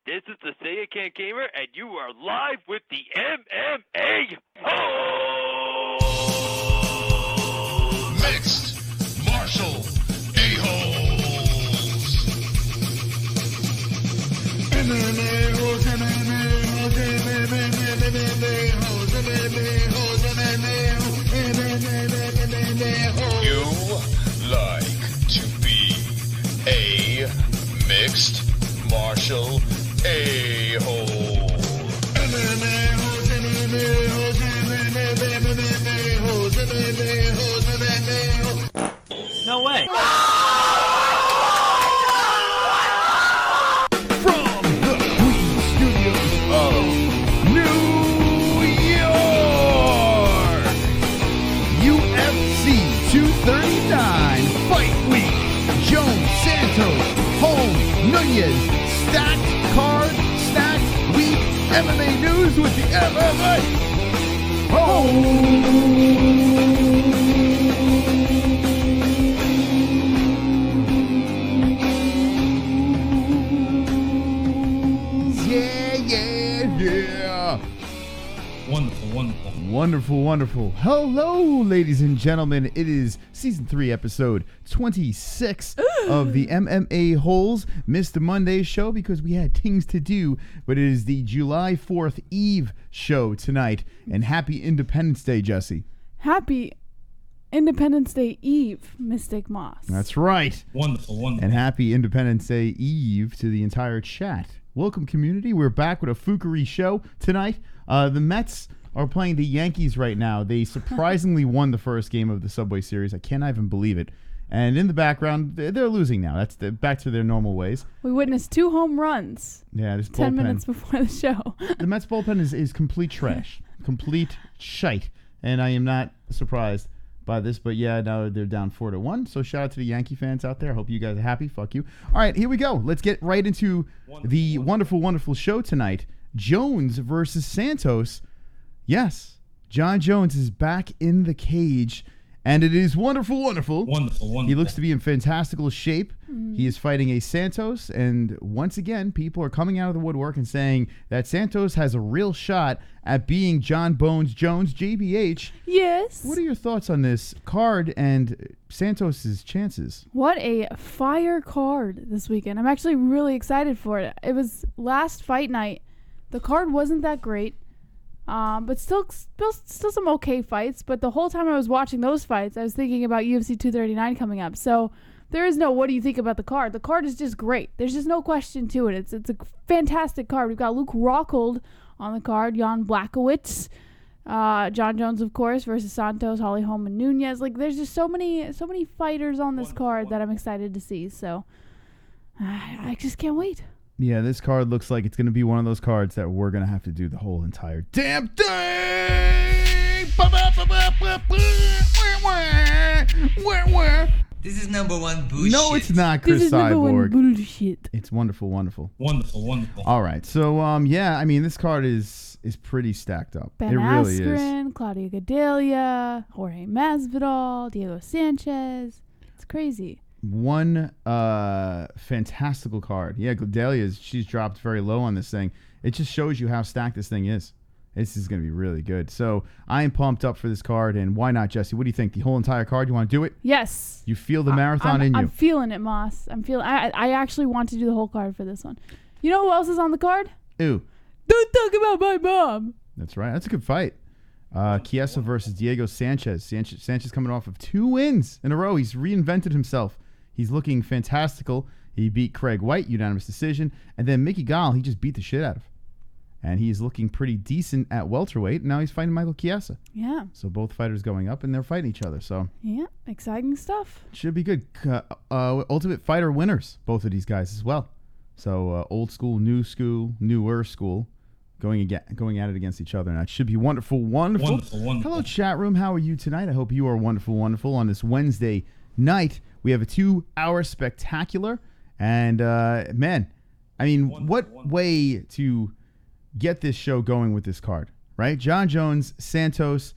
This is the Say It Can't Gamer, and you are live with the MMA-Holes! Mixed Martial A-Holes! MMA-Holes, MMA-Holes, MMA-Holes, MMA-Holes, MMA-Holes. You like to be a mixed martial A-hole. MMA-Holes, MMA-Holes, MMA-Holes, MMA-Holes, MMA-Holes. No way. From the Queen Studios of New York, UFC 239 Fight Week. Jones, Santos, Holm, Nunes. Stacked card, stacked week. MMA news with the MMA-Holes. Yeah. Wonderful. Hello, ladies and gentlemen. It is Season 3, Episode 26 of the MMA-Holes. Missed the Monday show because we had things to do, but it is the July 4th Eve show tonight. And happy Independence Day, Jesse. Happy Independence Day Eve, Mystic Moss. That's right. Wonderful. And happy Independence Day Eve to the entire chat. Welcome, community. We're back with a Fukery show tonight. The Mets are playing the Yankees right now. They surprisingly won the first game of the Subway Series. I can't even believe it. And in the background, they're losing now. That's back to their normal ways. We witnessed 2 home runs. Yeah, this 10 bullpen. minutes before the show. The Mets bullpen is complete trash. Complete shite. And I am not surprised by this. But yeah, now they're down 4-1. So shout out to the Yankee fans out there. I hope you guys are happy. Fuck you. All right, here we go. Let's get right into the wonderful show tonight. Jones versus Santos. Yes, Jon Jones is back in the cage, and it is wonderful. He looks to be in fantastical shape. He is fighting a Santos, and once again, people are coming out of the woodwork and saying that Santos has a real shot at being John Bones Jones, JBH. Yes. What are your thoughts on this card and Santos's chances? What a fire card this weekend. I'm actually really excited for it. It was last fight night. The card wasn't that great. But still some okay fights. But the whole time I was watching those fights, I was thinking about UFC 239 coming up. So there is no what do you think about the card. The card is just great. There's just no question to it. It's a fantastic card. We've got Luke Rockhold on the card, Jan Blachowicz, Jon Jones, of course, versus Santos, Holly Holm, and Nunes. Like, there's just so many fighters on this card that I'm excited to see. So I just can't wait. Yeah, this card looks like it's going to be one of those cards that we're going to have to do the whole entire damn thing. This is number one bullshit. No, it's not, Chris This is number one Cyborg. bullshit. It's wonderful. Wonderful. All right, so yeah, I mean, this card is pretty stacked up. Ben it really Askren, is. Claudia Gadelha, Jorge Masvidal, Diego Sanchez. It's crazy. One fantastical card. Yeah, Gadelha, she's dropped very low on this thing. It just shows you how stacked this thing is. This is going to be really good. So I am pumped up for this card, and why not, Jesse? What do you think? The whole entire card? You want to do it? Yes. You feel the marathon in you? I'm feeling it, Moss. I actually want to do the whole card for this one. You know who else is on the card? Ew. Don't talk about my mom. That's right. That's a good fight. Chiesa versus Diego Sanchez. Sanchez coming off of 2 wins in a row. He's reinvented himself. He's looking fantastical. He beat Craig White, unanimous decision. And then Mickey Gall, he just beat the shit out of. And he's looking pretty decent at welterweight. Now he's fighting Michael Chiesa. Yeah. So both fighters going up, and they're fighting each other. So Yeah, exciting stuff. should be good. Ultimate Fighter winners, both of these guys as well. So old school, newer school, going at it against each other. And that should be wonderful. Hello, chat room. How are you tonight? I hope you are wonderful on this Wednesday night. We have a 2-hour spectacular. And, man, I mean, what way to get this show going with this card, right? Jon Jones, Santos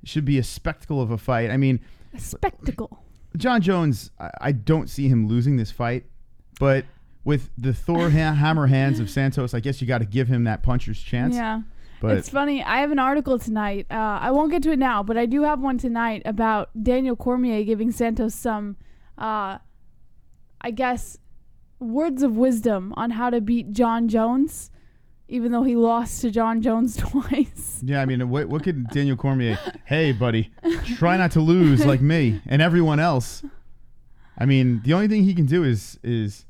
should be a spectacle of a fight. I mean, A spectacle. Jon Jones, I don't see him losing this fight, but with the Thor hammer hands of Santos, I guess you got to give him that puncher's chance. Yeah. But It's funny. I have an article tonight. I won't get to it now, but I do have one tonight about Daniel Cormier giving Santos some, I guess, words of wisdom on how to beat Jon Jones, even though he lost to Jon Jones twice. Yeah, I mean, what could Daniel Cormier? Hey, buddy, try not to lose like me and everyone else. I mean, the only thing he can do is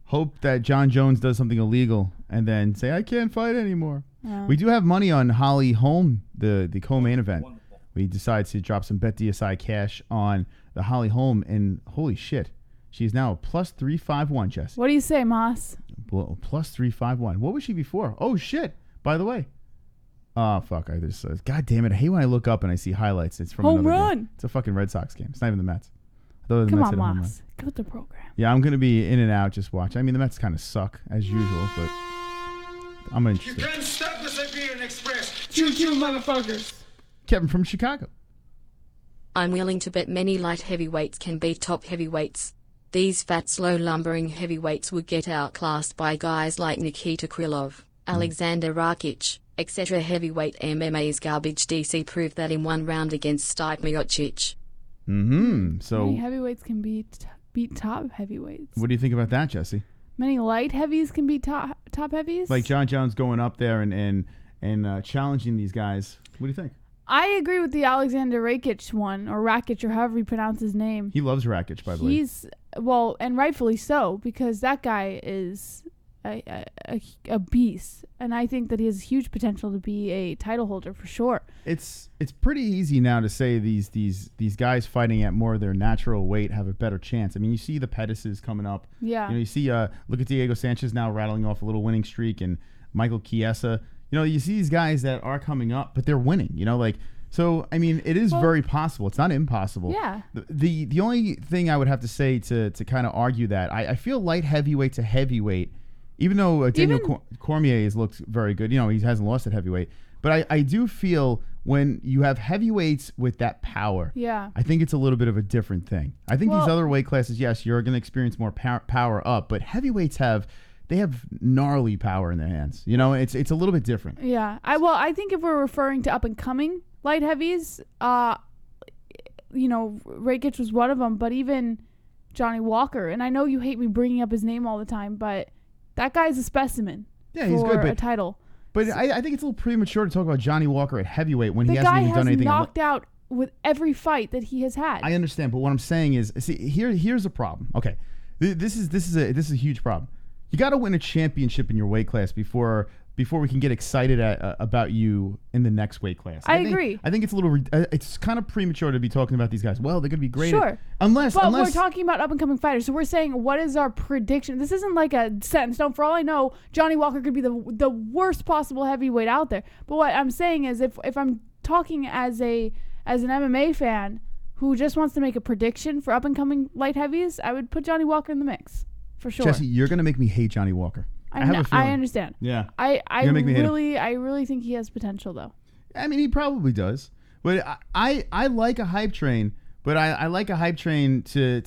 hope that Jon Jones does something illegal and then say, I can't fight anymore. Yeah. We do have money on Holly Holm, the co-main event. We decided to drop some BetDSI cash on the Holly Holm, and holy shit, she's now a plus 351, Jesse. What do you say, Moss? Well, plus 351. What was she before? Oh, shit. By the way. Oh, fuck. God damn it. I hate when I look up and I see highlights. It's from Home another run. game. It's a fucking Red Sox game. It's not even the Mets. I thought it was the Come Mets on, hit a home run. Moss. Go with the program. Yeah, I'm going to be in and out just watching. I mean, the Mets kind of suck as usual, but I'm You interested. can't stop the Siberian Express. Choo-choo, motherfuckers. Kevin from Chicago. I'm willing to bet many light heavyweights can beat top heavyweights. These fat, slow lumbering heavyweights would get outclassed by guys like Nikita Krylov, Alexander Rakic, etc. Heavyweight MMA's garbage. DC proved that in one round against Stipe Miocic. Mm-hmm. So Many heavyweights can beat top heavyweights. what do you think about that, Jesse? Many light heavies can beat top heavies. Like Jon Jones going up there and challenging these guys. What do you think? I agree with the Alexander Rakic one, or Rakic, or however you pronounce his name. He loves Rakic, by the way. He's, well, and rightfully so, because that guy is a beast, and I think that he has huge potential to be a title holder for sure. It's pretty easy now to say these guys fighting at more of their natural weight have a better chance. I mean, you see the Pettises coming up. Yeah. You know, you see look at Diego Sanchez now rattling off a little winning streak, and Michael Chiesa. You know, you see these guys that are coming up, but they're winning. You know, like, so I mean, it is very possible. It's not impossible. Yeah. The only thing I would have to say to kind of argue that I feel light heavyweight to heavyweight, even though Daniel Cormier has looked very good. You know, he hasn't lost at heavyweight, but I do feel when you have heavyweights with that power, Yeah. I think it's a little bit of a different thing. I think these other weight classes, yes, you're going to experience more power up, but heavyweights have gnarly power in their hands. You know, it's a little bit different. Yeah. I think if we're referring to up and coming light heavies, you know, Rakic was one of them, but even Johnny Walker, and I know you hate me bringing up his name all the time, but that guy's a specimen. Yeah, he's good, for a title. But I think it's a little premature to talk about Johnny Walker at heavyweight when he The hasn't guy even has done anything. knocked out with every fight that he has had. I understand, but what I'm saying is, see, here's a problem. Okay, this is a huge problem. You got to win a championship in your weight class before we can get excited about you in the next weight class. I agree. I think it's a little. It's kind of premature to be talking about these guys. Well, they're going to be great. Sure. Unless we're talking about up and coming fighters, so we're saying what is our prediction? This isn't like a set in stone. For all I know, Johnny Walker could be the worst possible heavyweight out there. But what I'm saying is, if I'm talking as an MMA fan who just wants to make a prediction for up and coming light heavies, I would put Johnny Walker in the mix for sure. Jesse, you're going to make me hate Johnny Walker. I have a feeling. I understand. Yeah. I You're gonna make me hate him. really think he has potential though. I mean, he probably does. But I like a hype train, but I like a hype train to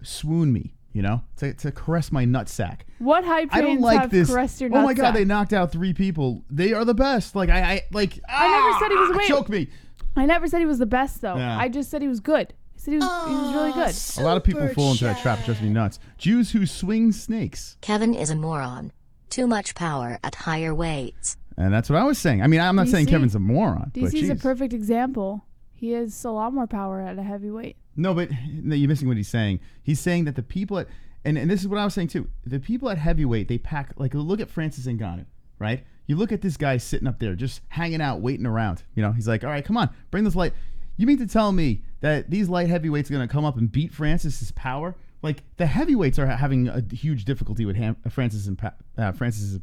swoon me, you know, to caress my nutsack. What hype I don't trains like have this. caressed your Oh my nutsack? God, they knocked out 3 people. They are the best. Like I never said he was wait. choke me. I never said he was the best though. Yeah. I just said he was good. I said he was really good. A lot of people fall into that trap. It drives me nuts. Jews who swing snakes. Kevin is a moron. Too much power at higher weights. And that's what I was saying. I mean, I'm not saying DC Kevin's a moron. But DC's a geez. perfect example. He has a lot more power at a heavyweight. No, but you're missing what he's saying. He's saying that the people at, and this is what I was saying too, the people at heavyweight, they pack, like, look at Francis Ngannou, right? You look at this guy sitting up there, just hanging out, waiting around. You know, he's like, all right, come on, bring this light. You mean to tell me that these light heavyweights are going to come up and beat Francis's power? Like, the heavyweights are having a huge difficulty with Francis's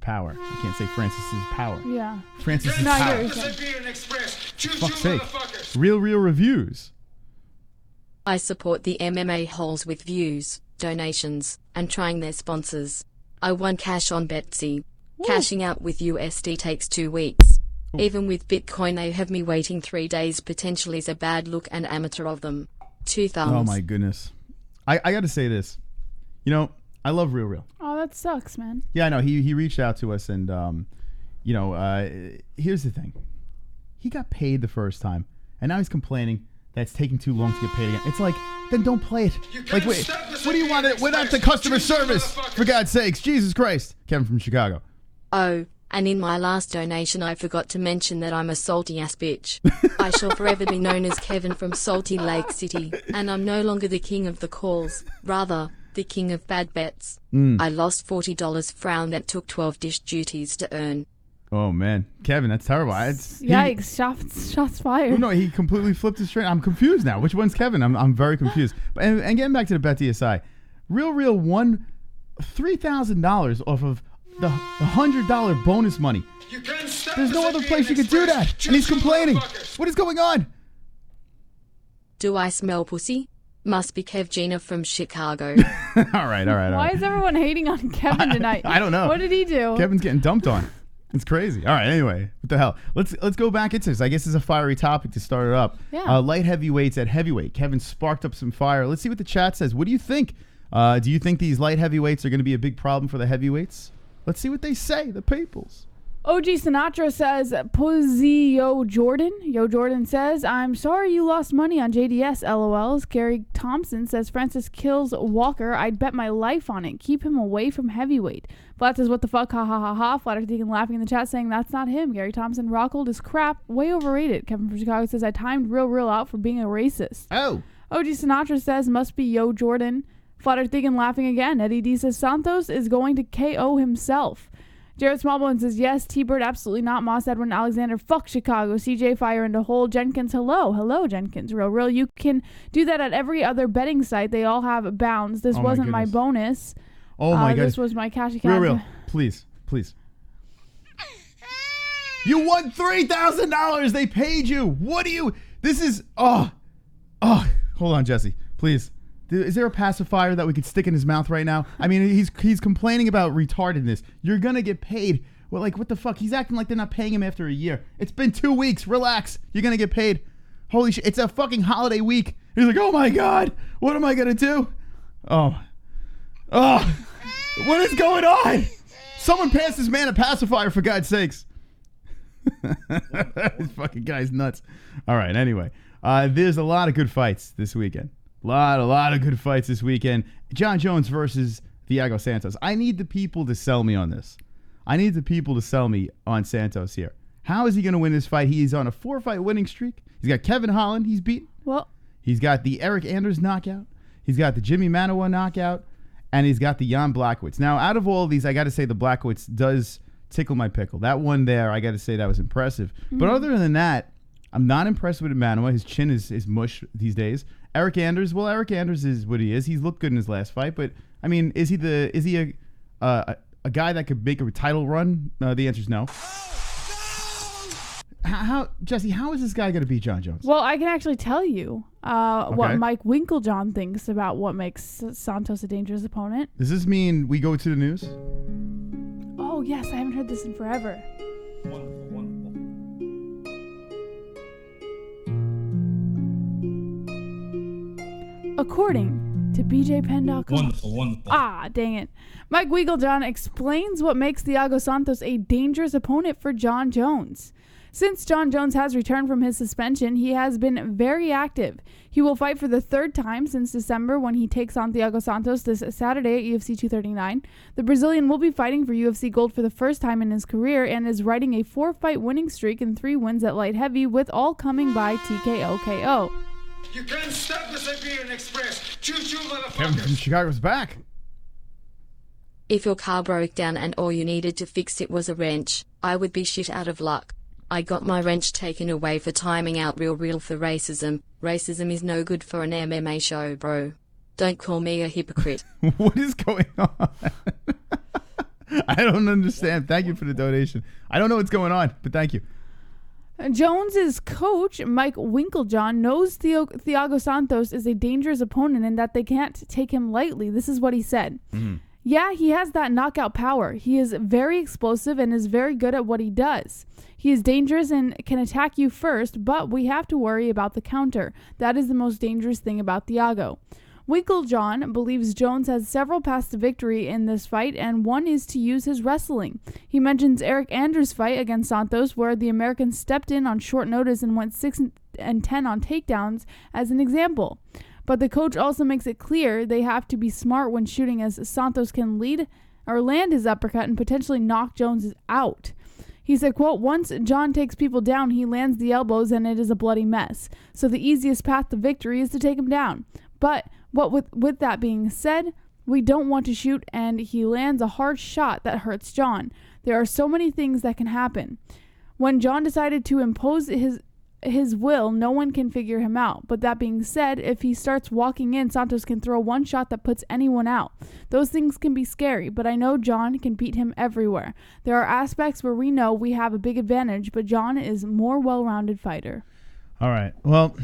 power. I can't say Francis's power. Yeah. Francis's No, I power. get what you're saying. Siberian Express. Fuck's sake. Real reviews. I support the MMA-Holes with views, donations, and trying their sponsors. I won cash on BetDSI. Cashing out with USD takes 2 weeks. Even with Bitcoin they have me waiting 3 days potentially is a bad look and amateur of them. 2 thumbs. Oh my goodness. I got to say this. You know, I love Real Real. Oh, that sucks, man. Yeah, I know. He reached out to us, and here's the thing. He got paid the first time, and now he's complaining that it's taking too long to get paid again. It's like, then don't play it. Like, wait, what do you want? We're not the customer service, for God's sakes. Jesus Christ. Kevin from Chicago. Oh, and in my last donation I forgot to mention that I'm a salty ass bitch. I shall forever be known as Kevin from Salty Lake City, and I'm no longer the king of the calls, rather, the king of bad bets. I lost $40 frown that took 12 dish duties to earn. Oh, man. Kevin, that's terrible. Yikes, shots fired. No, he completely flipped his train. I'm confused now. Which one's Kevin? I'm very confused. And getting back to the BetDSI, Real won $3,000 off of the $100 bonus money. There's no other place you could do that. And he's complaining. What is going on? Do I smell pussy? Must be Kev Gina from Chicago. All right. Why is everyone hating on Kevin tonight? I don't know. What did he do? Kevin's getting dumped on. It's crazy. All right, anyway, what the hell? Let's go back into this. I guess it's a fiery topic to start it up. Yeah. Light heavyweights at heavyweight. Kevin sparked up some fire. Let's see what the chat says. What do you think? Do you think these light heavyweights are going to be a big problem for the heavyweights? Let's see what they say, the peoples. OG Sinatra says, Pussy Yo Jordan. Yo Jordan says, I'm sorry you lost money on JDS, LOLs. Gary Thompson says, Francis kills Walker. I'd bet my life on it. Keep him away from heavyweight. Flat says, what the fuck, ha ha ha ha. Flat Deacon laughing in the chat saying, that's not him. Gary Thompson, Rockhold is crap. Way overrated. Kevin from Chicago says, I timed Real out for being a racist. Oh. OG Sinatra says, must be Yo Jordan. Flat Deacon laughing again. Eddie D says, Santos is going to KO himself. Jared Smallbone says, yes. T-Bird, absolutely not. Moss Edwin Alexander, fuck Chicago. CJ, fire into hole. Jenkins, hello, Jenkins. Real. You can do that at every other betting site. They all have bounds. This wasn't my bonus. Oh, my God. This was my cash. Real. Please. You won $3,000. They paid you. What do you... This is... Oh. Hold on, Jesse. Please. Is there a pacifier that we could stick in his mouth right now? I mean, he's complaining about retardedness. You're going to get paid. Well, like, what the fuck? He's acting like they're not paying him after a year. It's been 2 weeks. Relax. You're going to get paid. Holy shit. It's a fucking holiday week. He's like, oh, my God. What am I going to do? Oh. What is going on? Someone pass this man a pacifier, for God's sakes. This fucking guy's nuts. All right, anyway. There's a lot of good fights this weekend. A lot of good fights this weekend. Jon Jones versus Thiago Santos. I need the people to sell me on this. I need the people to sell me on Santos here. How is he going to win this fight? He's on a 4-fight winning streak. He's got Kevin Holland. He's beaten. Well, he's got the Eric Anders knockout. He's got the Jimmy Manoa knockout. And he's got the Jan Blachowicz. Now, out of all of these, I got to say the Blachowicz does tickle my pickle. That one there, I got to say that was impressive. Mm-hmm. But other than that, I'm not impressed with Manoa. His chin is mush these days. Eric Anders is what he is. He's looked good in his last fight, but I mean, is he a guy that could make a title run? The answer is no. How Jesse? How is this guy going to beat Jon Jones? Well, I can actually tell you what Mike Winklejohn thinks about what makes Santos a dangerous opponent. Does this mean we go to the news? Oh yes, I haven't heard this in forever. Wonderful. According to BJPenn.com. Wonderful. Ah, dang it. Mike Winklejohn explains what makes Thiago Santos a dangerous opponent for Jon Jones. Since Jon Jones has returned from his suspension, he has been very active. He will fight for the third time since December when he takes on Thiago Santos this Saturday at UFC 239. The Brazilian will be fighting for UFC Gold for the first time in his career and is riding a 4-fight winning streak and 3 wins at light heavy, with all coming by TKO KO. You can't stop the Siberian Express. Choo-choo, Kevin from motherfuckers. Chicago's back. If your car broke down and all you needed to fix it was a wrench, I would be shit out of luck. I got my wrench taken away for timing out Real for racism. Racism is no good for an MMA show, bro. Don't call me a hypocrite. What is going on? I don't understand. Thank you for the donation. I don't know what's going on, but thank you. Jones's coach, Mike Winklejohn, knows Thiago Santos is a dangerous opponent and that they can't take him lightly. This is what he said. Mm-hmm. Yeah, he has that knockout power. He is very explosive and is very good at what he does. He is dangerous and can attack you first, but we have to worry about the counter. That is the most dangerous thing about Thiago. Wickel John believes Jones has several paths to victory in this fight, and one is to use his wrestling. He mentions Eric Andrews' fight against Santos, where the American stepped in on short notice and went 6-10 on takedowns as an example. But the coach also makes it clear they have to be smart when shooting, as Santos can lead or land his uppercut and potentially knock Jones out. He said, quote, once John takes people down, he lands the elbows and it is a bloody mess. So the easiest path to victory is to take him down. But with that being said, we don't want to shoot and he lands a hard shot that hurts John. There are so many things that can happen. When John decided to impose his will, no one can figure him out. But that being said, if he starts walking in, Santos can throw one shot that puts anyone out. Those things can be scary, but I know John can beat him everywhere. There are aspects where we know we have a big advantage, but John is a more well-rounded fighter. All right. Well,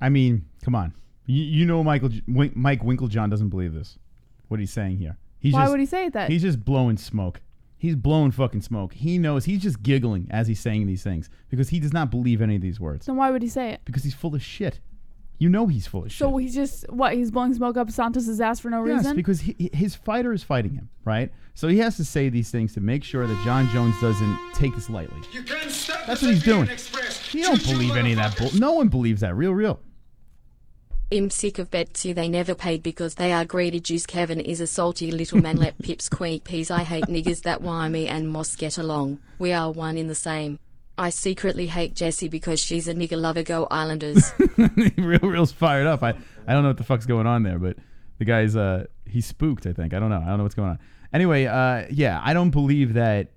I mean, come on. You know Mike Winklejohn doesn't believe this. What he's saying here. Why would he say that? He's just blowing smoke. He's blowing fucking smoke. He knows. He's just giggling as he's saying these things because he does not believe any of these words. Then why would he say it? Because he's full of shit. You know he's full of shit. So he's just, he's blowing smoke up Santos' ass for no reason? Yes, because his fighter is fighting him, right? So he has to say these things to make sure that Jon Jones doesn't take this lightly. That's what he's doing. He don't believe any of that bull. No one believes that. Real. I'm sick of BetDSI. They never paid because they are greedy Jews. Kevin is a salty little man. Let pips squeak peas. I hate niggers that why me and Moss get along. We are one in the same. I secretly hate Jessie because she's a nigger lover. Go Islanders. Real's fired up. I don't know what the fuck's going on there, but the guy's he's spooked, I think. I don't know what's going on. Anyway, yeah, I don't believe that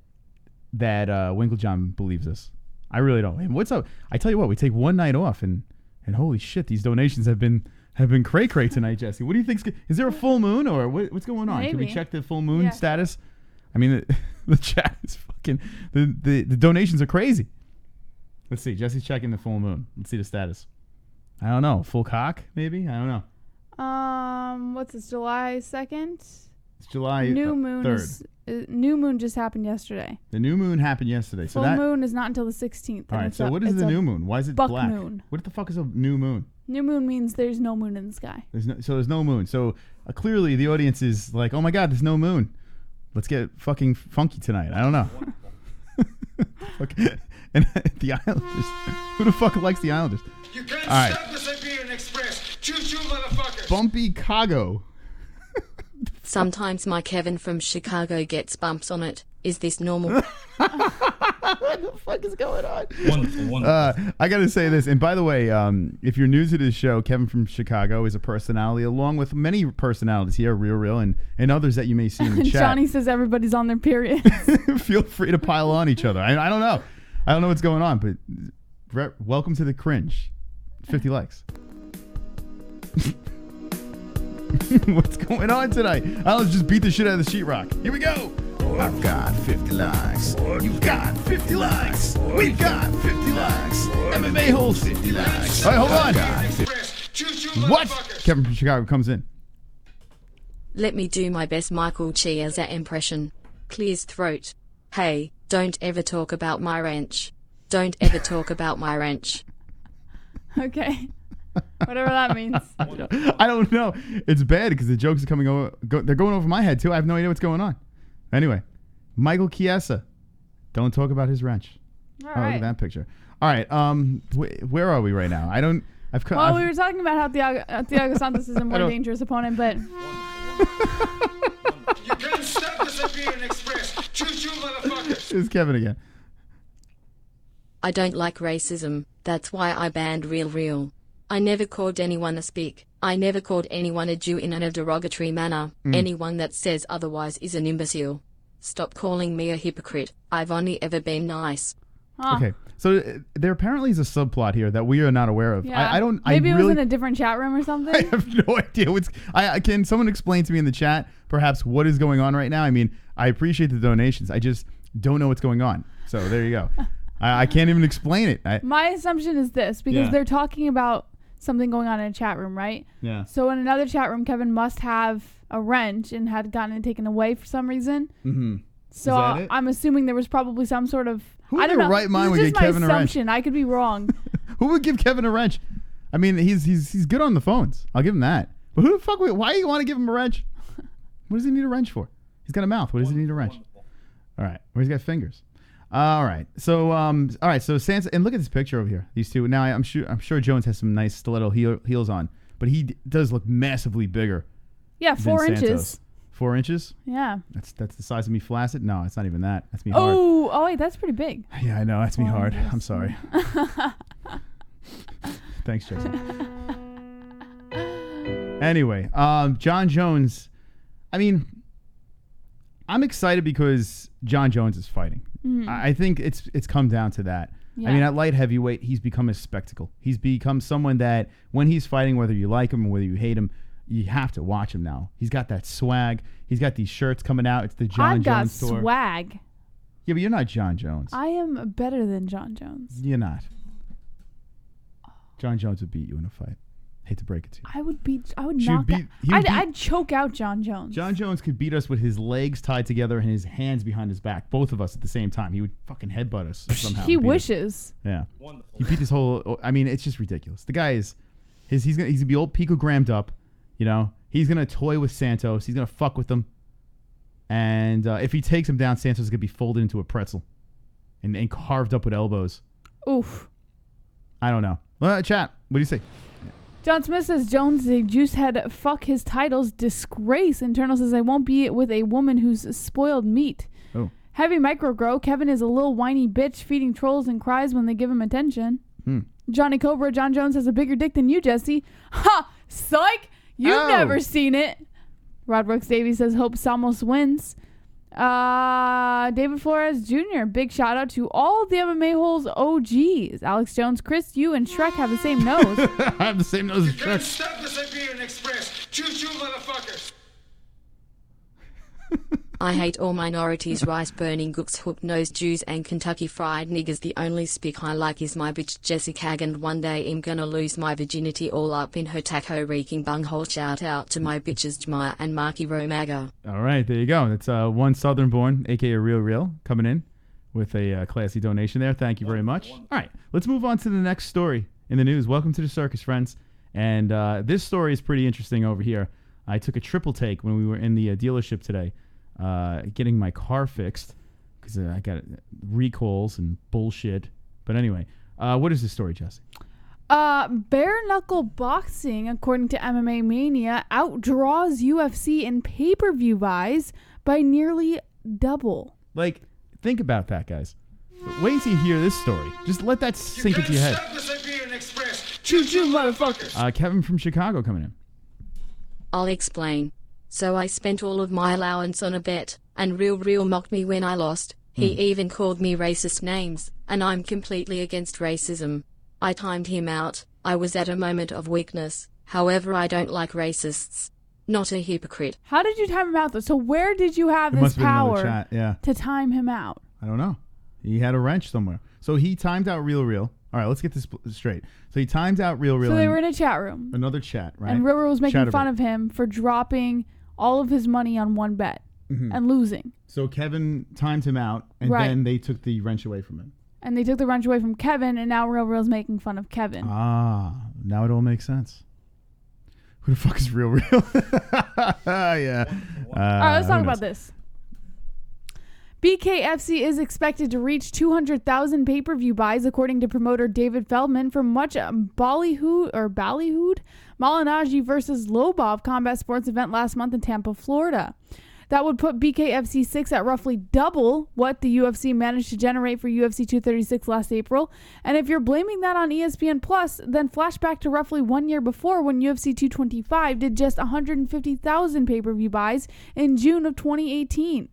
Winklejohn believes this. I really don't. And what's up? I tell you what, we take one night off and holy shit, these donations have been cray-cray tonight, Jesse. What do you think? Is there a full moon or what's going on? Maybe. Can we check the full moon status? I mean, the chat is fucking... The donations are crazy. Let's see. Jesse's checking the full moon. Let's see the status. I don't know. Full cock, maybe? I don't know. What's this, July 2nd? It's July New moon 3rd. New moon just happened yesterday. The new moon happened yesterday. Full moon is not until the 16th. All right, so what is the new moon? Why is it buck black? Moon. What the fuck is a new moon? New moon means there's no moon in the sky. There's no moon. So clearly the audience is like, oh my God, there's no moon. Let's get fucking funky tonight. I don't know. And the Islanders. Who the fuck likes the Islanders? You can't All right. stop the Siberian Express. Choo-choo, motherfuckers. Bumpy Chicago. Sometimes my Kevin from Chicago gets bumps on it. Is this normal? What the fuck is going on? Wonderful. I got to say this. And by the way, if you're new to this show, Kevin from Chicago is a personality along with many personalities here, Real, and others that you may see in the chat. Johnny says everybody's on their period. Feel free to pile on each other. I don't know. I don't know what's going on, but welcome to the cringe. 50 likes. What's going on tonight? I'll just beat the shit out of the sheetrock. Here we go. I've got 50 likes. You've got 50 likes. We've got 50 likes. MMA-Holes 50 likes. All right, hold on. What? Kevin from Chicago comes in. Let me do my best Michael Chiesa impression. Clears throat. Hey, don't ever talk about my ranch. Don't ever talk about my ranch. Okay. Whatever that means. I don't know. It's bad because the jokes are coming over. They're going over my head too. I have no idea what's going on. Anyway, Michael Chiesa. Don't talk about his wrench. All Look right. at that picture. All right. Where are we right now? I don't. Well, we were talking about how Thiago Santos is a more dangerous opponent, but You can't stop the Siberian Express. Choo-choo, motherfuckers. It's Kevin again. I don't like racism. That's why I banned Real. I never called anyone a speak. I never called anyone a Jew in a derogatory manner. Anyone that says otherwise is an imbecile. Stop calling me a hypocrite. I've only ever been nice. Okay, so there apparently is a subplot here that we are not aware of. yeah. I don't. Maybe I it really, was in a different chat room or something. I have no idea what's. Can someone explain to me in the chat perhaps what is going on right now? I mean, I appreciate the donations. I just don't know what's going on. So there you go. I can't even explain it. My assumption is this, because they're talking about something going on in a chat room, right? Yeah. So in another chat room, Kevin must have a wrench and had gotten it taken away for some reason. Mm-hmm. So I'm assuming there was probably some sort of. Who I in don't their know. right mind This would is get just Kevin a my wrench? assumption. I could be wrong. Who would give Kevin a wrench? I mean, he's good on the phones. I'll give him that. But who the fuck? Why do you want to give him a wrench? What does he need a wrench for? He's got a mouth. What does he need a wrench? All right. Well, he's got fingers. All right. So, So Santos, and look at this picture over here. These two. Now, I'm sure Jones has some nice stiletto heels on, but he does look massively bigger. Yeah, 4 inches. Santos. 4 inches? Yeah. That's the size of me flaccid? No, it's not even that. That's me hard. Oh wait, that's pretty big. Yeah, I know. That's me hard. I'm sorry. Thanks, Jesse. Anyway, Jon Jones. I mean, I'm excited because Jon Jones is fighting. Mm-hmm. I think it's come down to that. Yeah. I mean, at light heavyweight, he's become a spectacle. He's become someone that when he's fighting, whether you like him or whether you hate him, you have to watch him now. He's got that swag. He's got these shirts coming out. It's the Jon Jones store. I've got swag. Yeah, but you're not Jon Jones. I am better than Jon Jones. You're not. Jon Jones would beat you in a fight. Hate to break it to you. I'd choke out Jon Jones. Jon Jones could beat us with his legs tied together and his hands behind his back, both of us at the same time. He would fucking headbutt us somehow. He wishes. Yeah. Wonderful. He beat this whole. I mean, it's just ridiculous. The guy is, he's gonna be old picogrammed up. You know, he's gonna toy with Santos. He's gonna fuck with him. And if he takes him down, Santos is gonna be folded into a pretzel, and carved up with elbows. Oof. I don't know. Well, chat. What do you say? John Smith says Jones is a juicehead. Fuck his titles. Disgrace. Internal says I won't be with a woman who's spoiled meat. Oh. Heavy microgrow. Kevin is a little whiny bitch feeding trolls and cries when they give him attention. Johnny Cobra. Jon Jones has a bigger dick than you, Jesse. Ha! Psych! You've never seen it. Rod Brooks Davies says hope Samos wins. David Flores Jr. Big shout out to all the MMA-Holes OGs. Alex Jones, Chris, you, and Shrek have the same nose. I have the same nose as You can't Shrek. stop the Siberian Express. Choo-choo, motherfuckers. I hate all minorities, rice-burning gooks, hook-nosed Jews, and Kentucky fried niggers. The only speak I like is my bitch Jessie Kagan. One day I'm gonna lose my virginity all up in her taco-reeking bunghole. Shout out to my bitches Jmaya and Marky Romaga. All right, there you go. That's one Southern-born, a.k.a. Real, coming in with a classy donation there. Thank you very much. All right, let's move on to the next story in the news. Welcome to the circus, friends. And this story is pretty interesting over here. I took a triple take when we were in the dealership today. Getting my car fixed because I got recalls and bullshit. But anyway, what is this story, Jesse? Bare knuckle boxing, according to MMA Mania, outdraws UFC in pay-per-view buys by nearly double. Like, think about that, guys. Wait until you hear this story. Just let that sink into your head. Stop the Siberian Express. Choo-choo, motherfuckers. Kevin from Chicago coming in. I'll explain. So I spent all of my allowance on a bet, and Real mocked me when I lost. He even called me racist names, and I'm completely against racism. I timed him out. I was at a moment of weakness. However, I don't like racists. Not a hypocrite. How did you time him out, though? So where did you have this power to time him out? I don't know. He had a wrench somewhere. So he timed out Real. All right, let's get this straight. So he timed out Real. So they were in a chat room. Another chat, right? And Real was making fun of him for dropping all of his money on one bet and losing. So Kevin timed him out, and then they took the wrench away from him. And they took the wrench away from Kevin, and now Real's making fun of Kevin. Ah, now it all makes sense. Who the fuck is Real? Yeah. All right, let's talk about this. BKFC is expected to reach 200,000 pay-per-view buys, according to promoter David Feldman, from much ballyhooed Malinaji versus Lobov combat sports event last month in Tampa, Florida. That would put BKFC 6 at roughly double what the UFC managed to generate for UFC 236 last April. And if you're blaming that on ESPN+, then flashback to roughly 1 year before when UFC 225 did just 150,000 pay-per-view buys in June of 2018.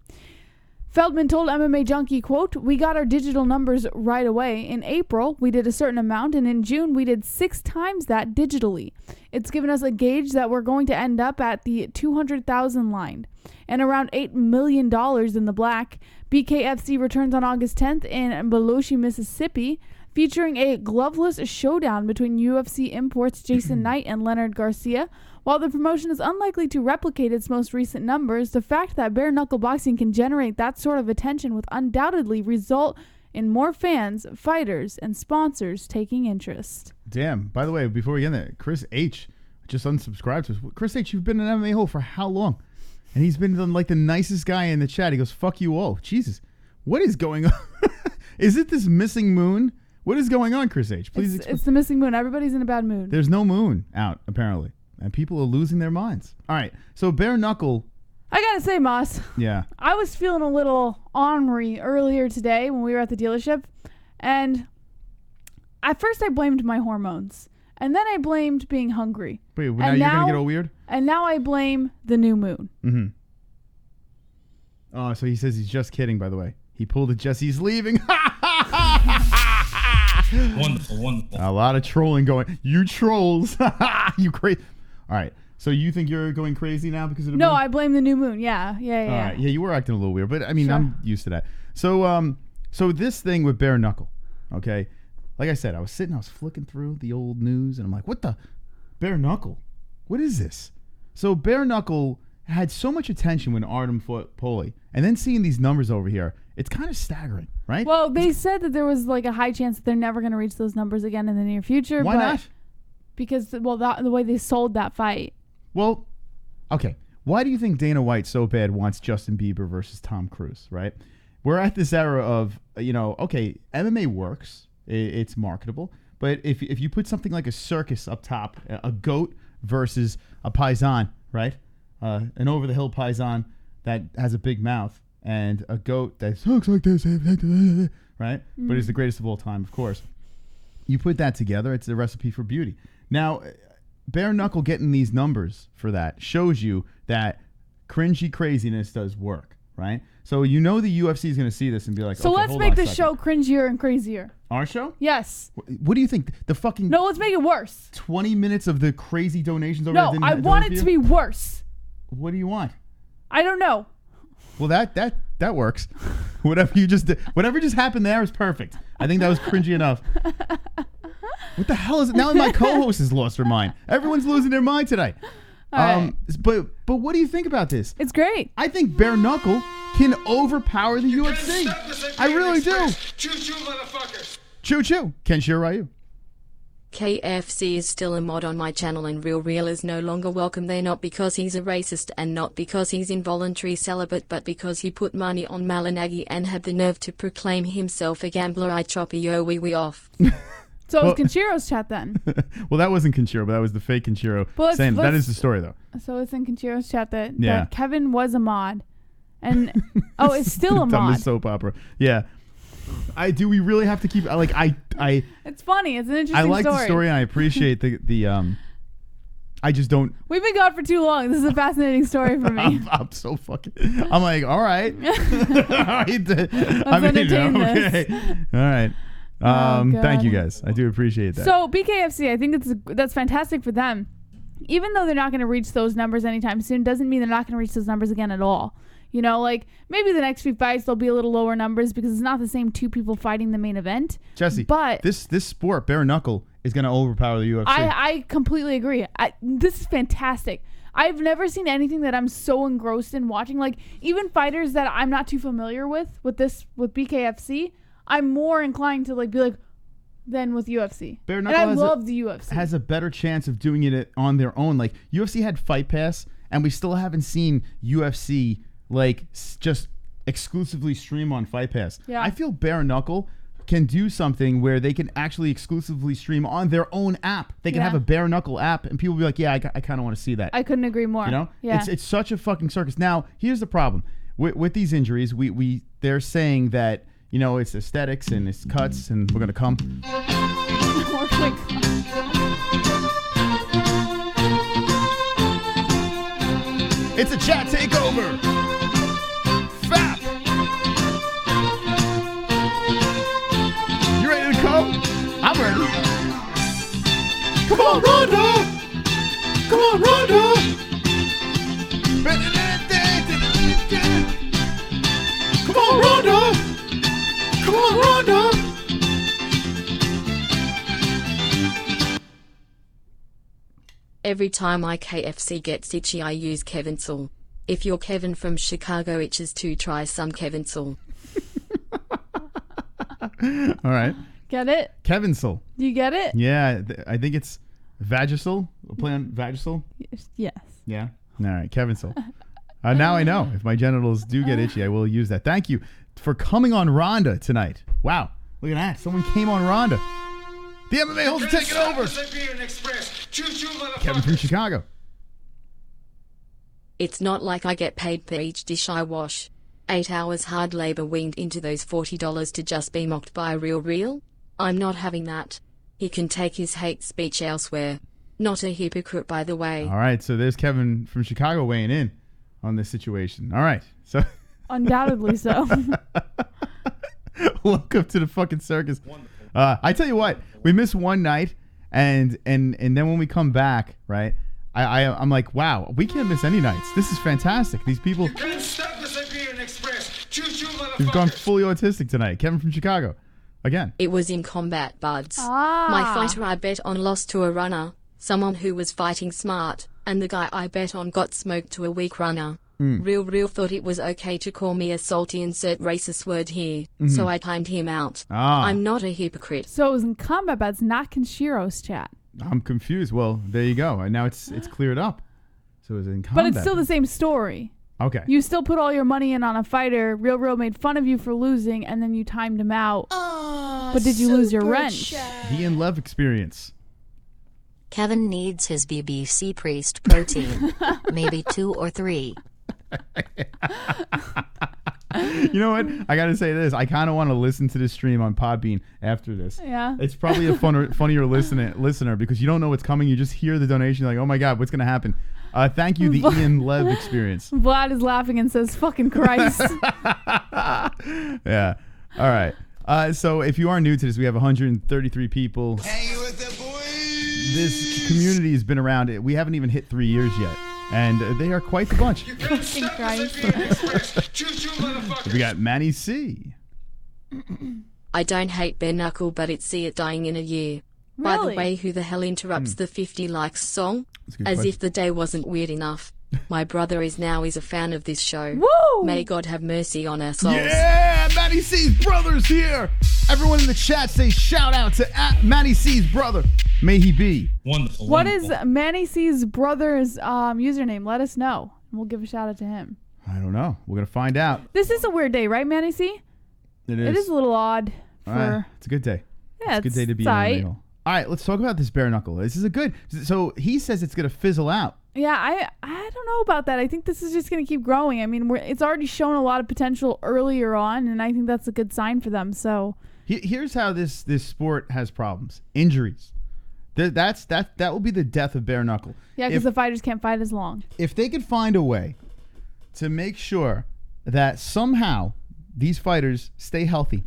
Feldman told MMA Junkie, quote, "We got our digital numbers right away. In April, we did a certain amount, and in June, we did 6 times that digitally. It's given us a gauge that we're going to end up at the 200,000 line and around $8 million in the black." BKFC returns on August 10th in Biloxi, Mississippi, featuring a gloveless showdown between UFC imports Jason Knight and Leonard Garcia. While the promotion is unlikely to replicate its most recent numbers, the fact that bare knuckle boxing can generate that sort of attention would undoubtedly result in more fans, fighters, and sponsors taking interest. Damn. By the way, before we get in there, Chris H. just unsubscribed to us. Chris H, you've been an MMA hole for how long? And he's been like the nicest guy in the chat. He goes, fuck you all. Jesus. What is going on? Is it this missing moon? What is going on, Chris H? Please explain. It's the missing moon. Everybody's in a bad mood. There's no moon out, apparently. And people are losing their minds. All right. So bare knuckle. I gotta say, Moss. Yeah. I was feeling a little ornery earlier today when we were at the dealership. And at first I blamed my hormones. And then I blamed being hungry. Wait, now you're going to get all weird? And now I blame the new moon. Mm-hmm. Oh, so he says he's just kidding, by the way. He pulled a Jesse's leaving. Wonderful. A lot of trolling going. You trolls. You crazy. All right. So you think you're going crazy now because of the moon? No, I blame the new moon. Yeah. All right. Yeah, you were acting a little weird, but I mean, Sure. I'm used to that. So, so this thing with bare knuckle, okay? Like I said, I was flicking through the old news, and I'm like, what the? Bare knuckle? What is this? So bare knuckle had so much attention when Artem fought Poli, and then seeing these numbers over here, it's kind of staggering, right? Well, they said that there was like a high chance that they're never going to reach those numbers again in the near future. Why not? Because, well, the way they sold that fight. Well, okay. Why do you think Dana White so bad wants Justin Bieber versus Tom Cruise, right? We're at this era of, okay, MMA works. It's marketable. But if you put something like a circus up top, a goat versus a paisan, right? An over-the-hill paisan that has a big mouth and a goat that looks like this, right? But is the greatest of all time, of course. You put that together, it's a recipe for beauty. Now, bare knuckle getting these numbers for that shows you that cringy craziness does work, right? So the UFC is going to see this and be like, so okay, let's hold make on a this second. show cringier and crazier. Our show? Yes. What do you think? The fucking No, let's make it worse. 20 minutes of the crazy donations over No, there I want it to be worse. What do you want? I don't know. Well, that works. Whatever just happened there is perfect. I think that was cringy enough. What the hell is it? Now my co-host has lost her mind. Everyone's losing their mind today. All right. But what do you think about this? It's great. I think bare knuckle can overpower the UFC. I really do. Choo-choo, motherfuckers. Choo-choo. Kenshiro Ryu. KFC is still a mod on my channel and Real is no longer welcome there, not because he's a racist and not because he's involuntary celibate, but because he put money on Malinagi and had the nerve to proclaim himself a gambler. I chop yo wee off. So it's Kenshiro's chat then. Well, that wasn't Kenshiro, but that was the fake Kenshiro Well, saying that is the story, though. So it's in Kenshiro's chat that Yeah. Kevin was a mod. And, it's still a mod. Dumbest soap opera. Yeah. We really have to keep, It's funny. It's an interesting I like story. the story and I appreciate the I just don't. We've been gone for too long. This is a fascinating story for me. I'm so fucking. I'm like, all right. All right. Let's entertain this. All right. Oh, thank you God. guys. I do appreciate that. So BKFC, I think that's fantastic for them. Even though they're not going to reach those numbers anytime soon, doesn't mean they're not going to reach those numbers again at all. Like maybe the next few fights there'll be a little lower numbers because it's not the same two people fighting the main event. Jesse, but this sport, bare knuckle, is going to overpower the UFC. I completely agree. This is fantastic. I've never seen anything that I'm so engrossed in watching. Like even fighters that I'm not too familiar with BKFC, I'm more inclined to be like than with UFC. Bare and knuckle I love the UFC. Has a better chance of doing it on their own. Like UFC had Fight Pass, and we still haven't seen UFC just exclusively stream on Fight Pass. Yeah. I feel bare knuckle can do something where they can actually exclusively stream on their own app. They can have a bare knuckle app, and people will be like, "Yeah, I kind of want to see that." I couldn't agree more. Yeah. It's such a fucking circus. Now, here's the problem with these injuries. They're saying that it's aesthetics and it's cuts, and we're gonna come. It's a chat takeover. Fap. You ready to come? I'm ready. Come on, Rondo. Come on, Rondo. Come on, Rondo. Come on, Rondo. Every time my KFC gets itchy, I use Kevin Saul. If you're Kevin from Chicago itches too, try some Kevin Saul. All right. Get it? Kevin Saul. Do you get it? Yeah, I think it's Vagisil Play on Vagisil? Yes. Yeah. All right, Kevin Soul. Now I know if my genitals do get itchy, I will use that. Thank you for coming on Rhonda tonight. Wow, look at that. Someone came on Rhonda. The MMA-Holes are taking over. Kevin from Chicago. It's not like I get paid per each dish I wash. 8 hours hard labor winged into those $40 to just be mocked by a real? I'm not having that. He can take his hate speech elsewhere. Not a hypocrite, by the way. All right, so there's Kevin from Chicago weighing in on this situation. All right, so Undoubtedly so. welcome to the fucking circus. I tell you what, we missed one night, and then when we come back, right? I'm like, wow, we can't miss any nights. This is fantastic. These people, we've gone fully autistic tonight. Kevin from Chicago, again. It was in combat, buds. My fighter I bet on lost to a runner, someone who was fighting smart, and the guy I bet on got smoked to a weak runner. Real thought it was okay to call me a salty insert racist word here, so I timed him out. I'm not a hypocrite. So it was in combat bets, not Kenshiro's chat. I'm confused. Well, there you go. And now it's cleared up. So it was in combat. But it's still the same story. Okay. You still put all your money in on a fighter. Real made fun of you for losing, and then you timed him out. But did you lose your wrench? The Ian Lev experience. Kevin needs his BBC Priest protein. Maybe 2 or 3. You know what? I got to say this. I kind of want to listen to this stream on Podbean after this. Yeah. It's probably a funnier listener because you don't know what's coming. You just hear the donation. You're like, oh my God, what's going to happen? Thank you, the Ian Lev experience. Vlad is laughing and says, fucking Christ. Yeah. All right. So if you are new to this, we have 133 people. Hanging with the boys. This community has been around. We haven't even hit 3 years yet. And they are quite the bunch. Fucking Christ. We got Manny C. I don't hate bare knuckle, but it's see it dying in a year. By Really? the way, who the hell interrupts the 50 likes song? That's a good As question. if the day wasn't weird enough. My brother is a fan of this show. Woo! May God have mercy on our souls. Yeah, Manny C's brother's here. Everyone in the chat say shout out to Manny C's brother. May he be. Wonderful. What wonderful. is Manny C's brother's username? Let us know. We'll give a shout out to him. I don't know. We're going to find out. This is a weird day, right, Manny C? It is. It is a little odd All right. for... It's a good day. Yeah, It's a good day to be in tight. the middle. All right, let's talk about this bare knuckle. This is a good... So he says it's going to fizzle out. Yeah, I don't know about that. I think this is just going to keep growing. I mean, it's already shown a lot of potential earlier on, and I think that's a good sign for them. So Here's how this sport has problems. Injuries. That will be the death of bare knuckle. yeah, because the fighters can't fight as long. If they could find a way to make sure that somehow these fighters stay healthy,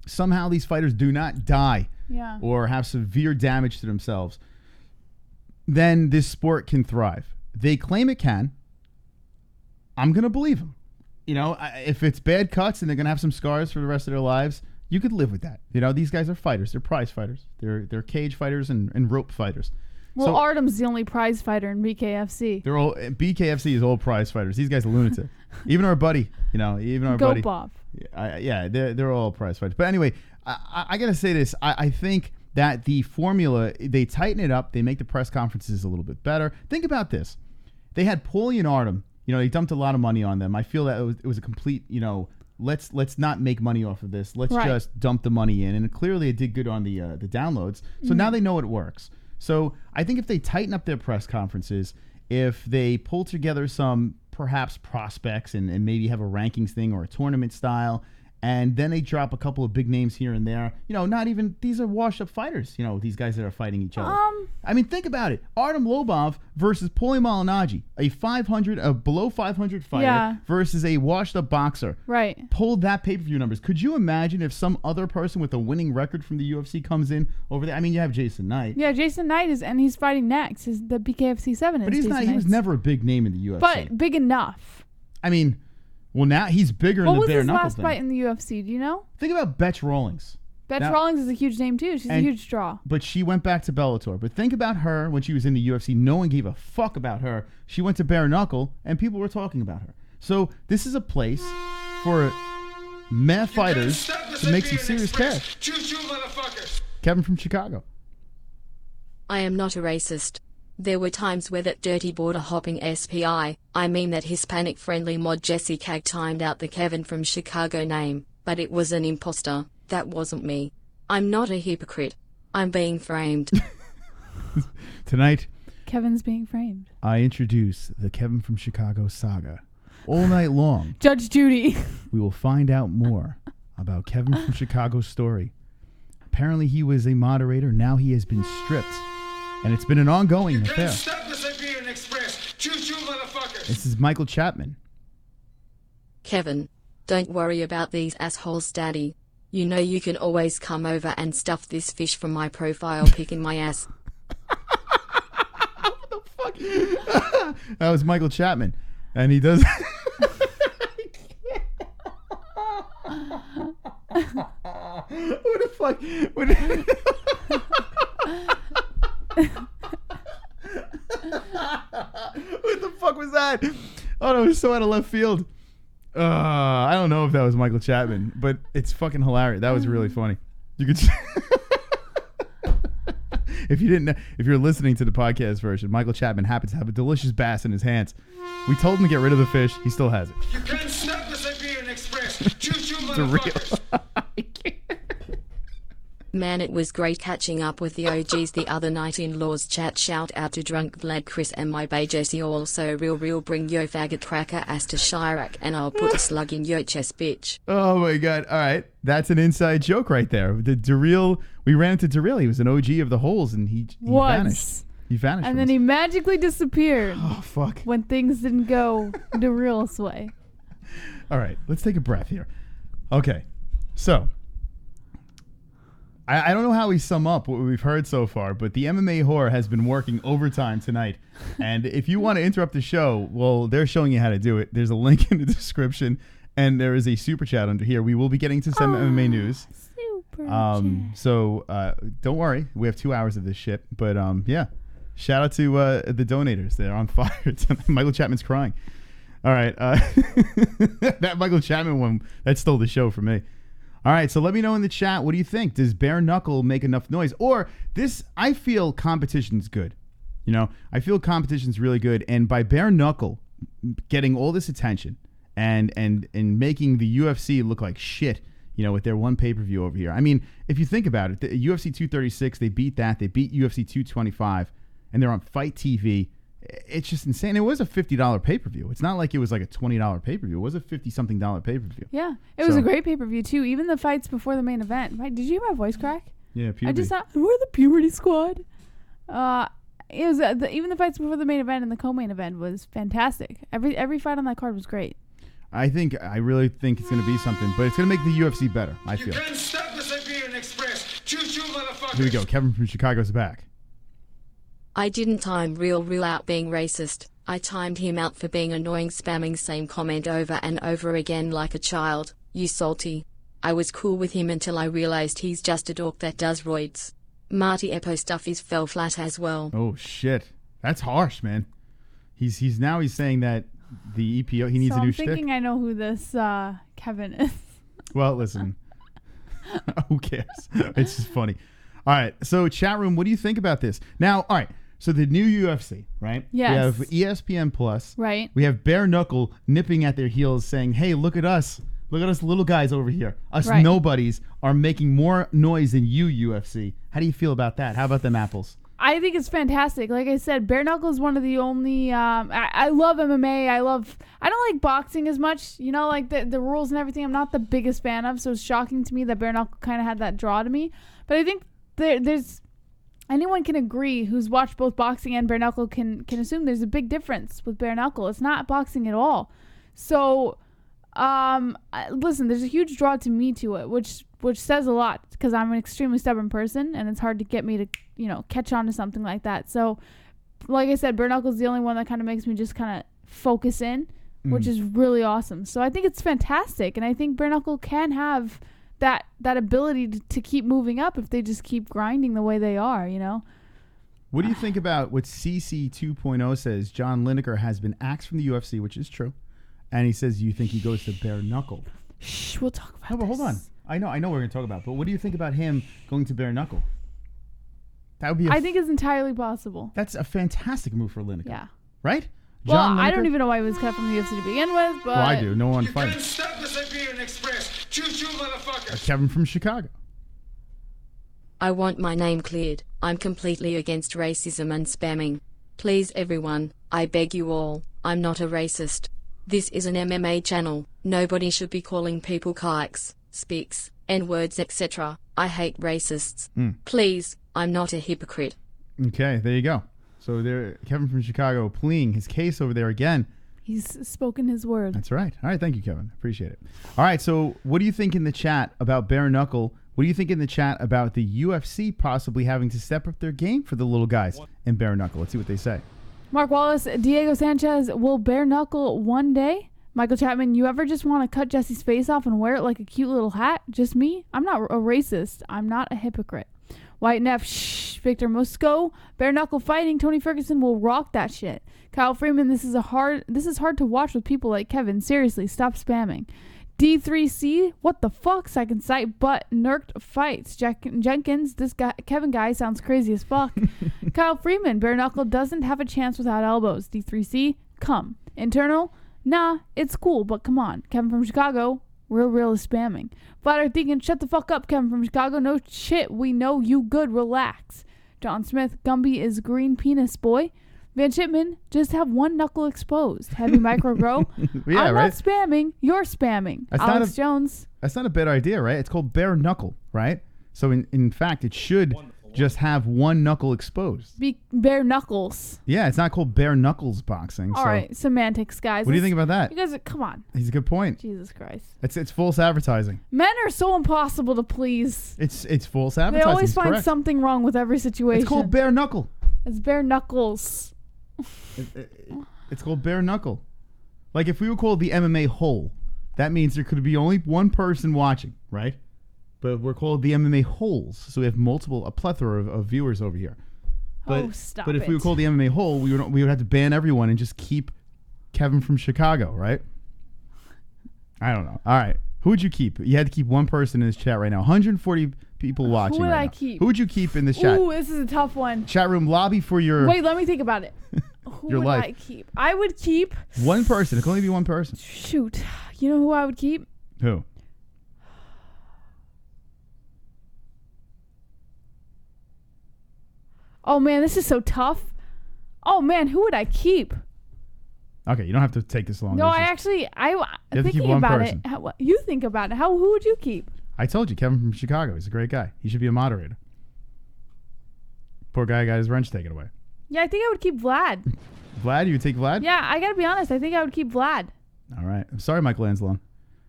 somehow these fighters do not die Yeah. or have severe damage to themselves, then this sport can thrive. They claim it can. I'm going to believe them. You know, if it's bad cuts and they're going to have some scars for the rest of their lives, you could live with that. You know, these guys are fighters. They're prize fighters. They're cage fighters and rope fighters. Well, So- Artem's the only prize fighter in BKFC. They're all BKFC is all prize fighters. These guys are lunatic. Even our buddy, Go buddy. Bob. Yeah, they're all prize fighters. But anyway, I gotta say this. I think that the formula, they tighten it up. They make the press conferences a little bit better. Think about this. They had Paulie and Artem. You know, they dumped a lot of money on them. I feel that it was a complete, you know, let's not make money off of this. Let's Right. just dump the money in. And clearly it did good on the downloads. So now they know it works. So I think if they tighten up their press conferences, if they pull together some perhaps prospects and maybe have a rankings thing or a tournament style, and then they drop a couple of big names here and there, you know, not even, these are washed up fighters, you know, these guys that are fighting each other. I mean, think about it. Artem Lobov versus Paulie Malignaggi, a below 500 fighter Yeah. versus a washed up boxer. Right. Pull that pay-per-view numbers. Could you imagine if some other person with a winning record from the UFC comes in over there? I mean, you have Jason Knight. Yeah, Jason Knight and he's fighting next. Is the BKFC 7 But is he's Jason not. He was Knight's. never a big name in the UFC. But big enough. I mean, well, now he's bigger What in the was bare his knuckle last thing. fight in the UFC? Do you know? Think about Betch Rawlings. Betch Now- Rawlings is a huge name too. She's a And- huge draw. But she went back to Bellator. But think about her when she was in the UFC. No one gave a fuck about her. She went to bare knuckle, and people were talking about her. So this is a place for meh fighters to make some serious cash. Choo-choo, motherfuckers. Kevin from Chicago. I am not a racist. There were times where that dirty border-hopping SPI, I mean that Hispanic-friendly mod Jesse Cag timed out the Kevin from Chicago name, but it was an imposter. That wasn't me. I'm not a hypocrite. I'm being framed. Tonight, Kevin's being framed. I introduce the Kevin from Chicago saga. All night long, Judge Judy. we will find out more about Kevin from Chicago's story. Apparently, he was a moderator. Now he has been stripped. And it's been an ongoing You affair. can't stop the Siberian Express. Choo-choo, motherfuckers. This is Michael Chapman. Kevin, don't worry about these assholes, Daddy. You know you can always come over and stuff this fish from my profile pic in my ass. What the fuck? That was Michael Chapman. And he does... Who the fuck? What the fuck was that? Oh, that was so out of left field. I don't know if that was Michael Chapman, but it's fucking hilarious. That was really funny. You could... If you didn't know, if you're listening to the podcast version, Michael Chapman happens to have a delicious bass in his hands. We told him to get rid of the fish. He still has it. You can't stop the Siberian Express. Choo-choo, It's a real... motherfuckers. Man, it was great catching up with the OGs the other night in Law's chat. Shout out to Drunk Vlad, Chris, and my bae Jesse. Also real bring yo faggot cracker ass to Chirac, and I'll put a slug in yo chest, bitch. Oh my god! All right, that's an inside joke right there. The Darrell, we ran into Darrell. He was an OG of the Holes, and he vanished. He vanished. And then he magically disappeared Oh fuck! when things didn't go the real way. All right, let's take a breath here. Okay, so I don't know how we sum up what we've heard so far, but the MMA whore has been working overtime tonight. And if you want to interrupt the show, well, they're showing you how to do it. There's a link in the description, and there is a super chat under here. We will be getting to some MMA news. Super chat. So don't worry, we have 2 hours of this shit. But yeah, shout out to the donators. They're on fire tonight. Michael Chapman's crying. All right, that Michael Chapman one, that stole the show for me. All right, so let me know in the chat, what do you think? Does bare knuckle make enough noise? Or this, I feel competition's good. You know, I feel competition's really good. And by bare knuckle getting all this attention and making the UFC look like shit, you know, with their one pay-per-view over here. I mean, if you think about it, the UFC 236, they beat that. They beat UFC 225, and they're on Fight TV. It's just insane. It was a $50 pay-per-view. It's not like it was like a $20 pay-per-view. It was a $50-something pay-per-view. Yeah, it was a great pay-per-view too. Even the fights before the main event. Right? Did you hear my voice crack? Yeah, puberty. I just thought we're the puberty squad. It was even the fights before the main event and the co-main event was fantastic. Every fight on that card was great. I really think it's going to be something, but it's going to make the UFC better, I feel. You can't stop the Siberian Express. Choo-choo, motherfuckers. Here we go. Kevin from Chicago's back. I didn't time real out being racist. I timed him out for being annoying, spamming same comment over and over again like a child. You salty. I was cool with him until I realized he's just a dork that does roids. Marty Epo stuff is fell flat as well. Oh shit, that's harsh, man. He's saying that the EPO, he needs a new shtick. I'm thinking I know who this Kevin is. Well, listen, who cares? It's just funny. All right, so chat room, what do you think about this? Now, all right, so the new UFC, right? Yes. We have ESPN Plus. Right. We have bare knuckle nipping at their heels, saying, "Hey, look at us little guys over here. Us Right. nobodies are making more noise than you, UFC." How do you feel about that? How about them apples? I think it's fantastic. Like I said, bare knuckle is one of the only. I love MMA. I don't like boxing as much. You know, like the rules and everything. I'm not the biggest fan of. So it's shocking to me that bare knuckle kind of had that draw to me. But I think there's anyone can agree who's watched both boxing and bare knuckle can assume there's a big difference with bare knuckle. It's not boxing at all. So, listen, there's a huge draw to me to it, which says a lot because I'm an extremely stubborn person and it's hard to get me to, you know, catch on to something like that. So, like I said, bare knuckle is the only one that kind of makes me just kind of focus in, which is really awesome. So I think it's fantastic, and I think bare knuckle can have that ability to keep moving up if they just keep grinding the way they are, you know. What do you think about what CC 2.0 says? John Lineker has been axed from the UFC, which is true, and he says you think he goes to bare knuckle. Shh, we'll talk about No, but hold on. this. I know we're going to talk about it, but what do you think about him going to bare knuckle? That would be. I think it's entirely possible. That's a fantastic move for Lineker. Yeah. Right? Well, John I Lineker? don't even know why he was cut from the UFC to begin with, but... Well, I do. No one You fighting. couldn't stop the Siberian Express. Choo-choo, motherfuckers. Kevin from Chicago. I want my name cleared. I'm completely against racism and spamming. Please everyone, I beg you all, I'm not a racist. This is an MMA channel. Nobody should be calling people kikes, speaks, N-words, etc. I hate racists. Please, I'm not a hypocrite. Okay, there you go. So there, Kevin from Chicago pleading his case over there again. He's spoken his word. That's right. All right, thank you, Kevin. Appreciate it. All right, so what do you think in the chat about bare knuckle? What do you think in the chat about the UFC possibly having to step up their game for the little guys in bare knuckle? Let's see what they say. Mark Wallace, Diego Sanchez will bare knuckle one day. Michael Chapman, you ever just want to cut Jesse's face off and wear it like a cute little hat? Just me? I'm not a racist. I'm not a hypocrite. White Neff, shh. Victor Mosco, bare knuckle fighting. Tony Ferguson will rock that shit. Kyle Freeman, this is hard to watch with people like Kevin. Seriously, stop spamming. D3C, what the fuck? Second sight, but nerked fights. Jenkins, this guy, Kevin guy sounds crazy as fuck. Kyle Freeman, bare knuckle doesn't have a chance without elbows. D3C, come. Internal, nah, it's cool, but come on. Kevin from Chicago, real is spamming. Flat Earth Deacon, shut the fuck up, Kevin from Chicago. No shit, we know you good, relax. John Smith, Gumby is green penis boy. Van Shipman, just have one knuckle exposed. Heavy Micro Grow, Yeah, I'm right? not spamming, you're spamming. That's Alex Jones, That's not a bad idea, right? It's called bare knuckle, right? So in fact, it should just have one knuckle exposed. be bare knuckles. Yeah, it's not called bare knuckles boxing. All right, semantics, guys. What do you think about that? You guys, come on. He's a good point. Jesus Christ. It's false advertising. Men are so impossible to please. It's false They advertising. always It's find correct. something wrong with every situation. It's called bare knuckle. It's bare knuckles. It's called bare knuckle. Like if we were called the MMA hole, that means there could be only one person watching, right? But we're called the MMA holes, so we have a plethora of viewers over here. But, stop But if we it. were called the MMA hole, we would have to ban everyone and just keep Kevin from Chicago, right? I don't know. All right, who would you keep? You had to keep one person in this chat right now. 140 people watching. would right I now. keep? Who would you keep in this chat? Ooh, this is a tough one. Chat room lobby for your Wait, let me think about it. Who Your would life. I keep? I would keep... one person. It can only be one person. Shoot. You know who I would keep? Who? Oh, man, this is so tough. Oh, man, who would I keep? Okay, you don't have to take this long. No, This I is- actually... have to keep thinking one about person. it. You think about it. Who would you keep? I told you, Kevin from Chicago. He's a great guy. He should be a moderator. Poor guy got his wrench taken away. Yeah, I think I would keep Vlad. Vlad, you would take Vlad? Yeah, I gotta be honest. I think I would keep Vlad. All right. I'm sorry, Michael Anzalone.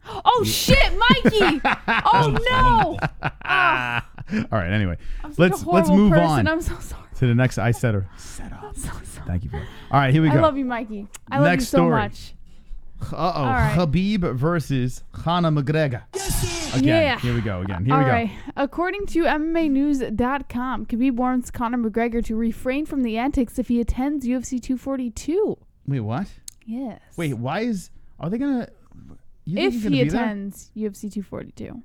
Oh, shit, Mikey! Oh, no! All right, anyway. I'm such a Let's horrible move person. on I'm so sorry. to the next I set her. Set up. I'm so sorry. Thank you for it. All right, here we go. I love you, Mikey. I love Next you so story. much. Uh-oh. right. Khabib versus Conor McGregor. Again. Yeah. Here we go again. Here All we go. right. According to MMAnews.com, Khabib warns Conor McGregor to refrain from the antics if he attends UFC 242. Wait, what? Yes. Wait, why is... Are they going to... If he attends UFC 242.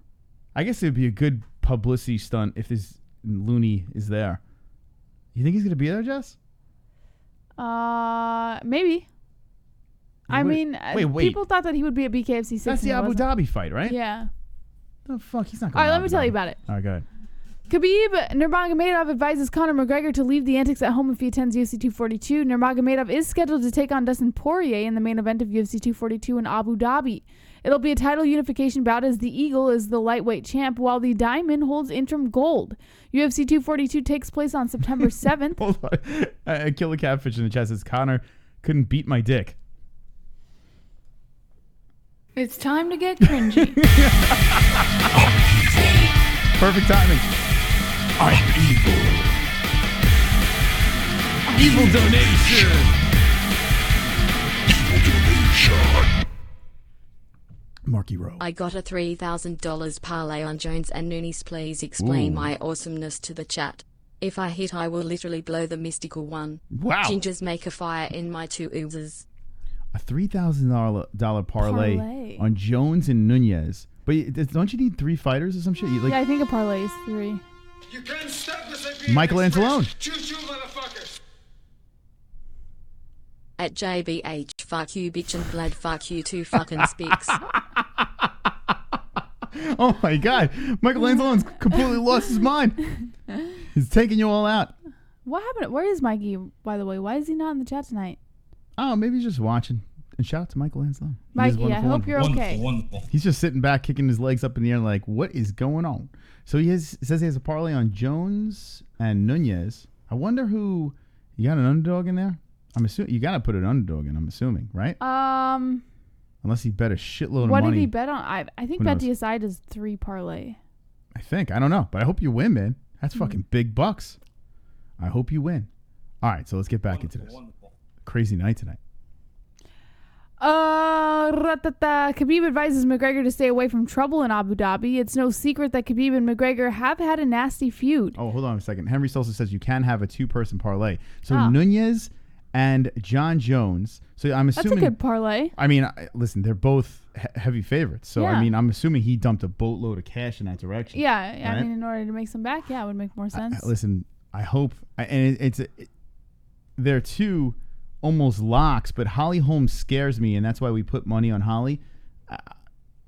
I guess it would be a good publicity stunt if this loony is there. You think he's going to be there, Jess? Maybe. I Wait, mean, wait. people thought that he would be at BKFC 6. That's the Abu Dhabi fight, right? Yeah. The fuck? He's not All going right, let me tell you about it. All right, go ahead. Khabib Nurmagomedov advises Conor McGregor to leave the antics at home if he attends UFC 242. Nurmagomedov is scheduled to take on Dustin Poirier in the main event of UFC 242 in Abu Dhabi. It'll be a title unification bout as the Eagle is the lightweight champ while the Diamond holds interim gold. UFC 242 takes place on September 7th. Hold on. Killer Catfish in the chat says, Conor couldn't beat my dick. It's time to get cringy. Perfect timing. I'm evil. Evil donation. Marky Rowe. I got a $3,000 parlay on Jones and Nunes. Please explain Ooh. my awesomeness to the chat. If I hit, I will literally blow the mystical one. Wow. Gingers make a fire in my two oozes. A $3,000 parlay Parlay. on Jones and Nunez. But don't you need 3 fighters or some shit? Yeah, I think a parlay is 3. You can't stop the Siberian Michael Express. Anzalone. Choo-choo, motherfuckers. At JBH, fuck you, bitch, and blood, fuck you too, fucking speaks. Oh my God, Michael Anzalone's completely lost his mind. He's taking you all out. What happened? Where is Mikey, by the way? Why is he not in the chat tonight? Oh, maybe he's just watching. And shout out to Michael Anzalone. He is Mikey, I wonderful, hope you're wonderful. okay. Wonderful. He's just sitting back, kicking his legs up in the air, like, what is going on? So he says he has a parlay on Jones and Nunes. I wonder who. You got an underdog in there? I'm assuming you got to put an underdog in. I'm assuming, right? Unless he bet a shitload of money. What did he bet on? I think Who knows? BetDSI does 3 parlay. I don't know, but I hope you win, man. That's fucking big bucks. I hope you win. All right, so let's get back into this. Wonderful. Crazy night tonight. Khabib advises McGregor to stay away from trouble in Abu Dhabi. It's no secret that Khabib and McGregor have had a nasty feud. Oh, hold on a second. Henry Stolze says you can have a 2-person parlay. So Oh. Nunes and Jon Jones. So I'm That's assuming. a good parlay. I mean, listen, they're both heavy favorites. So, I Yeah. mean, I'm assuming he dumped a boatload of cash in that direction. Yeah, I Right? mean, in order to make some back, yeah, it would make more sense. Listen, I hope. They're two almost locks, but Holly Holm scares me, and that's why we put money on Holly.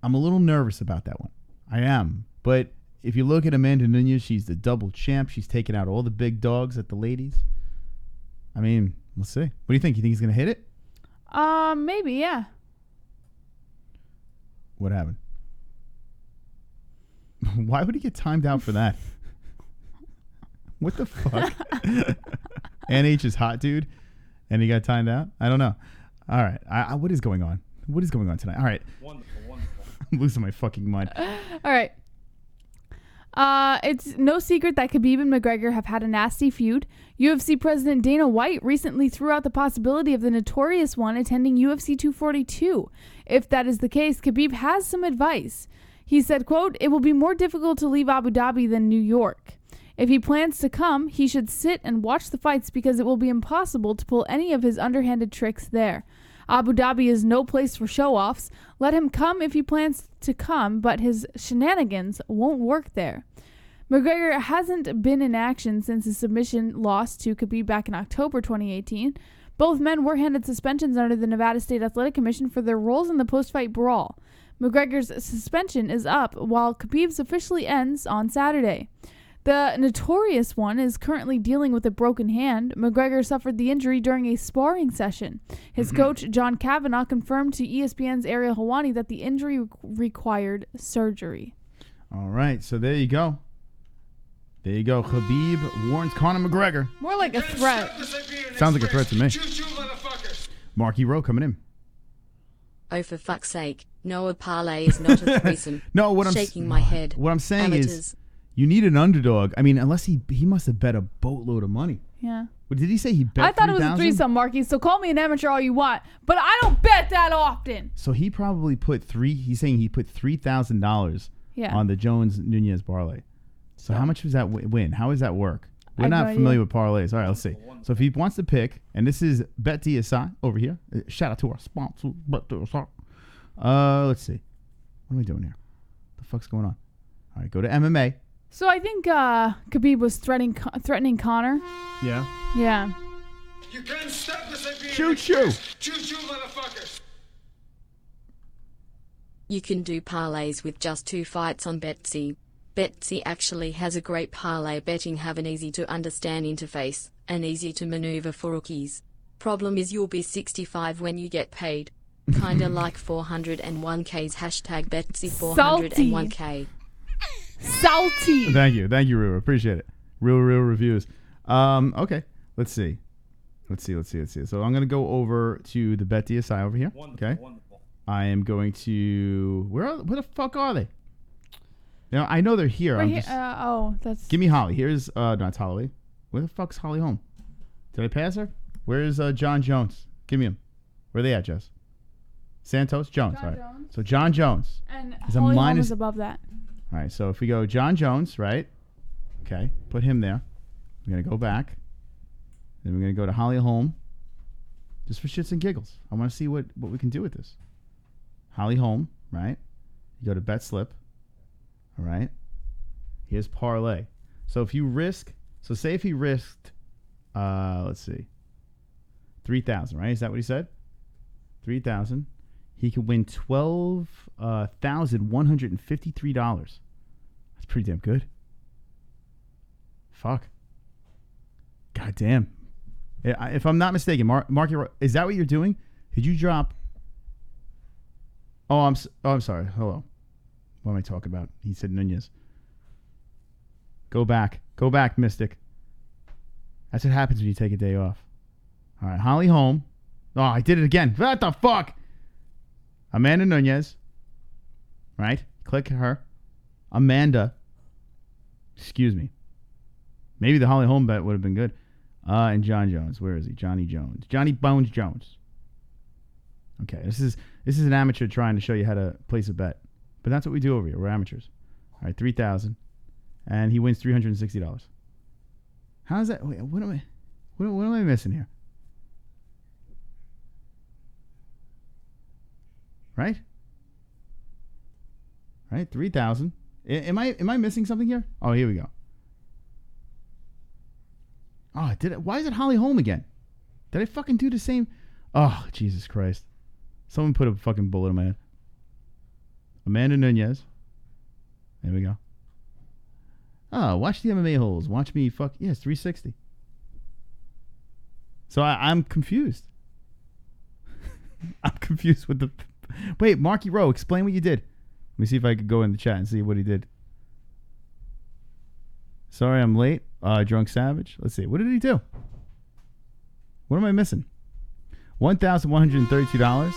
I'm a little nervous about that one. I am. But if you look at Amanda Nunes, she's the double champ. She's taken out all the big dogs at the ladies. I mean, let's see. What do you think? You think he's going to hit it? Maybe, yeah. What happened? Why would he get timed out for that? What the fuck? NH is hot, dude, and he got timed out? I don't know. All right. What is going on? What is going on tonight? All right. Wonderful, wonderful. I'm losing my fucking mind. All right. It's no secret that Khabib and McGregor have had a nasty feud. UFC President Dana White recently threw out the possibility of the Notorious One attending UFC 242. If that is the case, Khabib has some advice. He said, quote, "It will be more difficult to leave Abu Dhabi than New York. If he plans to come, he should sit and watch the fights because it will be impossible to pull any of his underhanded tricks there. Abu Dhabi is no place for show-offs. Let him come if he plans to come, but his shenanigans won't work there." McGregor hasn't been in action since his submission loss to Khabib back in October 2018. Both men were handed suspensions under the Nevada State Athletic Commission for their roles in the post-fight brawl. McGregor's suspension is up, while Khabib's officially ends on Saturday. The Notorious One is currently dealing with a broken hand. McGregor suffered the injury during a sparring session. His coach, John Kavanagh, confirmed to ESPN's Ariel Helwani that the injury required surgery. All right. So there you go. There you go. Khabib warns Conor McGregor. More like a threat. Sounds like a threat to me. Choo-choo, motherfuckers. Marky Rowe coming in. Oh, for fuck's sake. No, a parlay is not a threesome. No, what I'm Shaking my head. What I'm saying is, Amateurs. you need an underdog. I mean, unless he must have bet a boatload of money. Yeah. What did he say? He bet. I thought it was a 3,000? threesome, Marky, so call me an amateur all you want. But I don't bet that often. So he probably put He's saying he put $3,000 Yeah. on the Jones Nunes parlay. So how much was that win? How does that work? We're have not no familiar idea. with parlays. All right, let's see. So if he wants to pick, and this is BetDSI over here. Shout out to our sponsor, BetDSI. Let's see. What am I doing here? The fuck's going on? All right, go to MMA. So I think Khabib was threatening Conor. Yeah. Yeah. You can't stop the Siberian Choo-choo. Express. Choo-choo, motherfuckers. You can do parlays with just 2 fights on BetDSI. BetDSI actually has a great parlay betting, have an easy to understand interface, and easy to maneuver for rookies. Problem is you'll be 65 when you get paid. Kinda like 401k's hashtag BetDSI 401k. Salty. Thank you, Ruru. Appreciate it. Real reviews. Okay, let's see. So I'm gonna go over to the BetDSI over here. Wonderful, Okay. wonderful. I am going to where the fuck are they? You know, I know they're here. Right I'm here. just That's. give me Holly. Here's no, it's Holloway. Where the fuck's Holly Holm? Did I pass her? Where's Jon Jones? Give me him. Where are they at, Jess? Santos Jones. Jon All right. Jones. So Jon Jones. And Is a Holly Holm minus- is above that. All right. So if we go Jon Jones, right? Okay. Put him there. We're gonna go back. Then we're gonna go to Holly Holm. Just for shits and giggles. I want to see what we can do with this. Holly Holm, right? You go to bet slip. All right. Here's parlay. So if you say if he risked, let's see, 3,000, right? Is that what he said? 3,000. He could win $12,153. That's pretty damn good. Fuck. God damn. If I'm not mistaken, Marky, is that what you're doing? Did you drop? Oh, I'm sorry. Hello. What am I talking about? He said Nunez. Go back, Mystic. That's what happens when you take a day off. All right, Holly Holm. Oh, I did it again. What the fuck? Amanda Nunes. Right? Click her. Amanda. Excuse me. Maybe the Holly Holm bet would have been good. And Jon Jones. Where is he? Johnny Jones. Johnny Bones Jones. Okay, this is an amateur trying to show you how to place a bet. But that's what we do over here. We're amateurs. All right, 3,000. And he wins $360. How is that? Wait, what am I missing here? Right? 3,000. Am I missing something here? Oh, here we go. Oh, why is it Holly Holm again? Did I fucking do the same? Oh, Jesus Christ. Someone put a fucking bullet in my head. Amanda Nunes. There we go. Oh, watch the MMA-Holes. Watch me fuck. Yes, 360. So I'm confused. I'm confused with the... Wait, Marky Rowe, explain what you did. Let me see if I could go in the chat and see what he did. Sorry I'm late. Drunk Savage. Let's see. What did he do? What am I missing? $1,132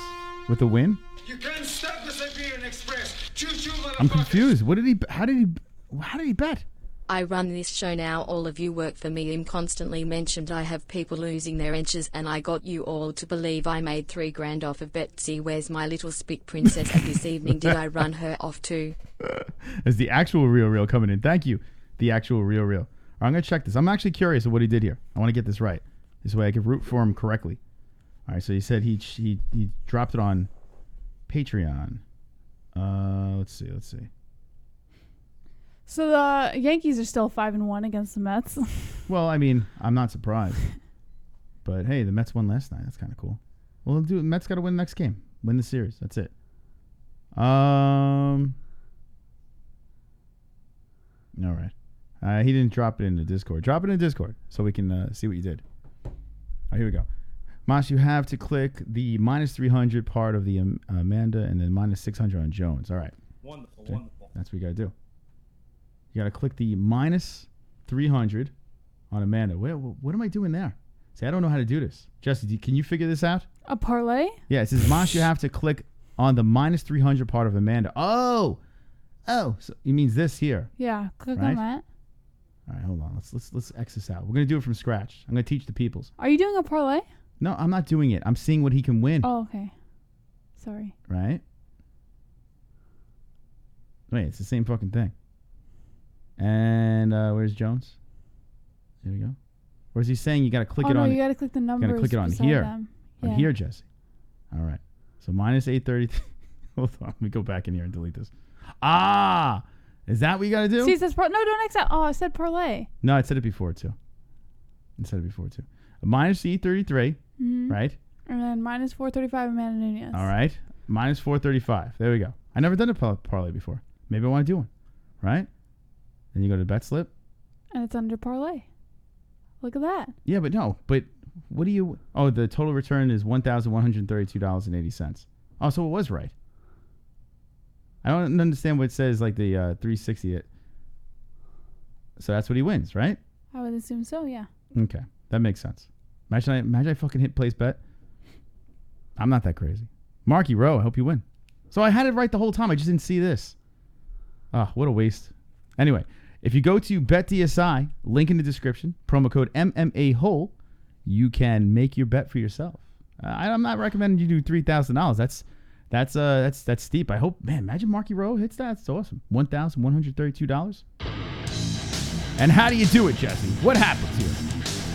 with a win? You can't stop the Siberian Express. Choo-choo, motherfuckers. I'm confused. How did he bet? I run this show now, all of you work for me. I'm constantly mentioned I have people losing their inches, and I got you all to believe I made $3,000 off of BetDSI. Where's my little spick princess at this evening? Did I run her off too? Is the actual real coming in? Thank you. The actual real. All right, I'm going to check this. I'm actually curious of what he did here. I want to get this right. This way I can root for him correctly. All right, so he said he dropped it on Patreon. Let's see. So the Yankees are still 5-1 against the Mets. Well, I mean, I'm not surprised. But hey, the Mets won last night. That's kind of cool. Well, the Mets got to win the next game. Win the series. That's it. All right. He didn't drop it in the Discord. Drop it in the Discord so we can see what you did. All right, here we go. Mosh, you have to click the minus 300 part of the Amanda and then minus 600 on Jones. All right. Wonderful. That's what you got to do. You got to click the minus 300 on Amanda. What am I doing there? See, I don't know how to do this. Jesse, can you figure this out? A parlay? Yeah, it says, Mosh, you have to click on the minus 300 part of Amanda. Oh, so it means this here. Yeah, click right? on that. All right, hold on. Let's X this out. We're going to do it from scratch. I'm going to teach the peoples. Are you doing a parlay? No, I'm not doing it. I'm seeing what he can win. Oh, okay. Sorry. Right? Wait, it's the same fucking thing. And where's Jones? Here we go. Or is he saying you got to click it on? You got to click the numbers. You got to click it on beside here. them. On here, Jesse. All right. So minus 830. Hold on. Let me go back in here and delete this. Ah! Is that what you got to do? See, it says no, don't accept. Oh, I said parlay. No, I said it before, too. Minus 833, right? And then minus 435 Amanda Nunes. All right. Minus 435. There we go. I never done a parlay before. Maybe I want to do one. Right? Then you go to bet slip. And it's under parlay. Look at that. Yeah, but no. But what do you... Oh, the total return is $1,132.80. Oh, so it was right. I don't understand what it says, like the 360. So that's what he wins, right? I would assume so, yeah. Okay. That makes sense. Imagine I fucking hit place bet. I'm not that crazy. Marky Rowe, I hope you win. So I had it right the whole time. I just didn't see this. Oh, what a waste. Anyway, if you go to BetDSI, link in the description, promo code MMA-Hole, you can make your bet for yourself. I'm not recommending you do $3,000. That's steep. I hope, man, imagine Marky Rowe hits that. That's awesome. $1,132. And how do you do it, Jesse? What happens here?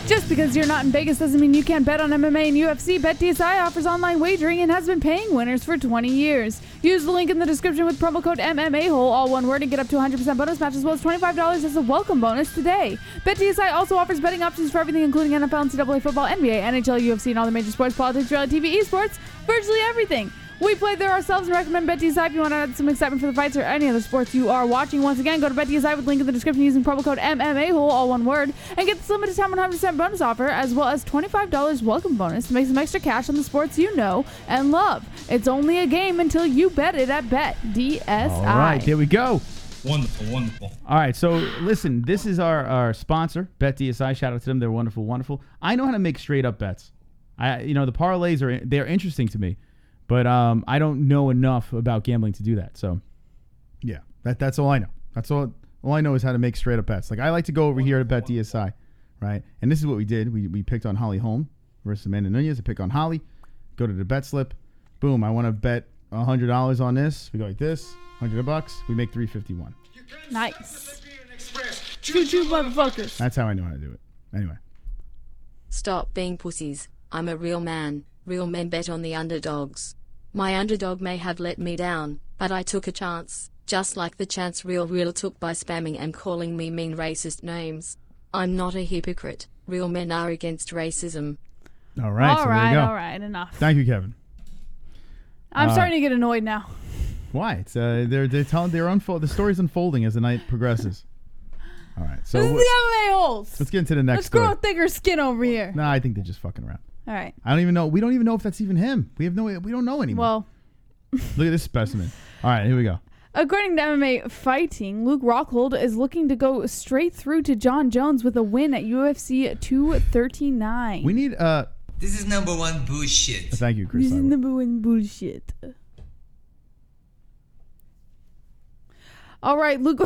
Just because you're not in Vegas doesn't mean you can't bet on MMA and UFC. BetDSI offers online wagering and has been paying winners for 20 years. Use the link in the description with promo code MMA-Hole, all one word, and get up to 100% bonus match as well as $25 as a welcome bonus today. BetDSI also offers betting options for everything, including NFL, NCAA football, NBA, NHL, UFC, and all the major sports, politics, reality TV, esports, virtually everything. We play there ourselves and recommend BetDSI if you want to add some excitement for the fights or any other sports you are watching. Once again, go to BetDSI with link in the description using promo code MMA-Hole, all one word, and get this limited time 100% bonus offer as well as $25 welcome bonus to make some extra cash on the sports you know and love. It's only a game until you bet it at BetDSI. All right, there we go. Wonderful, wonderful. All right, so listen, this is our sponsor, BetDSI. Shout out to them. They're wonderful, wonderful. I know how to make straight up bets. The parlays they're interesting to me. But I don't know enough about gambling to do that. So, yeah, that's all I know. That's all I know is how to make straight up bets. Like, I like to go over here to BetDSI, right? And this is what we did. We picked on Holly Holm versus Amanda Nunes. I pick on Holly. Go to the bet slip. Boom, I want to bet $100 on this. We go like this, $100. We make $351. Nice. Choo-choo, motherfuckers. That's how I know how to do it. Anyway. Stop being pussies. I'm a real man. Real men bet on the underdogs. My underdog may have let me down, but I took a chance, just like the chance Real took by spamming and calling me mean racist names. I'm not a hypocrite. Real men are against racism. All right, all right, enough. Thank you, Kevin. I'm starting to get annoyed now. Why? It's they're telling the story's unfolding as the night progresses. All right, so this is the MMA-Holes. Let's get into the next Let's story. grow a thicker skin over here. No, I think they're just fucking around. All right. I don't even know. We don't even know if that's even him. We don't know anymore. Well, look at this specimen. All right, here we go. According to MMA Fighting, Luke Rockhold is looking to go straight through to Jon Jones with a win at UFC 239. We need This is number one bullshit. Thank you, Chris. This is number one bullshit. All right, Luke.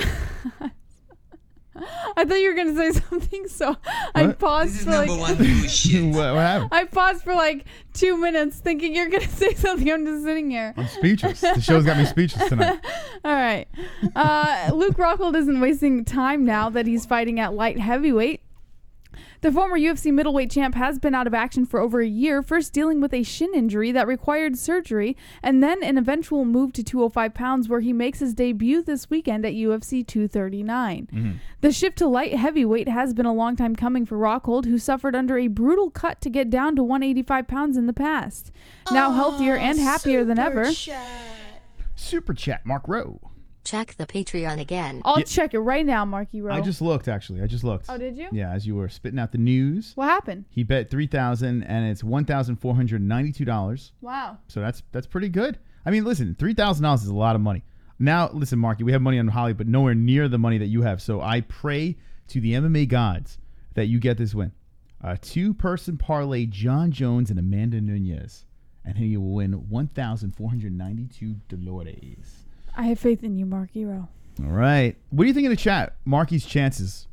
I thought you were going to say something, so I paused This is for number one bullshit. what happened? I paused for like 2 minutes thinking you're going to say something. I'm just sitting here. I'm speechless. The show's got me speechless tonight. All right. Luke Rockhold isn't wasting time now that he's fighting at light heavyweight. The former UFC middleweight champ has been out of action for over a year, first dealing with a shin injury that required surgery, and then an eventual move to 205 pounds where he makes his debut this weekend at UFC 239. Mm-hmm. The shift to light heavyweight has been a long time coming for Rockhold, who suffered under a brutal cut to get down to 185 pounds in the past. Now healthier and happier than ever. Super chat, Mark Rowe. Check the Patreon again. I'll check it right now, Marky Rowe. I just looked, actually. Oh, did you? Yeah, as you were spitting out the news. What happened? He bet $3,000 and it's $1,492. Wow. So that's pretty good. I mean, listen, $3,000 is a lot of money. Now, listen, Marky, we have money on Holly, but nowhere near the money that you have. So I pray to the MMA gods that you get this win. A two-person parlay, Jon Jones and Amanda Nunes. And he will win $1,492. I have faith in you, Marky Rowe. All right. What do you think in the chat? Marky's chances.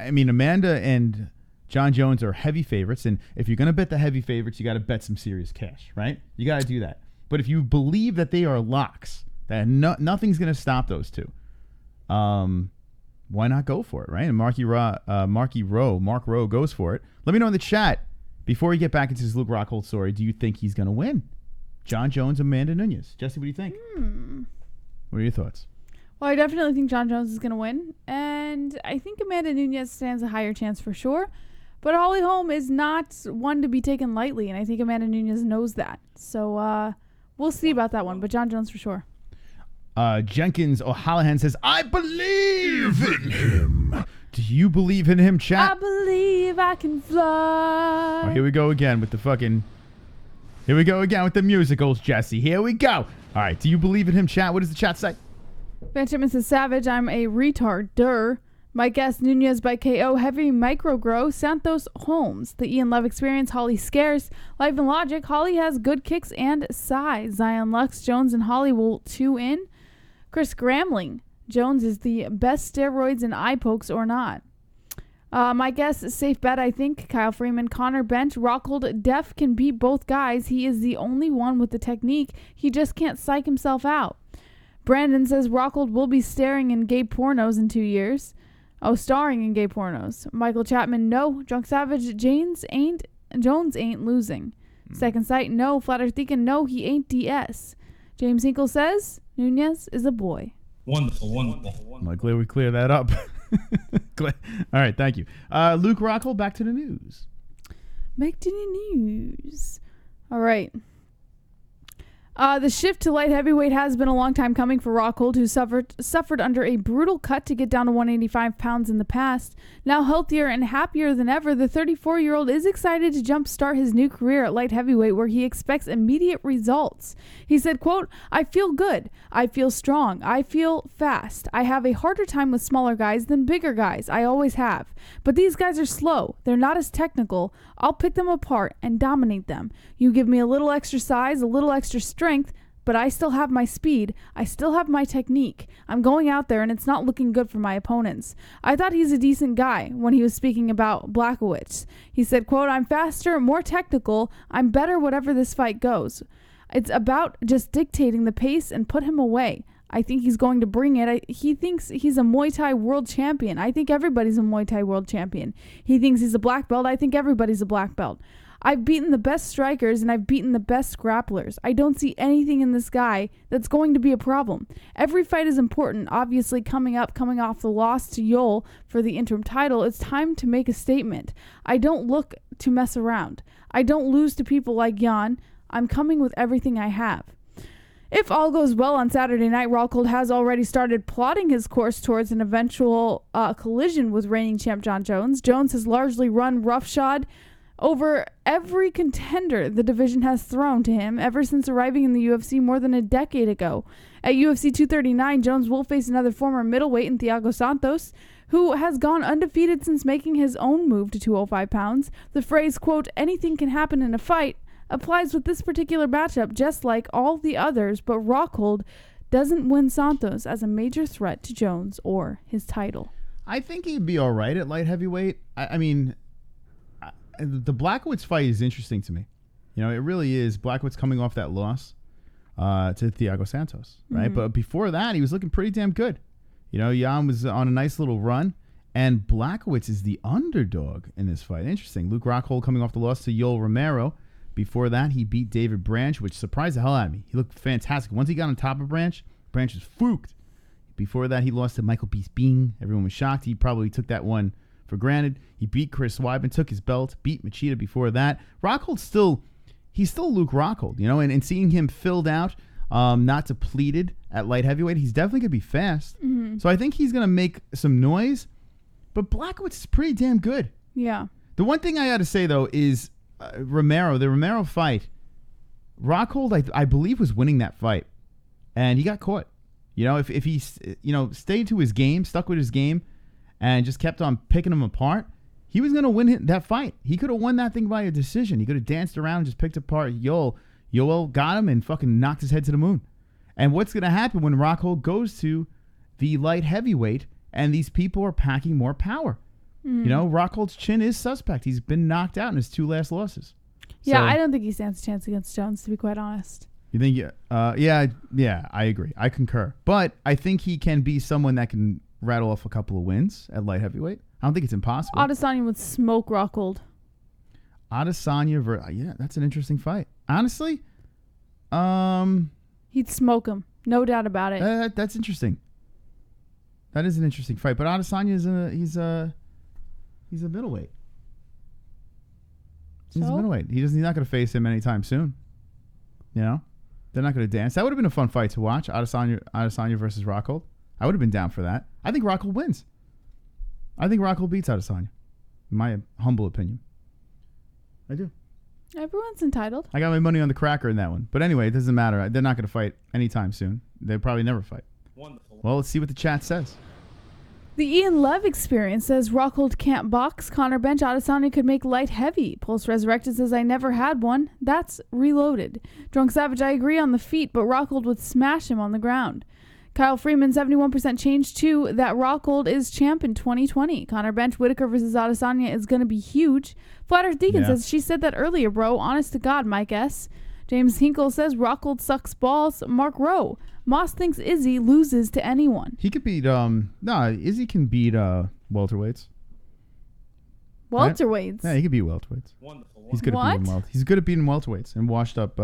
Amanda and Jon Jones are heavy favorites, and if you're going to bet the heavy favorites, you got to bet some serious cash, right? You got to do that. But if you believe that they are locks, that nothing's going to stop those two, why not go for it, right? And Mark Rowe goes for it. Let me know in the chat, before we get back into this Luke Rockhold story, do you think he's going to win? Jon Jones, Amanda Nunes. Jesse, what do you think? What are your thoughts? Well, I definitely think Jon Jones is going to win. And I think Amanda Nunes stands a higher chance for sure. But Holly Holm is not one to be taken lightly. And I think Amanda Nunes knows that. So we'll see about that one. But Jon Jones for sure. Jenkins O'Hallahan says, I believe in him. Do you believe in him, chat? I believe I can fly. Oh, here we go again with the fucking... Here we go again with the musicals, Jesse. Here we go. All right. Do you believe in him, chat? What does the chat say? Benjamin says, Savage, I'm a retard. Durr. My guest, Nunes by KO, Heavy Micro Grow, Santos Holmes. The Ian Love Experience, Holly Scarce. Life and Logic, Holly has good kicks and size. Zion Lux, Jones and Holly will 2 in. Chris Gramling, Jones is the best steroids and eye pokes or not. My guess, safe bet, I think. Kyle Freeman, Connor Bench, Rockhold, Def can beat both guys. He is the only one with the technique. He just can't psych himself out. Brandon says Rockhold will be staring in gay pornos in 2 years. Oh, starring in gay pornos. Michael Chapman, no. Drunk Savage, Jones ain't losing. Second Sight, no. Flat Earth Deacon, no, he ain't DS. James Hinkle says, Nunez is a boy. Wonderful. I'm glad we clear that up. All right, thank you. Luke Rockhold, back to the news. Back to the news. All right. The shift to light heavyweight has been a long time coming for Rockhold, who suffered under a brutal cut to get down to 185 pounds in the past. Now healthier and happier than ever, the 34-year-old is excited to jumpstart his new career at light heavyweight, where he expects immediate results. He said, quote, I feel good. I feel strong. I feel fast. I have a harder time with smaller guys than bigger guys. I always have. But these guys are slow. They're not as technical. I'll pick them apart and dominate them. You give me a little extra size, a little extra strength, but I still have my speed. I still have my technique. I'm going out there and it's not looking good for my opponents. I thought he's a decent guy when he was speaking about Blachowicz. He said, quote, I'm faster, more technical. I'm better whatever this fight goes. It's about just dictating the pace and put him away. I think he's going to bring it. He thinks he's a Muay Thai world champion. I think everybody's a Muay Thai world champion. He thinks he's a black belt. I think everybody's a black belt. I've beaten the best strikers and I've beaten the best grapplers. I don't see anything in this guy that's going to be a problem. Every fight is important. Obviously, coming off the loss to Yoel for the interim title, it's time to make a statement. I don't look to mess around. I don't lose to people like Jan. I'm coming with everything I have. If all goes well on Saturday night, Rockhold has already started plotting his course towards an eventual collision with reigning champ Jon Jones. Jones has largely run roughshod over every contender the division has thrown to him ever since arriving in the UFC more than a decade ago. At UFC 239, Jones will face another former middleweight in Thiago Santos, who has gone undefeated since making his own move to 205 pounds. The phrase, quote, anything can happen in a fight, applies with this particular matchup just like all the others, but Rockhold doesn't win Santos as a major threat to Jones or his title. I think he'd be all right at light heavyweight. I mean, the Blachowicz fight is interesting to me. You know, it really is. Blachowicz coming off that loss to Thiago Santos, right? Mm-hmm. But before that, he was looking pretty damn good. You know, Jan was on a nice little run, and Blachowicz is the underdog in this fight. Interesting. Luke Rockhold coming off the loss to Yoel Romero. Before that, he beat David Branch, which surprised the hell out of me. He looked fantastic. Once he got on top of Branch was fooked. Before that, he lost to Michael Bisping. Everyone was shocked. He probably took that one for granted. He beat Chris Weidman, took his belt, beat Machida before that. Rockhold's still Luke Rockhold, you know, and seeing him filled out, not depleted at light heavyweight, he's definitely going to be fast. Mm-hmm. So I think he's going to make some noise, but Blachowicz is pretty damn good. Yeah. The one thing I got to say, though, is the Romero fight, Rockhold, I believe, was winning that fight, and he got caught. You know, if he, stayed to his game, stuck with his game, and just kept on picking him apart, he was going to win that fight. He could have won that thing by a decision. He could have danced around and just picked apart Yoel. Yoel got him and fucking knocked his head to the moon. And what's going to happen when Rockhold goes to the light heavyweight and these people are packing more power? You know, Rockhold's chin is suspect. He's been knocked out in his 2 last losses. Yeah, So, I don't think he stands a chance against Jones, to be quite honest. you think? Yeah, I agree. I concur. But I think he can be someone that can rattle off a couple of wins at light heavyweight. I don't think it's impossible. Adesanya would smoke Rockhold. Adesanya, yeah, that's an interesting fight. Honestly, He'd smoke him, no doubt about it. that's interesting. That is an interesting fight. But Adesanya he's a middleweight. He's a So? middleweight. He's not going to face him anytime soon. You know, they're not going to dance. That would have been a fun fight to watch. Adesanya versus Rockhold. I would have been down for that. I think Rockhold wins. I think Rockhold beats Adesanya. In my humble opinion. I do. Everyone's entitled. I got my money on the cracker in that one. But anyway, it doesn't matter. They're not going to fight anytime soon. They'll probably never fight. Wonderful. Well, let's see what the chat says. The Ian Lev experience says Rockhold can't box. Connor bench. Adesanya could make light heavy. Pulse Resurrected says I never had one. That's reloaded. Drunk Savage, I agree on the feet, but Rockhold would smash him on the ground. Kyle Freeman, 71% change to that Rockhold is champ in 2020. Connor bench. Whitaker versus Adesanya is going to be huge. Flat Earth Deacon says she said that earlier, bro. Honest to God, Mike S. James Hinkle says Rockhold sucks balls. Mark Rowe. Moss thinks Izzy loses to anyone. He could beat Izzy can beat welterweights. Welterweights. Yeah, he could beat welterweights. Wonderful. He's good at beating He's good at beating welterweights and washed up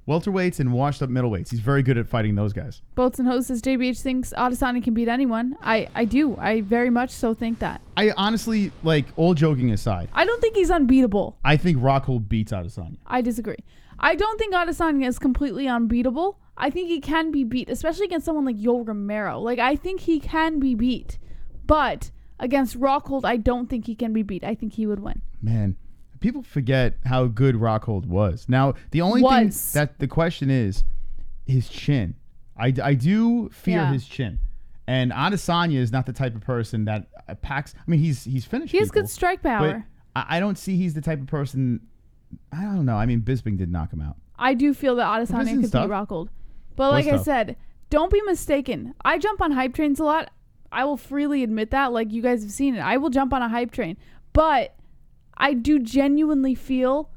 welterweights and washed up middleweights. He's very good at fighting those guys. Boats and Host says JBH thinks Adesanya can beat anyone. I do. I very much so think that. I honestly, like, all joking aside, I don't think he's unbeatable. I think Rockhold beats Adesanya. I disagree. I don't think Adesanya is completely unbeatable. I think he can be beat, especially against someone like Yoel Romero. Like, I think he can be beat. But against Rockhold, I don't think he can be beat. I think he would win. Man, people forget how good Rockhold was. Now, the only thing that the question is his chin. I do fear his chin. And Adesanya is not the type of person that packs. I mean, he's finished. He has good strike power. But I don't see he's the type of person. I don't know. I mean, Bisping did knock him out. I do feel that Adesanya could beat Rockhold. But like I said, don't be mistaken. I jump on hype trains a lot. I will freely admit that. Like, you guys have seen it. I will jump on a hype train. But I do genuinely feel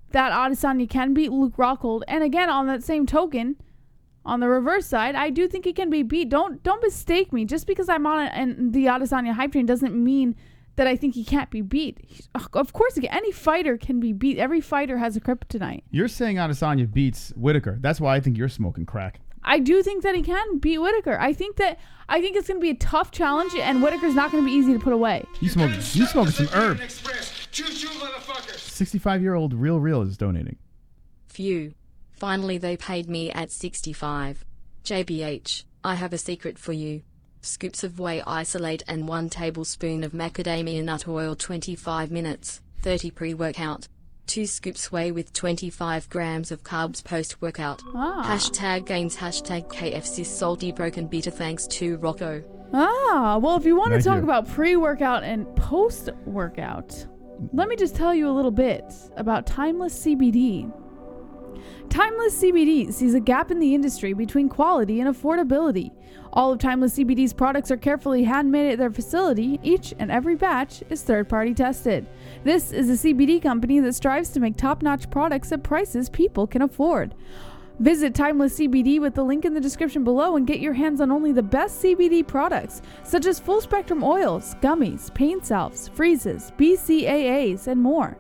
that Adesanya can beat Luke Rockhold. And again, on that same token, on the reverse side, I do think he can be beat. Don't mistake me. Just because I'm on the Adesanya hype train doesn't mean that I think he can't be beat. Of course, any fighter can be beat. Every fighter has a kryptonite. You're saying Adesanya beats Whitaker. That's why I think you're smoking crack. I do think that he can beat Whitaker. I think it's going to be a tough challenge, and Whitaker's not going to be easy to put away. You smoking some herb. 65-year-old Real is donating. Phew. Finally they paid me at 65. JBH, I have a secret for you. Scoops of whey isolate and 1 tablespoon of macadamia nut oil 25 minutes, 30 pre-workout. 2 scoops whey with 25 grams of carbs post-workout. Hashtag gains, hashtag KFC salty broken beta thanks to Rocco. Well, if you want to talk about pre-workout and post-workout, let me just tell you a little bit about Timeless CBD. Timeless CBD sees a gap in the industry between quality and affordability. All of Timeless CBD's products are carefully handmade at their facility. Each and every batch is third-party tested. This is a CBD company that strives to make top-notch products at prices people can afford. Visit Timeless CBD with the link in the description below and get your hands on only the best CBD products, such as full-spectrum oils, gummies, pain salves, freezes, BCAAs, and more.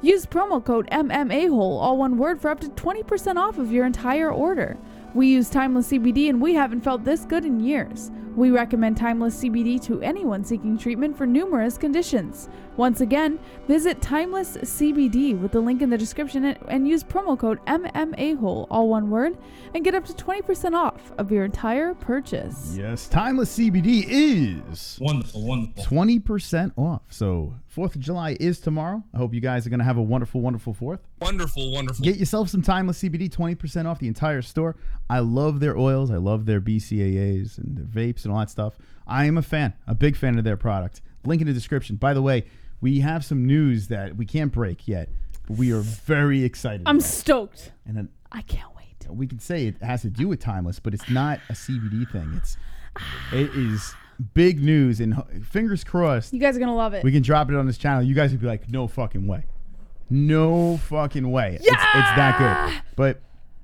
Use promo code MMA-Hole, all one word, for up to 20% off of your entire order. We use Timeless CBD and we haven't felt this good in years. We recommend Timeless CBD to anyone seeking treatment for numerous conditions. Once again, visit Timeless CBD with the link in the description and use promo code MMA-Hole, all one word, and get up to 20% off of your entire purchase. Yes, Timeless CBD is Wonderful. 20% off. So 4th of July is tomorrow. I hope you guys are going to have a wonderful 4th. Wonderful. Get yourself some Timeless CBD, 20% off the entire store. I love their oils. I love their BCAAs and their vapes and all that stuff. I am a big fan of their product. Link in the description. By the way, we have some news that we can't break yet, but we are very excited. I'm stoked. And then I can't wait. We can say it has to do with Timeless, but it's not a CBD thing. It is big news, and fingers crossed. You guys are going to love it. We can drop it on this channel. You guys would be like, no fucking way. No fucking way. Yeah! It's that good. But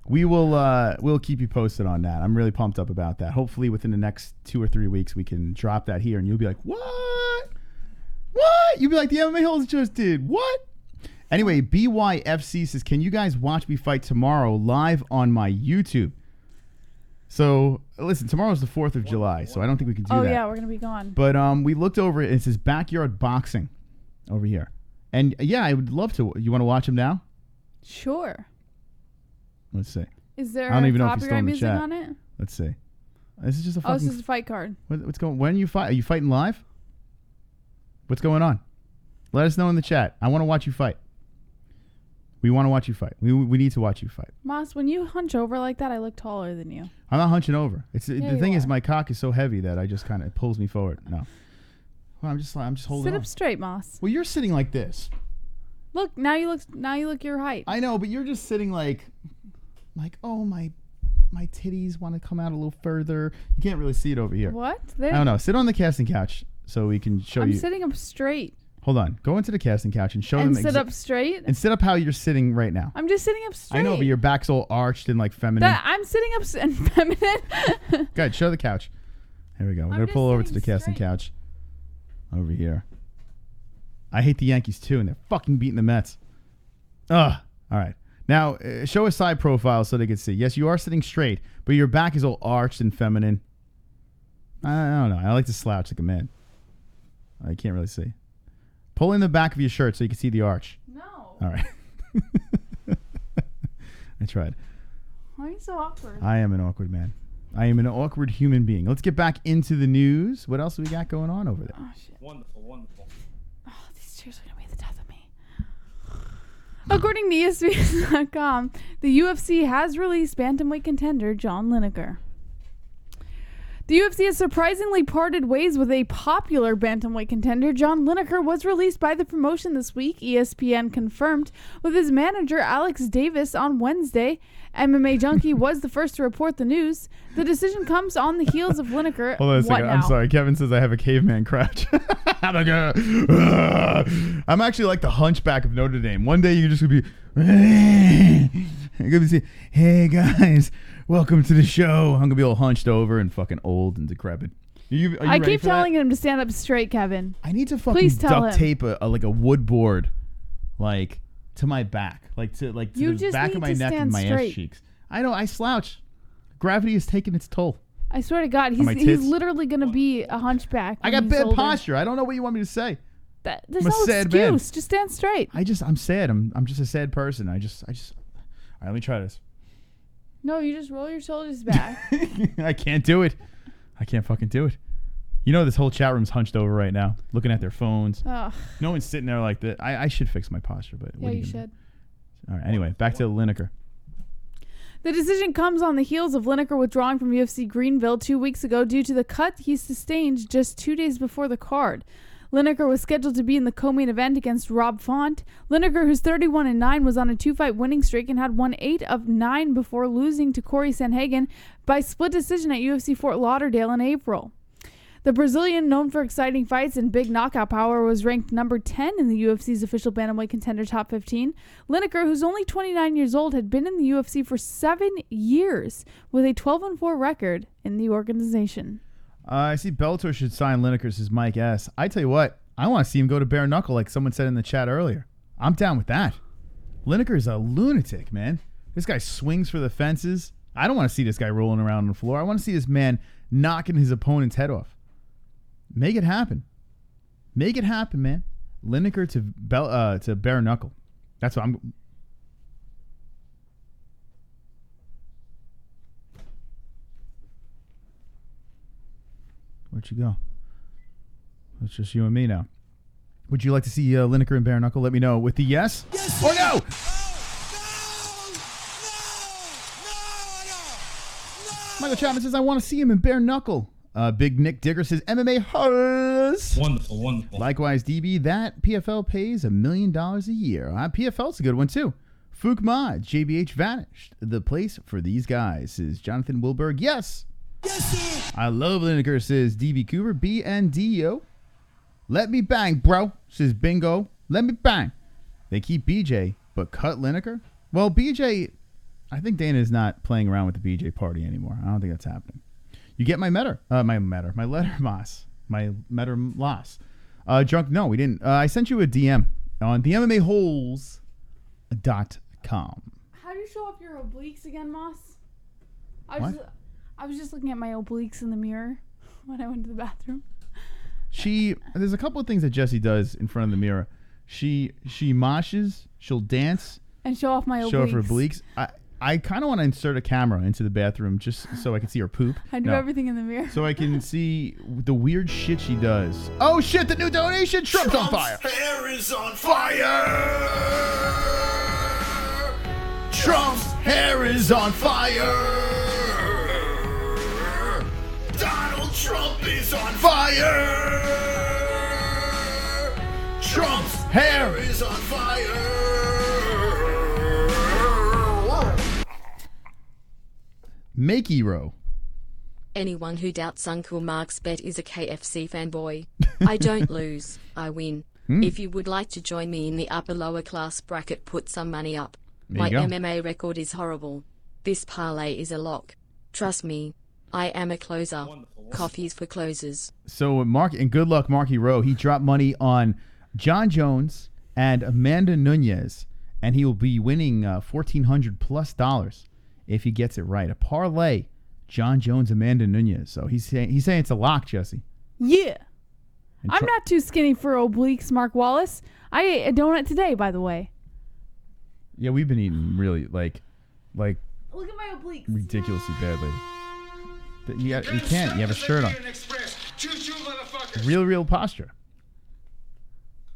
we'll keep you posted on that. I'm really pumped up about that. Hopefully within the next 2 or 3 weeks we can drop that here and you'll be like, what? You'll be like, the MMA-Holes just did. What? Anyway, BYFC says, can you guys watch me fight tomorrow live on my YouTube? So, listen, tomorrow's the 4th of July, so I don't think we can do that. Oh, yeah, we're going to be gone. But we looked over it, and it says Backyard Boxing over here. And, yeah, I would love to. You want to watch him now? Sure. Let's see. Is there I don't even know if he's still copyright in the music chat. on it? Let's see. This is just a fucking... Oh, this is a fight card. What's going... When you fight? Are you fighting live? What's going on? Let us know in the chat. I want to watch you fight. We want to watch you fight. We need to watch you fight. Moss, when you hunch over like that, I look taller than you. I'm not hunching over. The thing is, are. my cock is so heavy that I just kind of pulls me forward. No. Well, I'm just holding Sit on. up straight, Moss. Well, you're sitting like this. Look, now you look your height. I know, but you're just sitting like, oh, my titties want to come out a little further. You can't really see it over here. What? I don't know. Sit on the casting couch so we can show you. I'm sitting up straight. Hold on. Go into the casting couch and show And them. sit up straight? And sit up how you're sitting right now. I'm just sitting up straight. I know, but your back's all arched and like feminine. I'm sitting up and feminine. Go ahead, show the couch. Here we go. We're I'm going to just pull over to sitting the casting straight. couch. Over here. I hate the Yankees too, and they're fucking beating the Mets. Ugh. All right. Now, show a side profile so they can see. Yes, you are sitting straight, but your back is all arched and feminine. I don't know. I like to slouch like a man. I can't really see. Pull in the back of your shirt so you can see the arch. No. All right. I tried. Why are you so awkward? I am an awkward man. I am an awkward human being. Let's get back into the news. What else do we got going on over there? Oh, shit. Wonderful, wonderful. Oh, these chairs are going to be the death of me. According to ESPN.com, the UFC has released bantamweight contender John Lineker. The UFC has surprisingly parted ways with a popular bantamweight contender. John Lineker was released by the promotion this week, ESPN confirmed with his manager Alex Davis on Wednesday. MMA Junkie was the first to report the news. The decision comes on the heels of Lineker. Hold on a second. I'm sorry. Kevin says I have a caveman crouch. I'm like, I'm actually like the Hunchback of Notre Dame. One day you're just going to be, you're going to say, hey guys, welcome to the show. I'm going to be all hunched over and fucking old and decrepit. Are you I ready keep for that? telling him to stand up straight, Kevin. I need to fucking Please tell duct him. tape like a wood board, like to my back, to You the just back need of my to neck and stand my ass straight. cheeks. I know. I slouch. Gravity has taken its toll. I swear to God, my he's tits? literally going to be a hunchback. I when got he's bad older. posture. I don't know what you want me to say. There's I'm a no sad man. excuse. Just stand straight. I'm sad. I'm just a sad person. All right, let me try this. No, you just roll your shoulders back. I can't do it. I can't fucking do it. You know this whole chat room's hunched over right now, looking at their phones. Ugh. No one's sitting there like that. I should fix my posture, but Yeah, what are you gonna should. do? All right. Anyway, back to Lineker. The decision comes on the heels of Lineker withdrawing from UFC Greenville 2 weeks ago due to the cut he sustained just 2 days before the card. Lineker was scheduled to be in the co-main event against Rob Font. Lineker, who's 31-9, was on a 2-fight winning streak and had won 8 of 9 before losing to Corey Sanhagen by split decision at UFC Fort Lauderdale in April. The Brazilian, known for exciting fights and big knockout power, was ranked number 10 in the UFC's official bantamweight contender top 15. Lineker, who's only 29 years old, had been in the UFC for 7 years with a 12-4 record in the organization. I see Bellator should sign Lineker, says Mike S. I tell you what, I want to see him go to bare knuckle like someone said in the chat earlier. I'm down with that. Lineker is a lunatic, man. This guy swings for the fences. I don't want to see this guy rolling around on the floor. I want to see this man knocking his opponent's head off. Make it happen. Make it happen, man. Lineker to bare knuckle. That's what I'm... Where'd you go? It's just you and me now. Would you like to see Lineker and bare knuckle? Let me know with the yes or no. Michael Chapman says, I want to see him in bare knuckle. Big Nick Digger says, MMA-Holes. Wonderful, wonderful. Likewise, DB, that PFL pays $1 million a year. PFL's a good one, too. Fook Mod, JBH vanished. The place for these guys, says Jonathan Wilberg. Yes. Yes, sir. I love Lineker, says DB Cooper. BNDO. Let me bang, bro, says Bingo. Let me bang. They keep BJ, but cut Lineker? Well, BJ, I think Dana is not playing around with the BJ party anymore. I don't think that's happening. You get my letter moss. My letter loss. Drunk, no, we didn't. I sent you a DM on the MMA-Holes.com. How do you show off your obliques again, Moss? I was just looking at my obliques in the mirror when I went to the bathroom. There's a couple of things that Jessie does in front of the mirror. She moshes, she'll dance, and show off my obliques. Show off her obliques. I kind of want to insert a camera into the bathroom just so I can see her poop. I do everything in the mirror. So I can see the weird shit she does. Oh shit, the new donation! Trump's on fire! Hair is on fire! Trump's hair is on fire! Donald Trump is on Fire! Trump's hair is on fire! Make hero. Anyone who doubts Uncle Mark's bet is a KFC fanboy. I don't lose, I win. If you would like to join me in the upper-lower class bracket, put some money up. There My you go. MMA record is horrible. This parlay is a lock. Trust me, I am a closer. Coffees for closers. So Mark, and good luck, Marky Rowe. He dropped money on Jon Jones and Amanda Nunes, and he will be winning $1,400+ if he gets it right. A parlay, Jon Jones, Amanda Nunes. So he's saying it's a lock, Jesse. Yeah. And I'm not too skinny for obliques, Mark Wallace. I ate a donut today, by the way. Yeah, we've been eating really like Look at my obliques. ridiculously badly. But you can't. You have a shirt on. Choo-choo, motherfuckers. Real posture.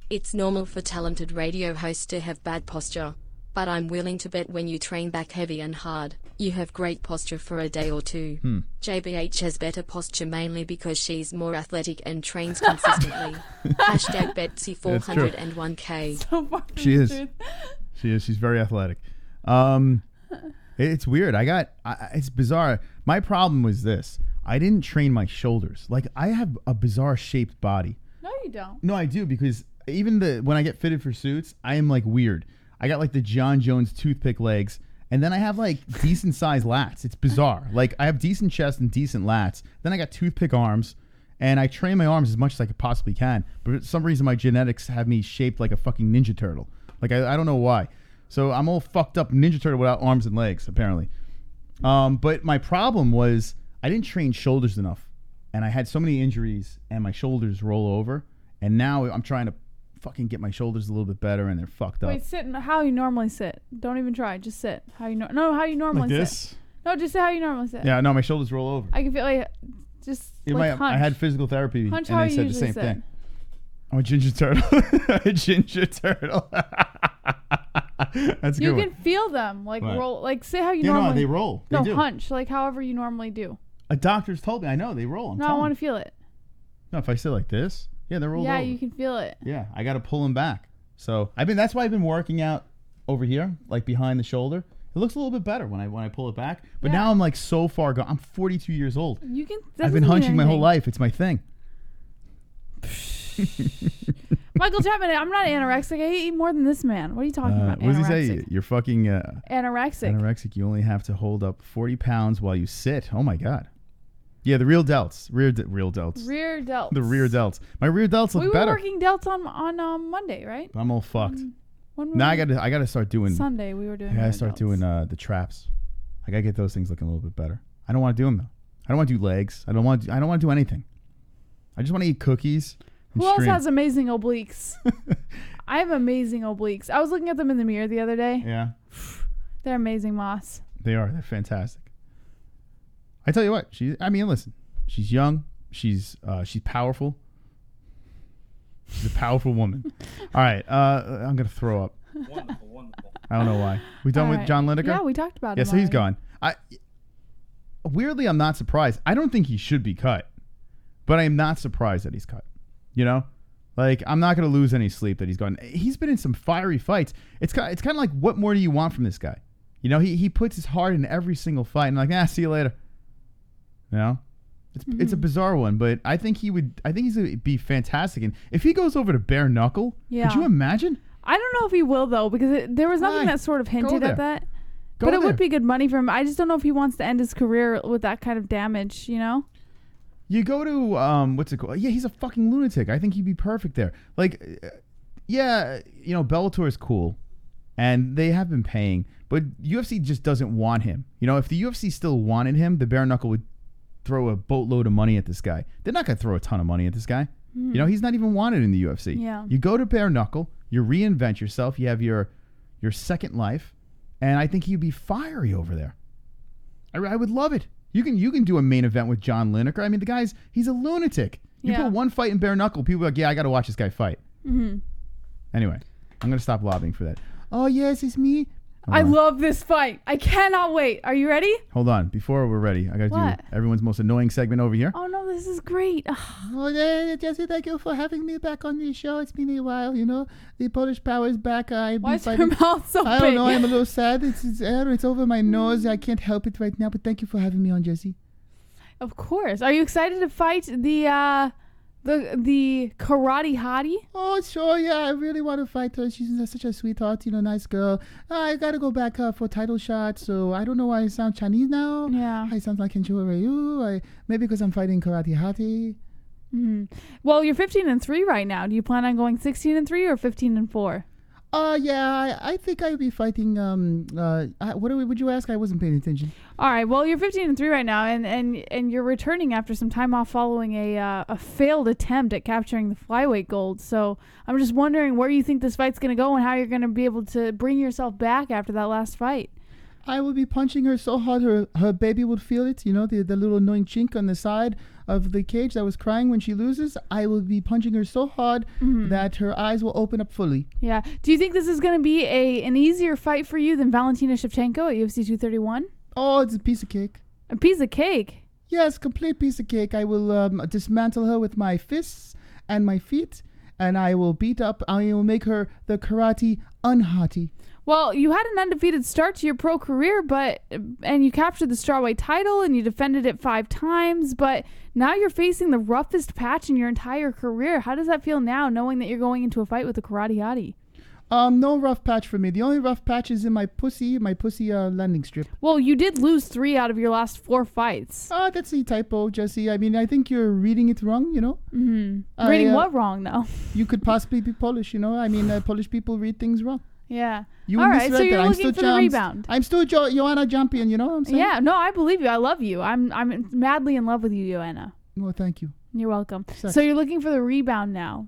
It's normal for talented radio hosts to have bad posture. But I'm willing to bet when you train back heavy and hard, you have great posture for a day or two. JBH has better posture mainly because she's more athletic and trains consistently. Hashtag Betsy 401k. So far from She the is. truth. She is. She's very athletic. It's weird. It's bizarre. My problem was this. I didn't train my shoulders. Like, I have a bizarre shaped body. No, you don't. No, I do, because even when I get fitted for suits, I am like weird. I got like the Jon Jones toothpick legs, and then I have like decent sized lats. It's bizarre. Like, I have decent chest and decent lats. Then I got toothpick arms, and I train my arms as much as I could possibly can. But for some reason, my genetics have me shaped like a fucking Ninja Turtle. Like, I don't know why. So I'm all fucked up Ninja Turtle without arms and legs, apparently. But my problem was I didn't train shoulders enough, and I had so many injuries, and my shoulders roll over, and now I'm trying to fucking get my shoulders a little bit better, and they're fucked up. Wait, sit how you normally sit. Don't even try. Just sit. How you how you normally Like sit. this? No, just sit how you normally sit. Yeah, no, my shoulders roll over. I can feel like just like hunch. I had physical therapy, Hunch and how they you said the usually same sit. thing. I'm a ginger turtle. A ginger turtle. That's a You good can one. feel them like What? roll. Like say how you Yeah, normally. no, they roll. They No, do. hunch like however you normally do. A doctor's told me. I know they roll. I'm No, I telling want you. to feel it. No, if I sit like this, yeah, they're rolled Yeah, over. you can feel it. Yeah, I got to pull them back. So that's why I've been working out over here, like behind the shoulder. It looks a little bit better when I pull it back. But Yeah. now I'm like so far gone. I'm 42 years old. You can. I've been hunching my whole life. It's my thing. Michael Chapman, I'm not anorexic. I eat more than this man. What are you talking about? What does he say? Anorexic. You're fucking Anorexic. anorexic. You only have to hold up 40 pounds while you sit. Oh my god. Yeah, the real delts. Rear delts. Rear delts. The rear delts. My rear delts look We were better. working delts on Monday, right? I'm all fucked. When Now we I gotta start doing. Sunday we were doing. I gotta rear start delts. doing the traps. I gotta get those things looking a little bit better. I don't want to do them though. I don't want to do legs. I don't want to do anything. I just want to eat cookies. And Who else stream. has amazing obliques? I have amazing obliques. I was looking at them in the mirror the other day. Yeah, They're amazing, Moss. they are. They're fantastic. I tell you what. Listen. She's young. She's powerful. She's a powerful woman. All right. I'm gonna throw up. Wonderful. I don't know why. We done All with right. John Lineker? Yeah, we talked about Yeah, him. so he's already. gone. Weirdly, I'm not surprised. I don't think he should be cut, but I am not surprised that he's cut. You know, like I'm not going to lose any sleep that he's gone. He's been in some fiery fights. It's kind of like, what more do you want from this guy? You know, he puts his heart in every single fight, and like, see you later. You know, it's a bizarre one, but I think he's going to be fantastic. And if he goes over to bare knuckle, Yeah. could you imagine? I don't know if he will though, because there was nothing Why? that sort of hinted there. at that. Go But it there. would be good money for him. I just don't know if he wants to end his career with that kind of damage. You know? You go to what's it called? Yeah, he's a fucking lunatic. I think he'd be perfect there. Like, yeah, you know, Bellator is cool, and they have been paying, but UFC just doesn't want him. You know, if the UFC still wanted him, the bare knuckle would throw a boatload of money at this guy. They're not gonna throw a ton of money at this guy. You know, he's not even wanted in the UFC. Yeah. You go to bare knuckle, you reinvent yourself, you have your second life, and I think he'd be fiery over there. I would love it. You can do a main event with John Lineker. I mean, he's a lunatic. You Yeah. put one fight in bare knuckle, people are like, yeah, I got to watch this guy fight. Mm-hmm. Anyway, I'm gonna stop lobbying for that. Oh yes, it's me. I love this fight. I cannot wait. Are you ready? Hold on, before we're ready, I gotta What? do everyone's most annoying segment over here. Oh no, this is great. Ugh. Oh, Jesse, thank you for having me back on the show. It's been a while, you know. The Polish power is back. Why is your mouth so I big? don't know. I'm a little sad. It's over my nose. I can't help it right now. But thank you for having me on, Jesse. Of course. Are you excited to fight the the karate hottie? Oh, sure, yeah. I really want to fight her. She's such a sweetheart, nice girl. I got to go back for a title shot, so I don't know why I sound Chinese now. Yeah. I sound like Kenshiro Ryu. Maybe because I'm fighting karate hottie. Well, you're 15-3 right now. Do you plan on going 16-3 or 15-4? Yeah, I think I'll be fighting. Would you ask? I wasn't paying attention. All right. Well, you're 15-3 right now, and you're returning after some time off following a failed attempt at capturing the flyweight gold. So I'm just wondering where you think this fight's going to go and how you're going to be able to bring yourself back after that last fight. I will be punching her so hard her baby would feel it. The little annoying chink on the side of the cage that was crying when she loses. I will be punching her so hard that her eyes will open up fully. Yeah. Do you think this is going to be an easier fight for you than Valentina Shevchenko at UFC 231? Oh, it's a piece of cake. A piece of cake? Yes, complete piece of cake. I will dismantle her with my fists and my feet, and I will make her the karate unhottie. Well, you had an undefeated start to your pro career, and you captured the strawweight title and you defended it 5 times, but now you're facing the roughest patch in your entire career. How does that feel now, knowing that you're going into a fight with a karate hottie? No rough patch for me. The only rough patch is in my pussy landing strip. Well, you did lose 3 out of your last 4 fights. That's a typo, Jesse. I mean, I think you're reading it wrong, Reading what wrong, though? You could possibly be Polish, I mean, Polish people read things wrong. Yeah. You all right, so you're I'm looking for the rebound. I'm still Joanna champion, you know what I'm saying? Yeah, no, I believe you. I love you. I'm madly in love with you, Joanna. Well, thank you. You're welcome. Sucks. So you're looking for the rebound now.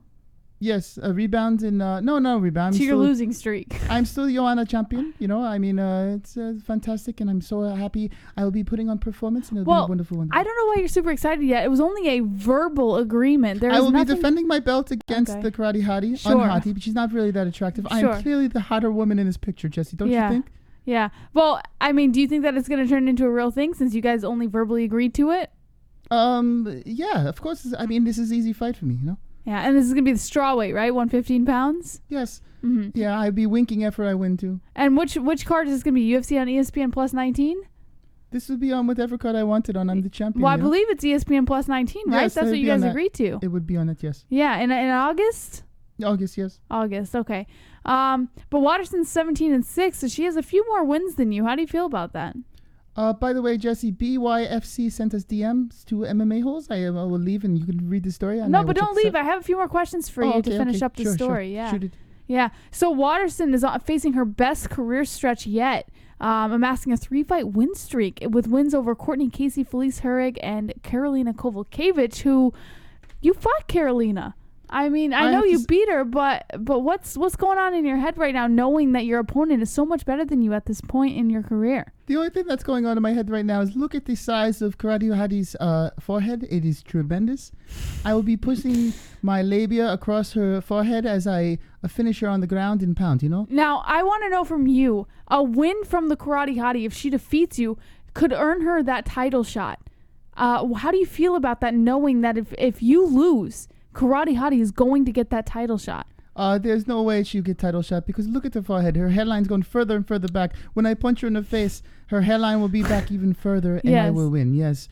Yes, a rebound in no rebound. To your losing streak. I'm still Joanna champion. I mean, it's fantastic, and I'm so happy. I will be putting on performance, and it'll be a wonderful one. I don't know why you're super excited yet. It was only a verbal agreement. I will be defending my belt against the karate hottie, unhottie, but she's not really that attractive. Sure. I'm clearly the hotter woman in this picture, Jesse. Don't you think? Yeah. Well, I mean, do you think that it's going to turn into a real thing since you guys only verbally agreed to it? Yeah, of course. I mean, this is an easy fight for me, Yeah, and this is going to be the strawweight, right? 115 pounds? Yes. Mm-hmm. Yeah, I'd be winking after I win, too. And which card is this going to be? UFC on ESPN Plus 19? This would be on whatever card I wanted on. I'm the champion. Well, I believe it's ESPN Plus 19, right? Yes, that's what you guys agreed to. It would be on it, yes. Yeah, in August? August, yes. August, okay. But Watterson's 17-6, so she has a few more wins than you. How do you feel about that? By the way, Jesse, BYFC sent us DMs to MMA-Holes. I will leave and you can read the story. No, but don't leave. I have a few more questions for you to finish up the story. Sure. Yeah. Shoot it. Yeah. So Watterson is facing her best career stretch yet, amassing a 3-fight win streak with wins over Courtney Casey, Felice Herrig, and Karolina Kowalkiewicz, who you fought Karolina. I mean, I know you beat her, but what's going on in your head right now, knowing that your opponent is so much better than you at this point in your career? The only thing that's going on in my head right now is look at the size of Karate Hadi's forehead. It is tremendous. I will be pushing my labia across her forehead as I finish her on the ground in pound, Now, I want to know from you, a win from the Karate Hadi, if she defeats you, could earn her that title shot. How do you feel about that, knowing that if you lose, Karate Hadi is going to get that title shot? There's no way she'll get title shot because look at the forehead. Her hairline's going further and further back. When I punch her in the face, her hairline will be back even further and I will win. Yes.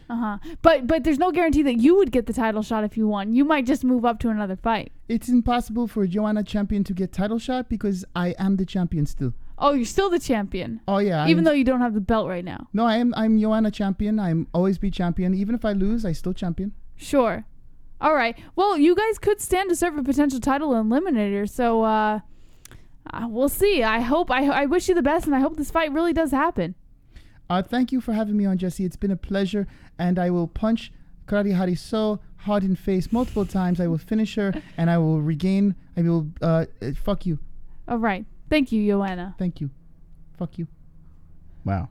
But there's no guarantee that you would get the title shot if you won. You might just move up to another fight. It's impossible for a Joanna champion to get title shot because I am the champion still. Oh, you're still the champion. Oh yeah. Even though you don't have the belt right now. No, I'm Joanna champion. I'm always be champion. Even if I lose, I still champion. Sure. All right. Well, you guys could stand to serve a potential title eliminator, so we'll see. I wish you the best, and I hope this fight really does happen. Thank you for having me on, Jesse. It's been a pleasure, and I will punch Karate Hadi so hard in face multiple times. I will finish her, and I will regain. I will fuck you. All right. Thank you, Joanna. Thank you. Fuck you. Wow.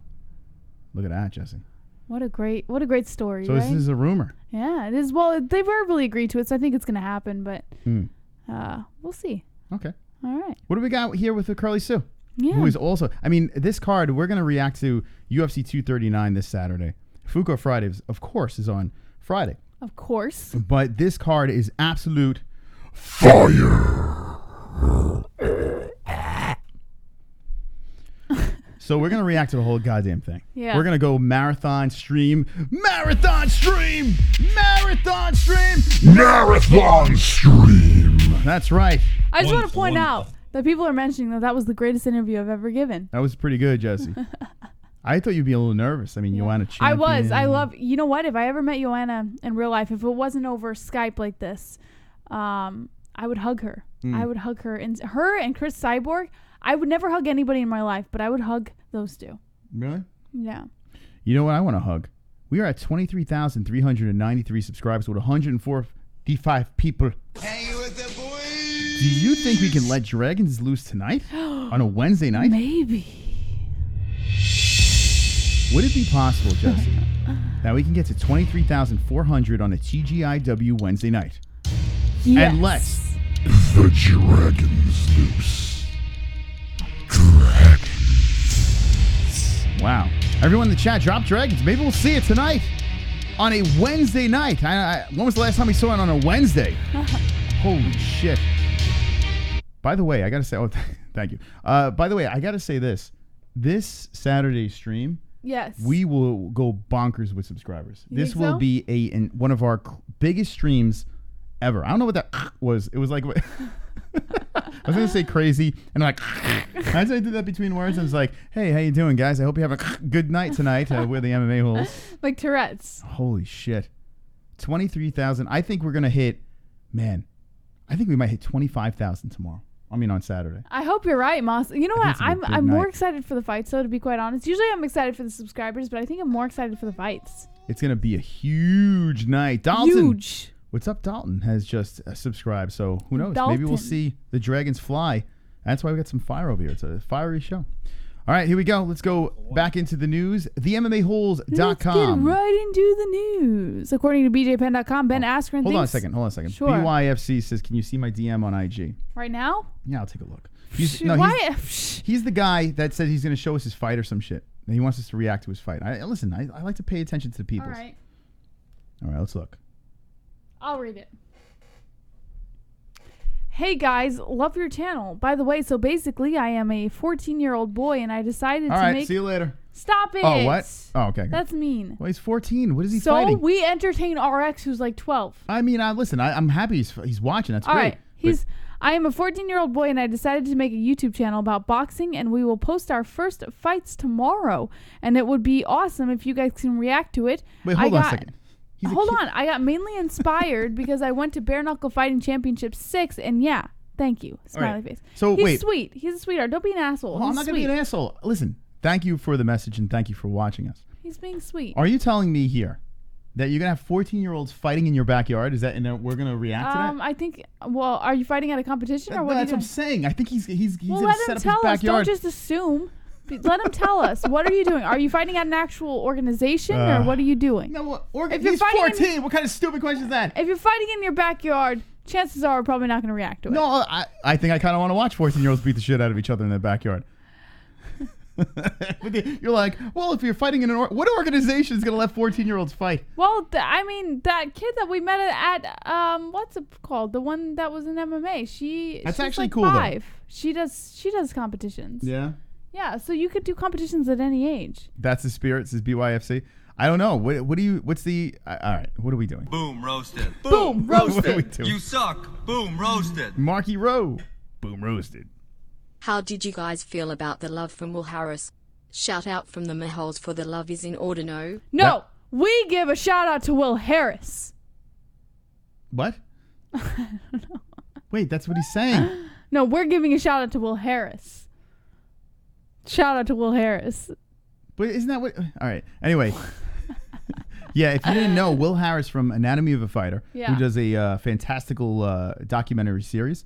Look at that, Jesse. What a great story, So right? This is a rumor. Yeah, it is. Well, they verbally agreed to it, so I think it's going to happen, but we'll see. Okay. All right. What do we got here with the Curly Sue? Yeah. Who is also, I mean, this card, we're going to react to UFC 239 this Saturday. Fuko Fridays, of course, is on Friday. Of course. But this card is absolute fire. So we're going to react to the whole goddamn thing. Yeah. We're going to go marathon stream. Marathon stream. Marathon stream. Marathon stream. That's right. I just want to Wonderful, point out wonderful. that people are mentioning that was the greatest interview I've ever given. That was pretty good, Jesse. I thought you'd be a little nervous. I mean, Joanna I Champion. was. I love. You know what? If I ever met Joanna in real life, if it wasn't over Skype like this, I would hug her. I would hug her. And her and Chris Cyborg, I would never hug anybody in my life, but I would hug those two. Really? Yeah. You know what I want to hug? We are at 23,393 subscribers with 145 people. Hanging with the boys. Do you think we can let Dragons loose tonight on a Wednesday night? Maybe. Would it be possible, Jesse, that we can get to 23,400 on a TGIW Wednesday night? Yes. And let's The dragons loose. Wow. Everyone in the chat, drop Dragons. Maybe we'll see it tonight on a Wednesday night. When was the last time we saw it on a Wednesday? Holy shit. By the way, I got to say, thank you. By the way, I got to say this. This Saturday stream, Yes. we will go bonkers with subscribers. You This think will so? be one of our biggest streams ever. I don't know what that was. It was like, I was going to say crazy, and I'm like, as I did that between words, I was like, hey, how you doing, guys? I hope you have a good night tonight with the MMA-Holes. Like Tourette's. Holy shit. 23,000. I think we're going to hit, man, I think we might hit 25,000 tomorrow. I mean, on Saturday. I hope you're right, Moss. You know I think what? it's gonna be a big I'm more night. excited for the fights, though, to be quite honest. Usually I'm excited for the subscribers, but I think I'm more excited for the fights. It's going to be a huge night. Dalton. Huge. What's up? Dalton has just subscribed, so who knows? Maybe we'll Dalton. see the Dragons fly. That's why we got some fire over here. It's a fiery show. All right, here we go. Let's go back into the news. Let's get TheMMAHoles.com. right into the news. According to BJPenn.com, Ben Askren Hold on a thinks... second. Sure. BYFC says, can you see my DM on IG? Right now? Yeah, I'll take a look. He's He's the guy that said he's going to show us his fight or some shit. And he wants us to react to his fight. I like to pay attention to the people. All right. All right, let's look. I'll read it. Hey guys, love your channel. By the way, so basically I am a 14-year-old boy and I decided All to right, make... see you later. Stop it. Oh, what? Oh, okay. Good. That's mean. Well, he's 14. What is he So fighting? we entertain RX who's like 12. I mean, listen, I'm happy he's watching. That's All great. right. I am a 14-year-old boy and I decided to make a YouTube channel about boxing and we will post our first fights tomorrow. And it would be awesome if you guys can react to it. Wait, hold on a second. Hold on. I got mainly inspired because I went to Bare Knuckle Fighting Championship 6 and yeah, thank you. Smiley right. face. So, He's wait. sweet. He's a sweetheart. Don't be an asshole. Well, I'm He's not going to sweet. be an asshole. Listen, thank you for the message and thank you for watching us. He's being sweet. Are you telling me here that you're going to have 14-year-olds fighting in your backyard? Is that, and then we're going to react to that? I think, well, are you fighting at a competition or what are you That's what I'm doing? saying. I think he's Well, going let to set him up tell his us. backyard. Don't just assume. Let him tell us. What are you doing? Are you fighting at an actual organization or what are you doing? No, If you're he's fighting 14. What kind of stupid question is that? If you're fighting in your backyard, chances are we're probably not going to react to it. No, I think I kind of want to watch 14-year-olds beat the shit out of each other in their backyard. You're like, well, if you're fighting in what organization is going to let 14-year-olds fight? Well, I mean, that kid that we met at what's it called? The one that was in MMA. That's she's actually like cool, though. 5. She does competitions. Yeah. Yeah, so you could do competitions at any age. That's the spirit, says BYFC. I don't know. What's the, all right, what are we doing? Boom, roasted. Boom, What are we roasted. doing? You suck. Boom, roasted. Marky Rowe. Boom, roasted. How did you guys feel about the love from Will Harris? Shout out from the Maholes for the love is in order, no? No, we give a shout out to Will Harris. What? Wait, that's what he's saying. No, we're giving a shout out to Will Harris. Shout out to Will Harris. But isn't that what? All right. Anyway. Yeah, if you didn't know, Will Harris from Anatomy of a Fighter, Yeah. who does a fantastical documentary series,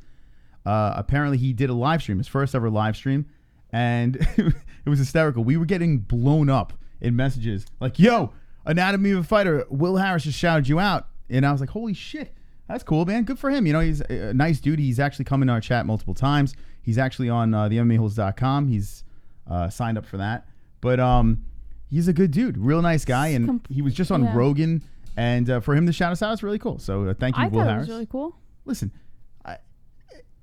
apparently he did a live stream, his first ever live stream, and it was hysterical. We were getting blown up in messages like, yo, Anatomy of a Fighter, Will Harris just shouted you out. And I was like, holy shit, that's cool, man. Good for him. You know, he's a nice dude. He's actually come in our chat multiple times. He's actually on TheMMAHoles.com. He's signed up for that. But he's a good dude, real nice guy. And he was just on Rogan. And for him to shout us out, it's really cool. So thank you, I Will thought Harris. it was really cool. Listen,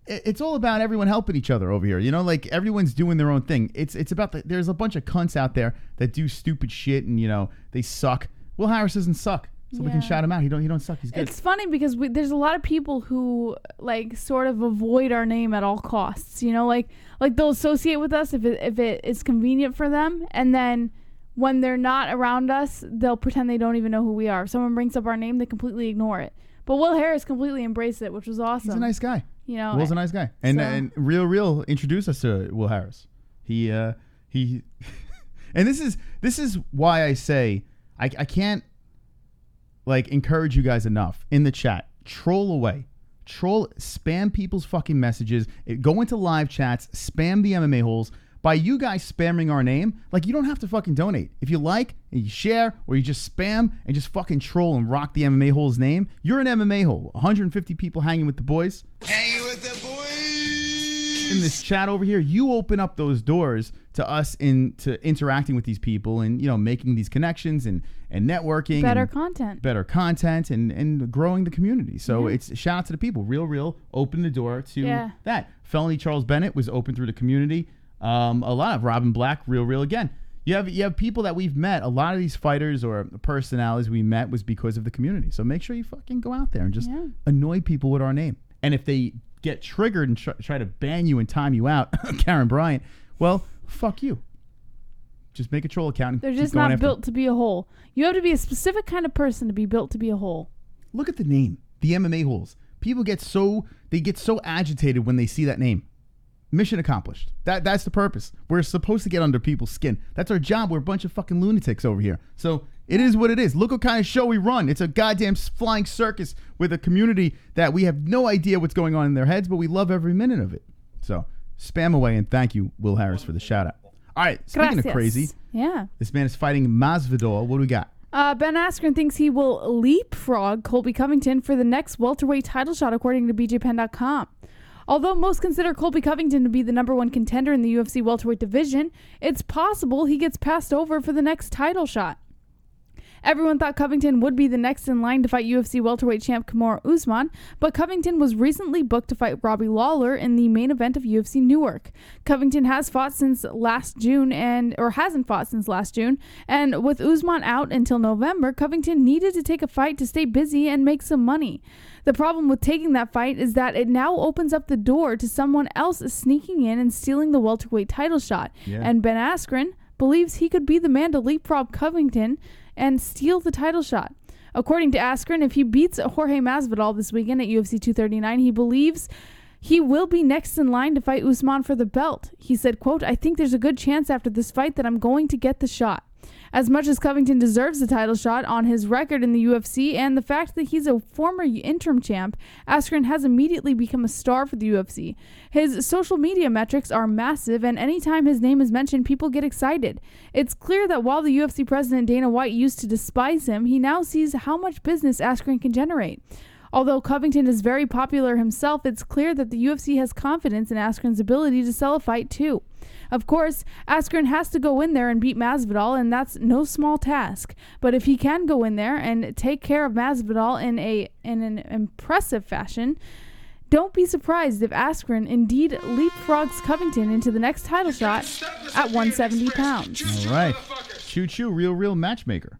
it's all about everyone helping each other over here. You know, like everyone's doing their own thing. It's about there's a bunch of cunts out there that do stupid shit and, you know, they suck. Will Harris doesn't suck. So we can shout him out. He don't suck. He's good. It's funny because there's a lot of people who like sort of avoid our name at all costs. You know, like they'll associate with us if it is convenient for them, and then when they're not around us, they'll pretend they don't even know who we are. If someone brings up our name, they completely ignore it. But Will Harris completely embraced it, which was awesome. He's a nice guy. You know, Will's a nice guy. And Real introduced us to Will Harris. He and this is why I say I can't like encourage you guys enough in the chat. Troll away. Spam people's fucking messages. Go into live chats, spam the MMA holes. By you guys spamming our name, like, you don't have to fucking donate. If you like and you share, or you just spam and just fucking troll and rock the MMA hole's name, you're an MMA hole. 150 people hanging with the boys. Hanging with the boys. In this chat over here, you open up those doors to us into interacting with these people and, you know, making these connections and networking. Better content and growing the community. So it's shout out to the people. Real open the door to that. Felony Charles Bennett was open through the community. A lot of Robin Black, real again. You have people that we've met. A lot of these fighters or personalities we met was because of the community. So make sure you fucking go out there and just annoy people with our name. And if they get triggered and try to ban you and time you out, Karen Bryant, well, fuck you. Just make a troll account. And they're just not built to be a hole. You have to be a specific kind of person to be built to be a hole. Look at the name, the MMA holes. People get so agitated when they see that name. Mission accomplished. That's the purpose. We're supposed to get under people's skin. That's our job. We're a bunch of fucking lunatics over here. So it is what it is. Look what kind of show we run. It's a goddamn flying circus with a community that we have no idea what's going on in their heads, but we love every minute of it. So spam away, and thank you, Will Harris, for the shout out. All right, speaking of crazy, this man is fighting Masvidal. What do we got? Ben Askren thinks he will leapfrog Colby Covington for the next welterweight title shot, according to BJPenn.com. Although most consider Colby Covington to be the number one contender in the UFC welterweight division, it's possible he gets passed over for the next title shot. Everyone thought Covington would be the next in line to fight UFC welterweight champ Kamaru Usman, but Covington was recently booked to fight Robbie Lawler in the main event of UFC Newark. Covington has fought since last June hasn't fought since last June, and with Usman out until November, Covington needed to take a fight to stay busy and make some money. The problem with taking that fight is that it now opens up the door to someone else sneaking in and stealing the welterweight title shot, and Ben Askren believes he could be the man to leapfrog Covington and steal the title shot. According to Askren, if he beats Jorge Masvidal this weekend at UFC 239, he believes he will be next in line to fight Usman for the belt. He said, quote, "I think there's a good chance after this fight that I'm going to get the shot." As much as Covington deserves the title shot on his record in the UFC and the fact that he's a former interim champ, Askren has immediately become a star for the UFC. His social media metrics are massive, and anytime his name is mentioned, people get excited. It's clear that while the UFC president Dana White used to despise him, he now sees how much business Askren can generate. Although Covington is very popular himself, it's clear that the UFC has confidence in Askren's ability to sell a fight too. Of course, Askren has to go in there and beat Masvidal, and that's no small task. But if he can go in there and take care of Masvidal in an impressive fashion, don't be surprised if Askren indeed leapfrogs Covington into the next title shot at 170 pounds. All right. Choo-choo, real matchmaker.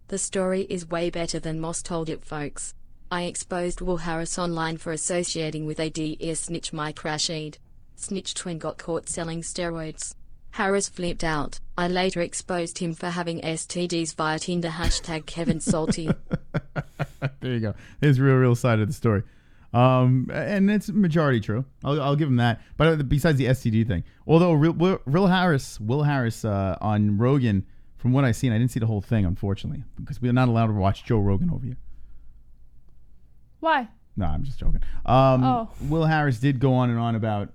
The story is way better than Moss told it, folks. I exposed Will Harris online for associating with a DIAZ snitch Mike Rashid. Snitch twin got caught selling steroids. Harris flipped out. I later exposed him for having STDs via Tinder #KevinSalty. There you go. There's real side of the story. And it's majority true. I'll give him that. But besides the STD thing, although Will Harris on Rogan, from what I've seen, I didn't see the whole thing, unfortunately, because we're not allowed to watch Joe Rogan over here. Why? No, I'm just joking. Will Harris did go on and on about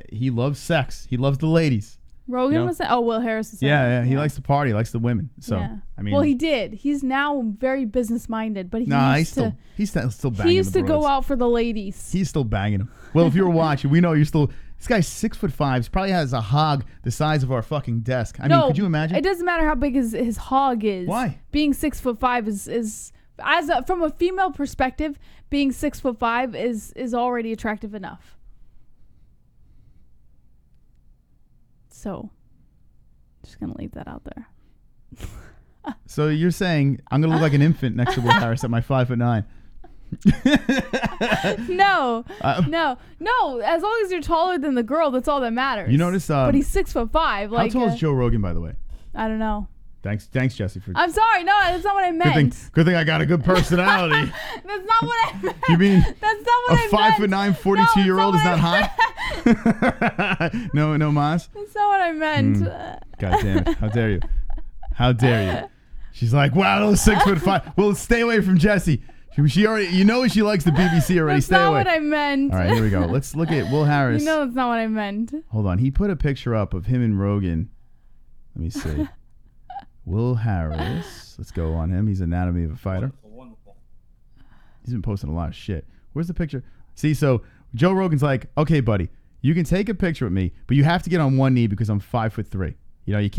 he loves sex. He loves the ladies. Rogan was saying, Will Harris is saying. Yeah, he likes to party, likes the women. So I mean, well, he did. He's now very business minded, but he's still banging. He used the to bros. go out for the ladies. He's still banging them. Well, if you were watching, we know you're still. This guy's 6'5". He probably has a hog the size of our fucking desk. I mean, could you imagine? It doesn't matter how big his hog is. Why? Being 6'5" is From a female perspective, being 6'5" is already attractive enough. So, just gonna leave that out there. So you're saying I'm gonna look like an infant next to Will Harris at my 5'9"? No. As long as you're taller than the girl, that's all that matters. You notice? But he's 6'5". Like, how tall is Joe Rogan, by the way? I don't know. Thanks, Jesse. I'm sorry. No, that's not what I meant. Good thing I got a good personality. That's not what I meant. You mean that's not what I meant. 5'9", 42-year-old is not hot? No, Maz? That's not what I meant. God damn it! How dare you? How dare you? She's like, wow, those 6'5". Well, stay away from Jesse. She already, she likes the BBC already. That's stay not away. what I meant. All right, here we go. Let's look at Will Harris. That's not what I meant. Hold on. He put a picture up of him and Rogan. Let me see. Will Harris. Let's go on him. He's Anatomy of a Fighter. Wonderful. He's been posting a lot of shit. Where's the picture? See, so Joe Rogan's like, okay, buddy, you can take a picture with me, but you have to get on one knee because I'm 5'3". You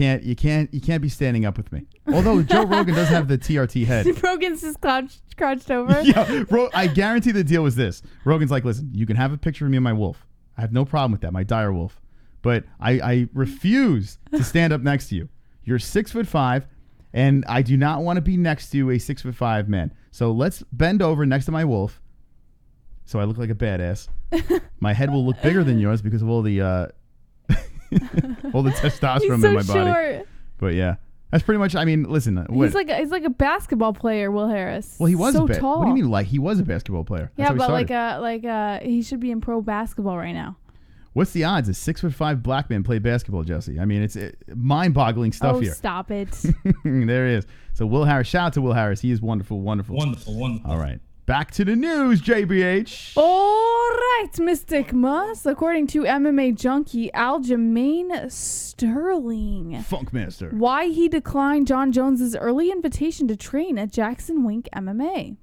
can't be standing up with me. Although Joe Rogan does have the TRT head. Rogan's just crouched over. Yeah, I guarantee the deal was this. Rogan's like, listen, you can have a picture of me and my wolf. I have no problem with that, my dire wolf. But I refuse to stand up next to you. You're 6'5", and I do not want to be next to a 6'5" man. So let's bend over next to my wolf, so I look like a badass. My head will look bigger than yours because of all the all the testosterone in my body. Short. But yeah, that's pretty much. I mean, listen. He's like a basketball player, Will Harris. Well, he was so tall. What do you mean? Like he was a basketball player? That's but he should be in pro basketball right now. What's the odds a 6'5" black man play basketball, Jesse? I mean, it's mind-boggling stuff here. Oh, stop it. There he is. So Will Harris, shout out to Will Harris. He is wonderful. Wonderful. All right. Back to the news, JBH. All right, Mystic Mus. According to MMA junkie Aljamain Sterling. Funkmaster. Why he declined Jon Jones' early invitation to train at Jackson Wink MMA.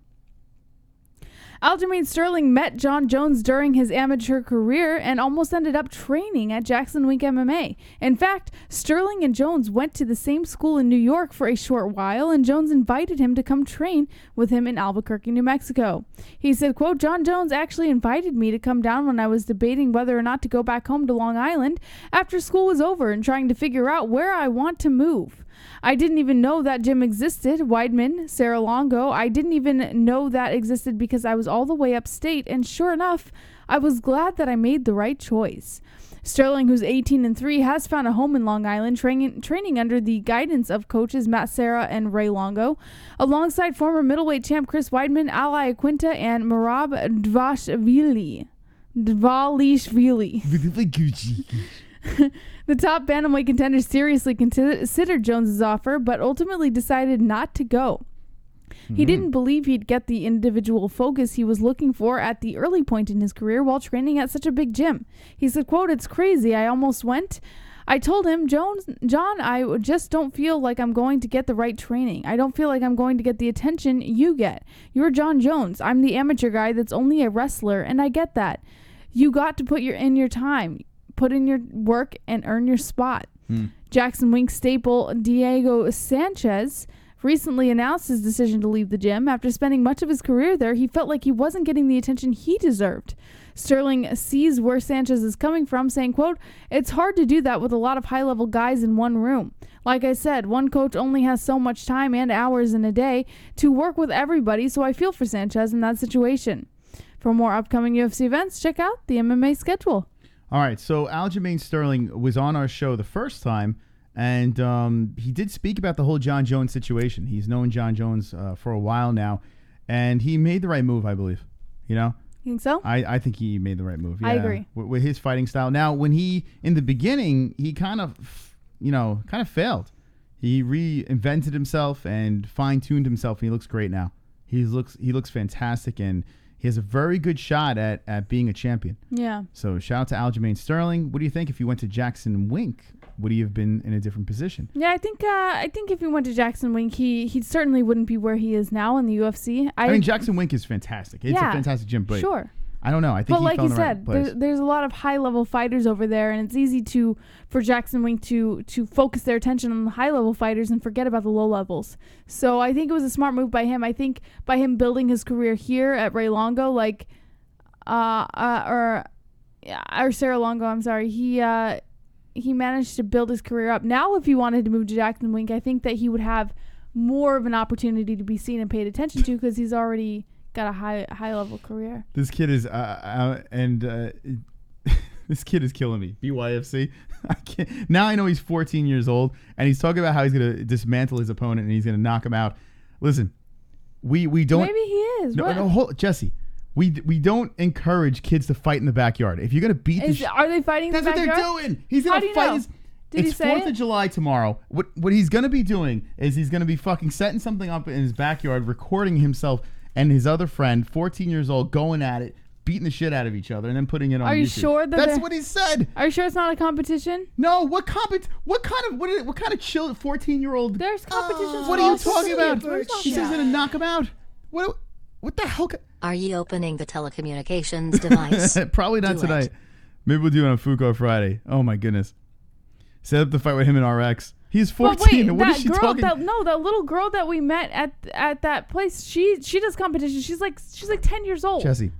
Aljamain Sterling met Jon Jones during his amateur career and almost ended up training at Jackson Wink MMA. In fact, Sterling and Jones went to the same school in New York for a short while, and Jones invited him to come train with him in Albuquerque, New Mexico. He said, quote, Jon Jones actually invited me to come down when I was debating whether or not to go back home to Long Island after school was over and trying to figure out where I want to move. I didn't even know that gym existed. Weidman, Sarah Longo, I didn't even know that existed because I was all the way upstate, and sure enough, I was glad that I made the right choice. Sterling, who's 18-3, has found a home in Long Island, training under the guidance of coaches Matt Serra and Ray Longo, alongside former middleweight champ Chris Weidman, Ali Aquinta, and Merab Dvalishvili. The top bantamweight contender seriously considered Jones's offer, but ultimately decided not to go. He didn't believe he'd get the individual focus he was looking for at the early point in his career while training at such a big gym. He said, quote, it's crazy. I almost went. I told him, John, I just don't feel like I'm going to get the right training. I don't feel like I'm going to get the attention you get. You're Jon Jones. I'm the amateur guy that's only a wrestler, and I get that. You got to put in your time. Put in your work and earn your spot. Jackson Wink staple Diego Sanchez recently announced his decision to leave the gym. After spending much of his career there, he felt like he wasn't getting the attention he deserved. Sterling sees where Sanchez is coming from, saying, quote, it's hard to do that with a lot of high-level guys in one room. Like I said, one coach only has so much time and hours in a day to work with everybody, so I feel for Sanchez in that situation. For more upcoming UFC events, check out the MMA schedule. All right, so Aljamain Sterling was on our show the first time, and he did speak about the whole Jon Jones situation. He's known Jon Jones for a while now, and he made the right move, I believe. You know? You think so? I think he made the right move. Yeah, I agree. With his fighting style. Now, when in the beginning, he kind of failed. He reinvented himself and fine-tuned himself, and he looks great now. He looks fantastic, and he has a very good shot at being a champion. Yeah. So shout out to Aljamain Sterling. What do you think if you went to Jackson Wink? Would he have been in a different position? Yeah, I think if he went to Jackson Wink, he certainly wouldn't be where he is now in the UFC. I mean, Jackson Wink is fantastic. It's a fantastic gym, but sure. I don't know. I think But he like fell you in the right said, place. there's a lot of high-level fighters over there, and it's easy for Jackson Wink to focus their attention on the high-level fighters and forget about the low levels. So I think it was a smart move by him. I think by him building his career here at Ray Longo, like, or Sarah Longo, I'm sorry, he managed to build his career up. Now, if he wanted to move to Jackson Wink, I think that he would have more of an opportunity to be seen and paid attention to because he's already got a high level career. This kid is this kid is killing me. BYFC. I can't. Now I know he's 14 years old and he's talking about how he's gonna dismantle his opponent and he's gonna knock him out. Listen, we don't. Maybe he is. No, Jesse. We don't encourage kids to fight in the backyard. If you're gonna beat are they fighting in the backyard? That's what they're doing. He's gonna fight. Did it's he say 4th of July tomorrow. What he's gonna be doing is he's gonna be fucking setting something up in his backyard, recording himself and his other friend, 14 years old, going at it, beating the shit out of each other, and then putting it on YouTube. Are you sure that's what he said? Are you sure it's not a competition? No. What kind of chill 14-year-old? There's competitions. What are you talking about? He says he's gonna knock him out. What the hell? Are you opening the telecommunications device? Probably not tonight. Maybe we'll do it on Fuko Friday. Oh my goodness. Set up the fight with him and RX. He's 14. But wait, what is she talking? that little girl that we met at that place. She does competition. She's like 10 years old. Jesse,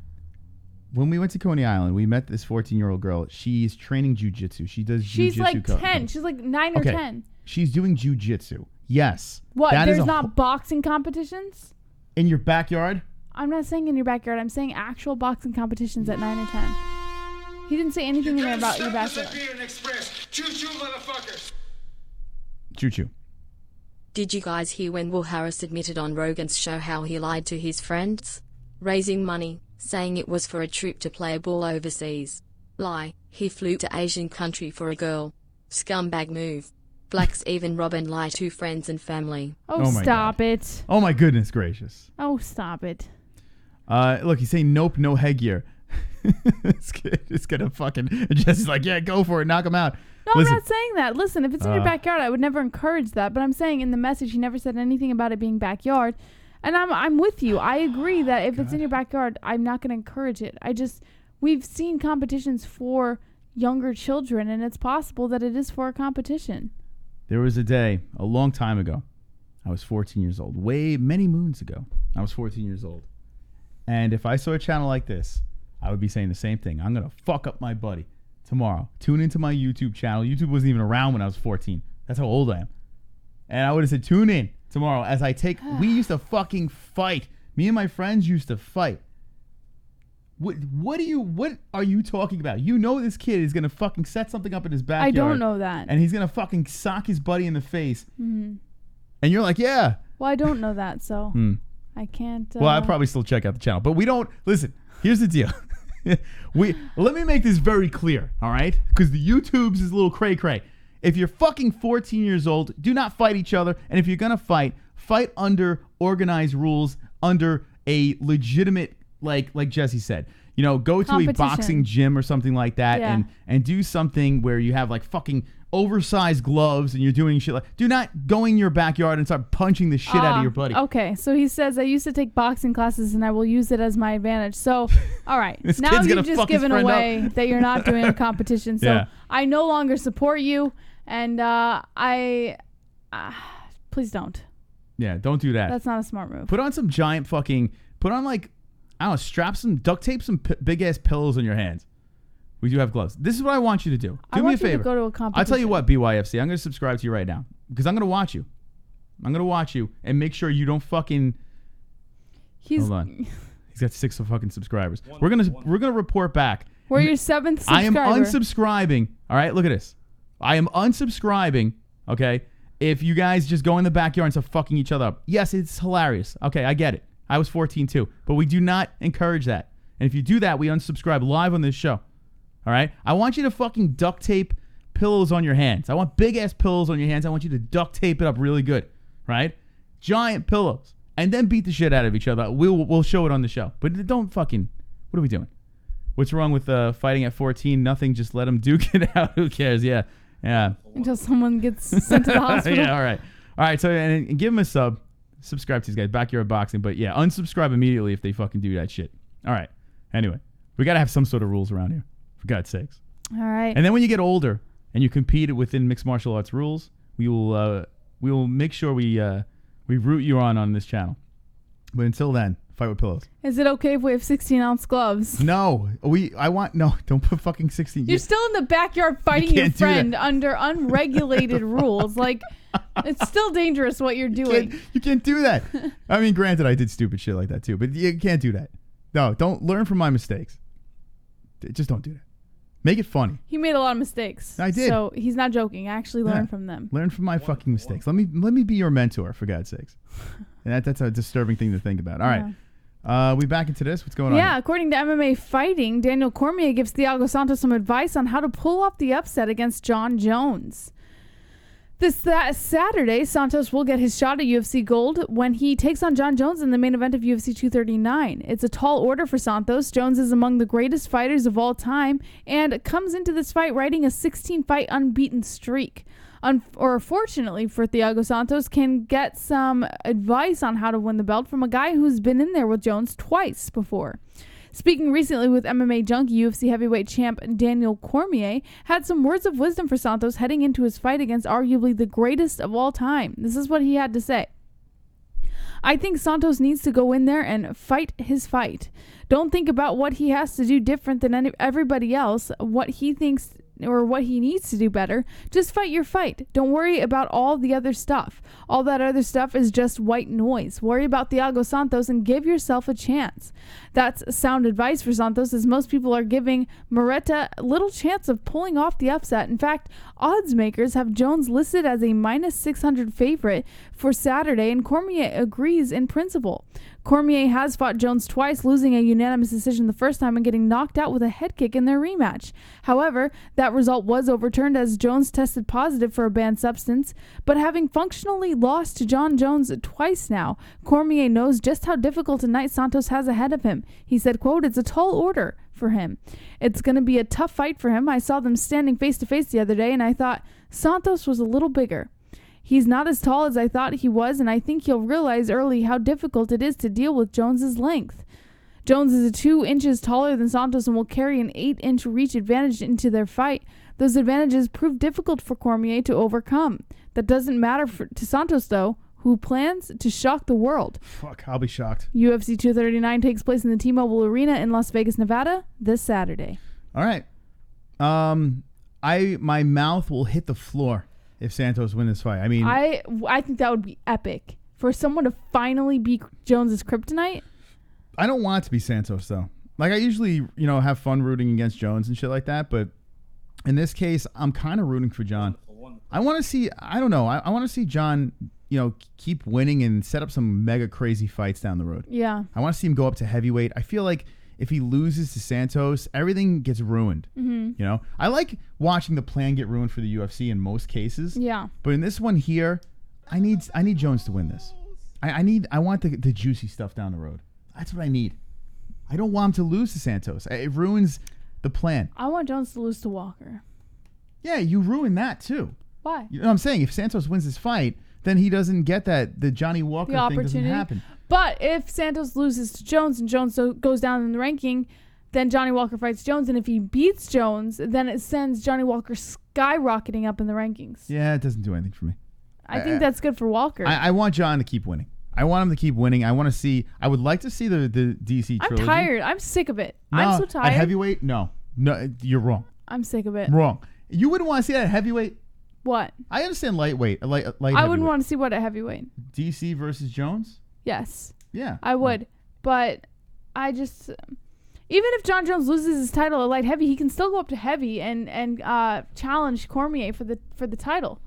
when we went to Coney Island, we met this 14-year-old girl. She's training jujitsu. She does jujitsu. She's like 10. She's like 9 or 10. She's doing jujitsu. Yes. What? There's not boxing competitions in your backyard? I'm not saying in your backyard. I'm saying actual boxing competitions at 9 or 10. He didn't say anything in there about your backyard. Choo-choo, motherfuckers. Choo-choo. Did you guys hear when Will Harris admitted on Rogan's show how he lied to his friends? Raising money, saying it was for a trip to play ball overseas. Lie, he flew to Asian country for a girl. Scumbag move. Blacks even rob and lie to friends and family. Oh stop it. Oh my goodness gracious. Oh, stop it. Look, he's saying nope, no headgear. It's gonna fucking Jesse's like, yeah, go for it, knock him out. No, listen, I'm not saying that. Listen, if it's in your backyard, I would never encourage that. But I'm saying in the message, he never said anything about it being backyard. And I'm with you. I agree that if it's in your backyard, I'm not going to encourage it. We've seen competitions for younger children, and it's possible that it is for a competition. There was a day, a long time ago, I was 14 years old. Many moons ago, I was 14 years old. And if I saw a channel like this, I would be saying the same thing. I'm going to fuck up my buddy tomorrow. Tune into my YouTube channel. YouTube wasn't even around when I was 14. That's how old I am. And I would have said, tune in tomorrow as we used to fucking fight. Me and my friends used to fight. What are you talking about? You know this kid is going to fucking set something up in his backyard. I don't know that. And he's going to fucking sock his buddy in the face. Mm-hmm. And you're like, yeah. Well, I don't know that, so I can't. Well, I'll probably still check out the channel. But we don't, listen, here's the deal. Let me make this very clear, all right? Because the YouTube's is a little cray-cray. If you're fucking 14 years old, do not fight each other. And if you're going to fight under organized rules, under a legitimate, like Jesse said. You know, go to a boxing gym or something like that and do something where you have like fucking oversized gloves and you're doing shit like. Do not go in your backyard and start punching the shit out of your buddy. Okay, so he says, I used to take boxing classes and I will use it as my advantage. So, all right. Now you've just given away that you're not doing a competition. So I no longer support you and please don't. Yeah, don't do that. That's not a smart move. Put on some giant fucking, I don't know, duct tape some big ass pillows on your hands. We do have gloves. This is what I want you to do. Do me a favor. To go to a competition. I'll tell you what, BYFC. I'm going to subscribe to you right now because I'm going to watch you. I'm going to watch you and make sure you don't fucking. Hold on. He's got 6 fucking subscribers. We're gonna report back. We're your 7th subscriber. I am unsubscribing. All right, look at this. I am unsubscribing. Okay, if you guys just go in the backyard and start fucking each other up. Yes, it's hilarious. Okay, I get it. I was 14 too, but we do not encourage that. And if you do that, we unsubscribe live on this show. All right? I want you to fucking duct tape pillows on your hands. I want big ass pillows on your hands. I want you to duct tape it up really good, right? Giant pillows, and then beat the shit out of each other. We'll show it on the show, but don't fucking. What are we doing? What's wrong with fighting at 14? Nothing. Just let them duke it out. Who cares? Yeah. Until someone gets sent to the hospital. Yeah. All right. So and give them a sub. Subscribe to these guys. Backyard Boxing. But yeah, unsubscribe immediately if they fucking do that shit. All right. Anyway, We got to have some sort of rules around here, for God's sakes. All right. And then when you get older and you compete within mixed martial arts rules, we will make sure we root you on this channel. But until then, fight with pillows. Is it okay if we have 16-ounce gloves? No. Don't put fucking 16. You're still in the backyard fighting your friend under unregulated rules. Like, it's still dangerous what you're doing. You can't do that. I mean, granted, I did stupid shit like that too, but you can't do that. No, don't learn from my mistakes. Just don't do that. Make it funny. He made a lot of mistakes. I did. So he's not joking. I actually learned from them. Learn from my fucking mistakes. Let me be your mentor, for God's sakes. And that's a disturbing thing to think about. All right. We back into this? What's going on? Yeah, according to MMA Fighting, Daniel Cormier gives Thiago Santos some advice on how to pull off the upset against Jon Jones. This Saturday, Santos will get his shot at UFC Gold when he takes on Jon Jones in the main event of UFC 239. It's a tall order for Santos. Jones is among the greatest fighters of all time and comes into this fight riding a 16-fight unbeaten streak. Fortunately for Thiago Santos, can get some advice on how to win the belt from a guy who's been in there with Jones twice before. Speaking recently with MMA Junkie, UFC heavyweight champ Daniel Cormier had some words of wisdom for Santos heading into his fight against arguably the greatest of all time. This is what he had to say. I think Santos needs to go in there and fight his fight. Don't think about what he has to do different than everybody else, what he thinks or what he needs to do better. Just fight your fight. Don't worry about all the other stuff. All that other stuff is just white noise. Worry about Thiago Santos and give yourself a chance. That's sound advice for Santos, as most people are giving Moreta little chance of pulling off the upset. In fact, odds makers have Jones listed as a minus 600 favorite for Saturday, and Cormier agrees in principle. Cormier has fought Jones twice, losing a unanimous decision the first time and getting knocked out with a head kick in their rematch. However, that result was overturned as Jones tested positive for a banned substance. But having functionally lost to Jon Jones twice now, Cormier knows just how difficult a night Santos has ahead of him. He said, quote, "It's a tall order for him. It's going to be a tough fight for him. I saw them standing face to face the other day and I thought Santos was a little bigger. He's not as tall as I thought he was, and I think he'll realize early how difficult it is to deal with Jones's length. Jones is 2 inches taller than Santos and will carry an 8-inch reach advantage into their fight. Those advantages prove difficult for Cormier to overcome. That doesn't matter to Santos, though, who plans to shock the world." Fuck, I'll be shocked. UFC 239 takes place in the T-Mobile Arena in Las Vegas, Nevada, this Saturday. All right. My mouth will hit the floor if Santos win this fight. I mean, I think that would be epic for someone to finally beat Jones's kryptonite. I don't want it to be Santos though. Like I usually, have fun rooting against Jones and shit like that, but in this case, I'm kind of rooting for Jon. I want to see. I don't know. I want to see Jon, keep winning and set up some mega crazy fights down the road. Yeah. I want to see him go up to heavyweight. I feel like if he loses to Santos, everything gets ruined. Mm-hmm. I like watching the plan get ruined for the UFC in most cases. Yeah. But in this one here, I need Jones to win this. I want the juicy stuff down the road. That's what I need. I don't want him to lose to Santos. It ruins the plan. I want Jones to lose to Walker. Yeah, you ruin that too. Why? You know what I'm saying? If Santos wins this fight, then he doesn't get the Johnny Walker thing doesn't happen. But if Santos loses to Jones and Jones goes down in the ranking, then Johnny Walker fights Jones. And if he beats Jones, then it sends Johnny Walker skyrocketing up in the rankings. Yeah, it doesn't do anything for me. I think that's good for Walker. I want Jon to keep winning. I want him to keep winning. I would like to see the DC trilogy. I'm tired. I'm sick of it. No, I'm so tired. At heavyweight, no, you're wrong. I'm sick of it. Wrong. You wouldn't want to see that at heavyweight? What? I understand lightweight. Light I wouldn't want to see what at heavyweight. DC versus Jones? Yes. Yeah. I would. But I just... Even if Jon Jones loses his title at light heavy, he can still go up to heavy and challenge Cormier for the title.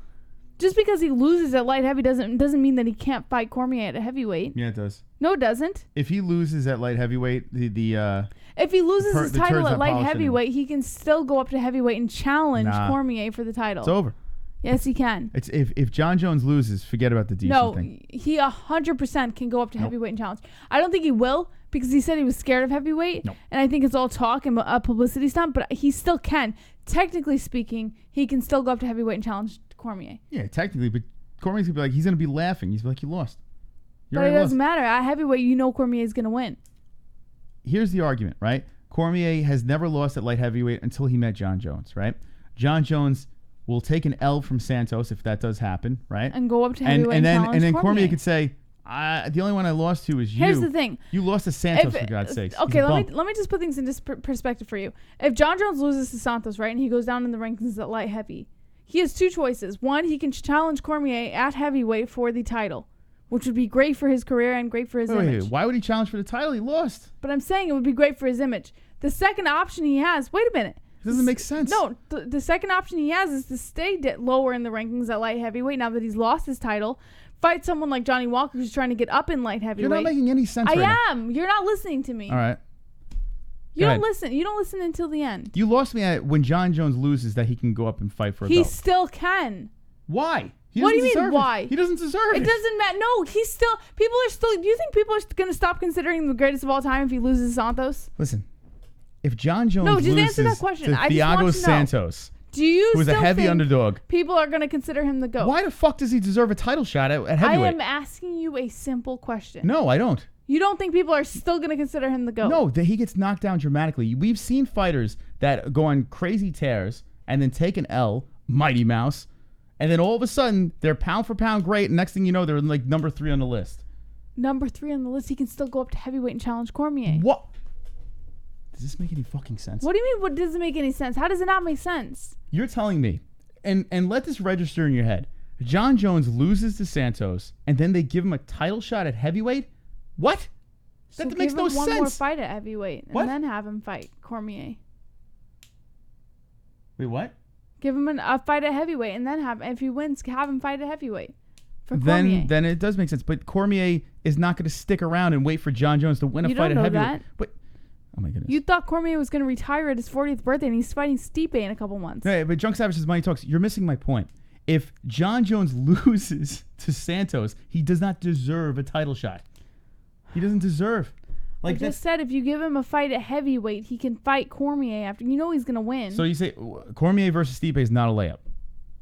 Just because he loses at light heavy doesn't mean that he can't fight Cormier at a heavyweight. Yeah, it does. No, it doesn't. If he loses at light heavyweight, if he loses his title at light heavyweight, he can still go up to heavyweight and challenge Cormier for the title. It's over. Yes, he can. It's if Jon Jones loses, forget about the DC thing. No, he 100% can go up to heavyweight and challenge. I don't think he will because he said he was scared of heavyweight. Nope. And I think it's all talk and a publicity stunt, but he still can. Technically speaking, he can still go up to heavyweight and challenge Cormier. Yeah, technically, but Cormier's gonna be like, he's gonna be laughing. He's like, you lost. But it doesn't matter. At heavyweight, Cormier is gonna win. Here's the argument, right? Cormier has never lost at light heavyweight until he met Jon Jones, right? Jon Jones will take an L from Santos if that does happen, right? And go up to heavyweight and then Cormier could say, the only one I lost to is you. Here's the thing. You lost to Santos, for God's sakes. Okay, let me just put things into perspective for you. If Jon Jones loses to Santos, right, and he goes down in the rankings at light heavy, he has two choices. One, he can challenge Cormier at heavyweight for the title, which would be great for his career and great for his image. Wait, why would he challenge for the title? He lost. But I'm saying it would be great for his image. The second option he has, wait a minute. It doesn't make sense. No, the second option he has is to stay lower in the rankings at light heavyweight now that he's lost his title. Fight someone like Johnny Walker who's trying to get up in light heavyweight. You're not making any sense right now. I am. You're not listening to me. All right. You don't listen. You don't listen until the end. You lost me at when Jon Jones loses that he can go up and fight for a belt. He still can. Why? What do you mean, why? He doesn't deserve it. It doesn't matter. No, he's still... People are still... Do you think people are going to stop considering him the greatest of all time if he loses Santos? Listen, if Jon Jones loses answer that question. to Thiago Santos, who's a heavy underdog, people are going to consider him the GOAT? Why the fuck does he deserve a title shot at heavyweight? I am asking you a simple question. No, I don't. You don't think people are still going to consider him the GOAT? No, that he gets knocked down dramatically. We've seen fighters that go on crazy tears and then take an L, Mighty Mouse, and then all of a sudden they're pound for pound great. And next thing you know, they're like number 3 on the list. Number 3 on the list. He can still go up to heavyweight and challenge Cormier. What? Does this make any fucking sense? What do you mean? What doesn't make any sense? How does it not make sense? You're telling me, and let this register in your head. Jon Jones loses to Santos, and then they give him a title shot at heavyweight. What? That makes no sense. One more fight at heavyweight, What? and then have him fight Cormier. Wait, what? Give him a fight at heavyweight, and then if he wins, have him fight at heavyweight for Cormier. Then it does make sense. But Cormier is not going to stick around and wait for Jon Jones to win a fight at heavyweight. That. But oh my goodness. You thought Cormier was going to retire at his 40th birthday, and he's fighting Stipe in a couple months. Hey, but Drunk Savage's Money Talks. You're missing my point. If Jon Jones loses to Santos, he does not deserve a title shot. He doesn't deserve. I just said if you give him a fight at heavyweight, he can fight Cormier after. You know he's going to win. So you say Cormier versus Stipe is not a layup.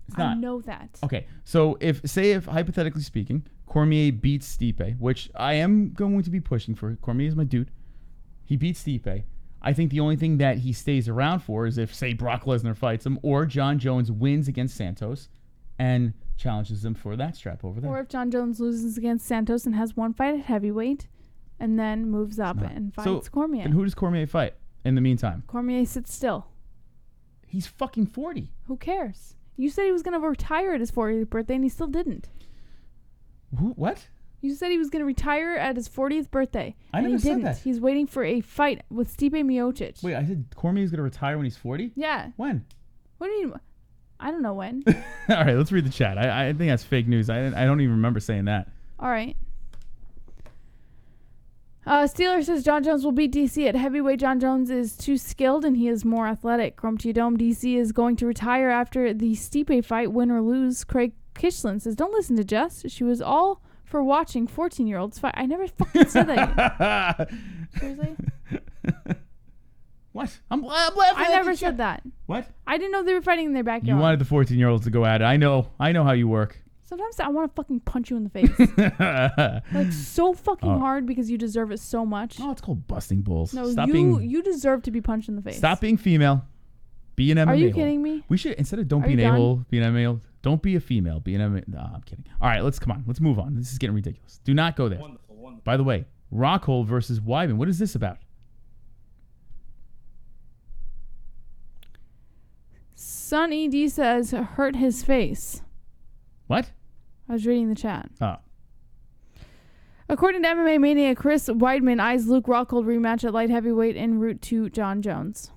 It's not. I know that. Okay, so if hypothetically speaking, Cormier beats Stipe, which I am going to be pushing for. Cormier is my dude. He beats Stipe. I think the only thing that he stays around for is if, say, Brock Lesnar fights him or Jon Jones wins against Santos and challenges him for that strap over there. Or if Jon Jones loses against Santos and has one fight at heavyweight and then moves up and fights Cormier. And who does Cormier fight in the meantime? Cormier sits still. He's fucking 40. Who cares? You said he was going to retire at his 40th birthday and he still didn't. What? You said he was going to retire at his 40th birthday. I never said that. He's waiting for a fight with Stipe Miocic. Wait, I said Cormier's going to retire when he's 40? Yeah. When? What do you mean? I don't know when. All right, let's read the chat. I think that's fake news. I don't even remember saying that. All right. Steeler says Jon Jones will beat DC at heavyweight. Jon Jones is too skilled and he is more athletic. Chrome to your dome. DC is going to retire after the Stipe fight, win or lose. Craig Kishlin says, don't listen to Jess. She was all for watching 14-year-olds fight. I never fucking said that. Seriously? What? I'm laughing. I never said that. What? I didn't know they were fighting in their backyard. You wanted the 14-year-olds to go at it. I know how you work. Sometimes I want to fucking punch you in the face. Like so fucking hard because you deserve it so much. Oh, it's called busting bulls. No, you deserve to be punched in the face. Stop being female. Be an MMA. Are you kidding me? We should, instead of don't be an a-hole, be an MMA. Don't be a female. Be an MMA. No, I'm kidding. All right, let's move on. This is getting ridiculous. Do not go there. Wonderful. By the way, Rockhold versus Weidman. What is this about? Sonny D says hurt his face. What? I was reading the chat. Oh. According to MMA Mania, Chris Weidman eyes Luke Rockhold rematch at light heavyweight en route to Jon Jones.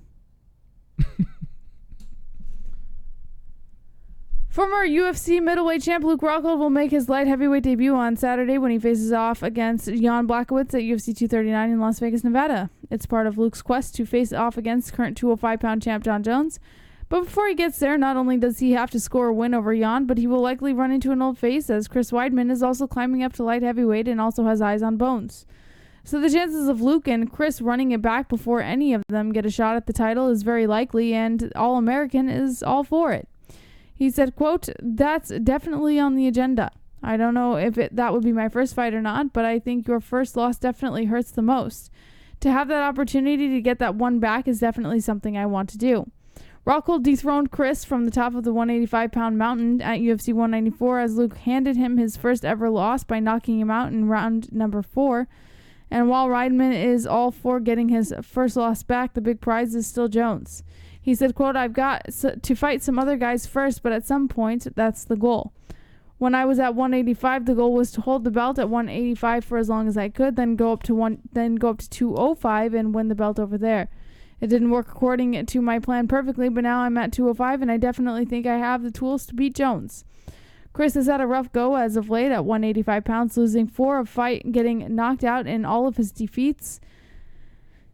Former UFC middleweight champ Luke Rockhold will make his light heavyweight debut on Saturday when he faces off against Jan Blachowicz at UFC 239 in Las Vegas, Nevada. It's part of Luke's quest to face off against current 205-pound champ Jon Jones. But before he gets there, not only does he have to score a win over Jan, but he will likely run into an old face as Chris Weidman is also climbing up to light heavyweight and also has eyes on Bones. So the chances of Luke and Chris running it back before any of them get a shot at the title is very likely, and All-American is all for it. He said, quote, "That's definitely on the agenda. I don't know if that would be my first fight or not, but I think your first loss definitely hurts the most. To have that opportunity to get that one back is definitely something I want to do. Rockhold dethroned Chris from the top of the 185-pound mountain at UFC 194 as Luke handed him his first ever loss by knocking him out in round number 4. And while Weidman is all for getting his first loss back, the big prize is still Jones. He said, quote, "I've got to fight some other guys first, but at some point, that's the goal. When I was at 185, the goal was to hold the belt at 185 for as long as I could, then go up to 205 and win the belt over there. It didn't work according to my plan perfectly, but now I'm at 205, and I definitely think I have the tools to beat Jones." Chris has had a rough go as of late at 185 pounds, losing 4 of fight, getting knocked out in all of his defeats.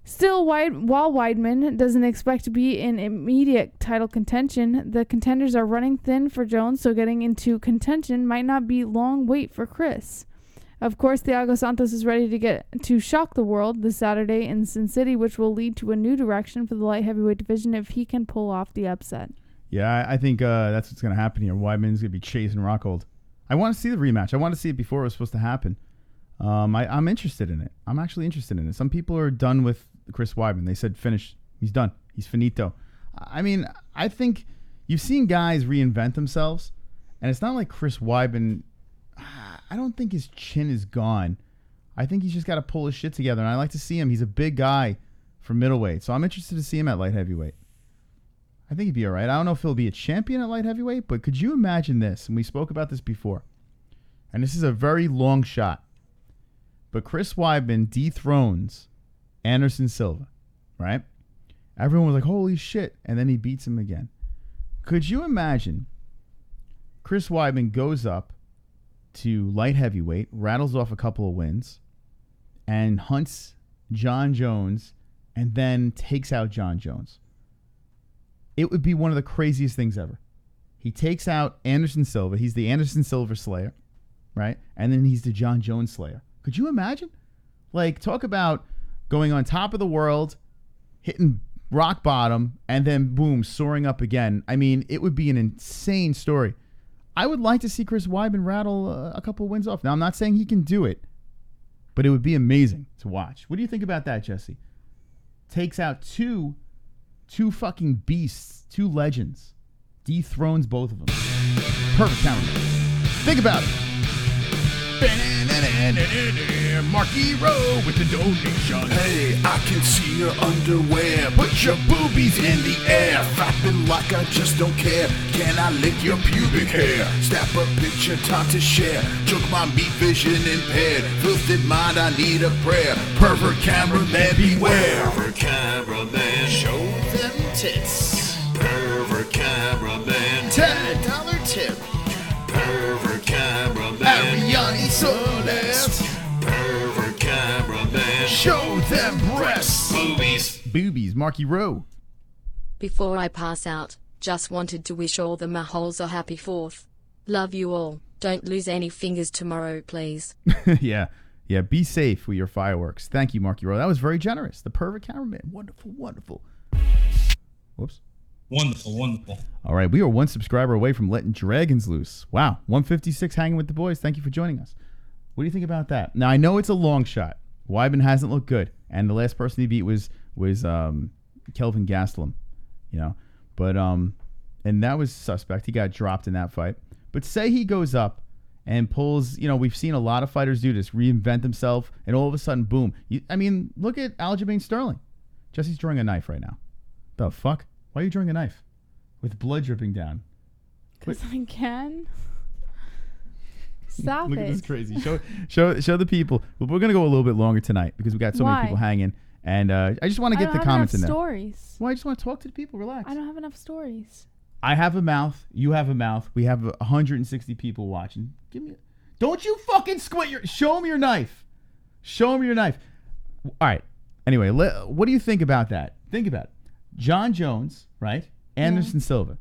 Still, while Weidman doesn't expect to be in immediate title contention, the contenders are running thin for Jones, so getting into contention might not be long wait for Chris. Of course, Thiago Santos is ready to shock the world this Saturday in Sin City, which will lead to a new direction for the light heavyweight division if he can pull off the upset. Yeah, I think that's what's going to happen here. Weidman's going to be chasing Rockhold. I want to see the rematch. I want to see it before it was supposed to happen. I'm interested in it. I'm actually interested in it. Some people are done with Chris Weidman. They said finish. He's done. He's finito. I mean, I think you've seen guys reinvent themselves, and it's not like Chris Weidman. I don't think his chin is gone. I think he's just got to pull his shit together, and I like to see him. He's a big guy for middleweight, so I'm interested to see him at light heavyweight. I think he'd be all right. I don't know if he'll be a champion at light heavyweight, but could you imagine this? And we spoke about this before, and this is a very long shot, but Chris Weidman dethrones Anderson Silva, right? Everyone was like, holy shit, and then he beats him again. Could you imagine Chris Weidman goes up to light heavyweight, rattles off a couple of wins, and hunts Jon Jones, and then takes out Jon Jones? It would be one of the craziest things ever. He takes out Anderson Silva. He's the Anderson Silva Slayer, right? And then he's the Jon Jones Slayer. Could you imagine? Like, talk about going on top of the world, hitting rock bottom, and then boom, soaring up again. I mean, it would be an insane story. I would like to see Chris Weidman rattle a couple of wins off. Now, I'm not saying he can do it, but it would be amazing to watch. What do you think about that, Jesse? Takes out two fucking beasts, 2 legends, dethrones both of them. Perfect cameraman. Think about it. Marky Rowe with the donation. Hey, I can see your underwear. Put your boobies in the air. Flapping like I just don't care. Can I lick your pubic hair? Snap a picture, time to share. Took my meat vision impaired. Filthy mind, I need a prayer. Pervert cameraman, beware. Pervert cameraman, show them tits. Pervert cameraman, $10 tip. Pervert cameraman, Ariane Celeste. Pervert cameraman, show them breasts. Boobies, Marky Rowe. Before I pass out, just wanted to wish all the MA-Holes a happy 4th. Love you all. Don't lose any fingers tomorrow, please. Yeah, be safe with your fireworks. Thank you, Marky Rowe. That was very generous. The Pervert cameraman. Wonderful. Whoops. Wonderful. All right, we are 1 subscriber away from letting dragons loose. Wow, 156 hanging with the boys. Thank you for joining us. What do you think about that? Now, I know it's a long shot. Weidman hasn't looked good, and the last person he beat was Kelvin Gastelum, but and that was suspect. He got dropped in that fight. But say he goes up and pulls, we've seen a lot of fighters do this, reinvent themselves, and all of a sudden, boom. Look at Aljamain Sterling. Jesse's drawing a knife right now. The fuck? Why are you drawing a knife with blood dripping down? Because I can. Stop Look it. at this crazy. Show the people. We're going to go a little bit longer tonight because we got so many people hanging. And I just want to get the comments in there. Stories. Well, I just want to talk to the people. Relax. I don't have enough stories. I have a mouth. You have a mouth. We have 160 people watching. Don't you fucking squint show them your knife. Show them your knife. All right. Anyway, what do you think about that? Think about it. Jon Jones, right? Anderson Silva.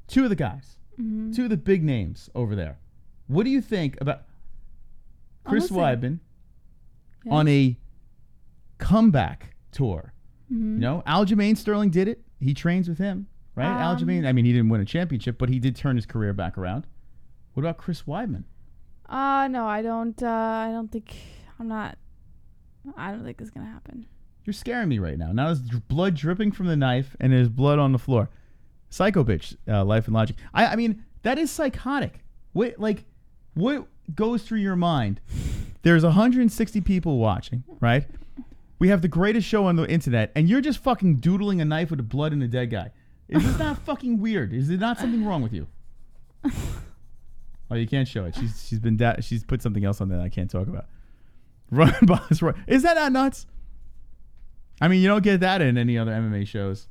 2 of the guys. Mm-hmm. 2 of the big names over there. What do you think about Chris Weidman on a comeback tour? Mm-hmm. Aljamain Sterling did it. He trains with him, right? Aljamain, he didn't win a championship, but he did turn his career back around. What about Chris Weidman? No, I don't think it's going to happen. You're scaring me right now. Now there's blood dripping from the knife, and there's blood on the floor. Psycho bitch, Life and Logic. I mean, that is psychotic. What goes through your mind? There's 160 people watching, right? We have the greatest show on the internet, and you're just fucking doodling a knife with the blood in a dead guy. Is this not fucking weird? Is there not something wrong with you? Oh, you can't show it. She's put something else on there that I can't talk about. Run, boss, run. Is that not nuts? I mean, you don't get that in any other MMA shows.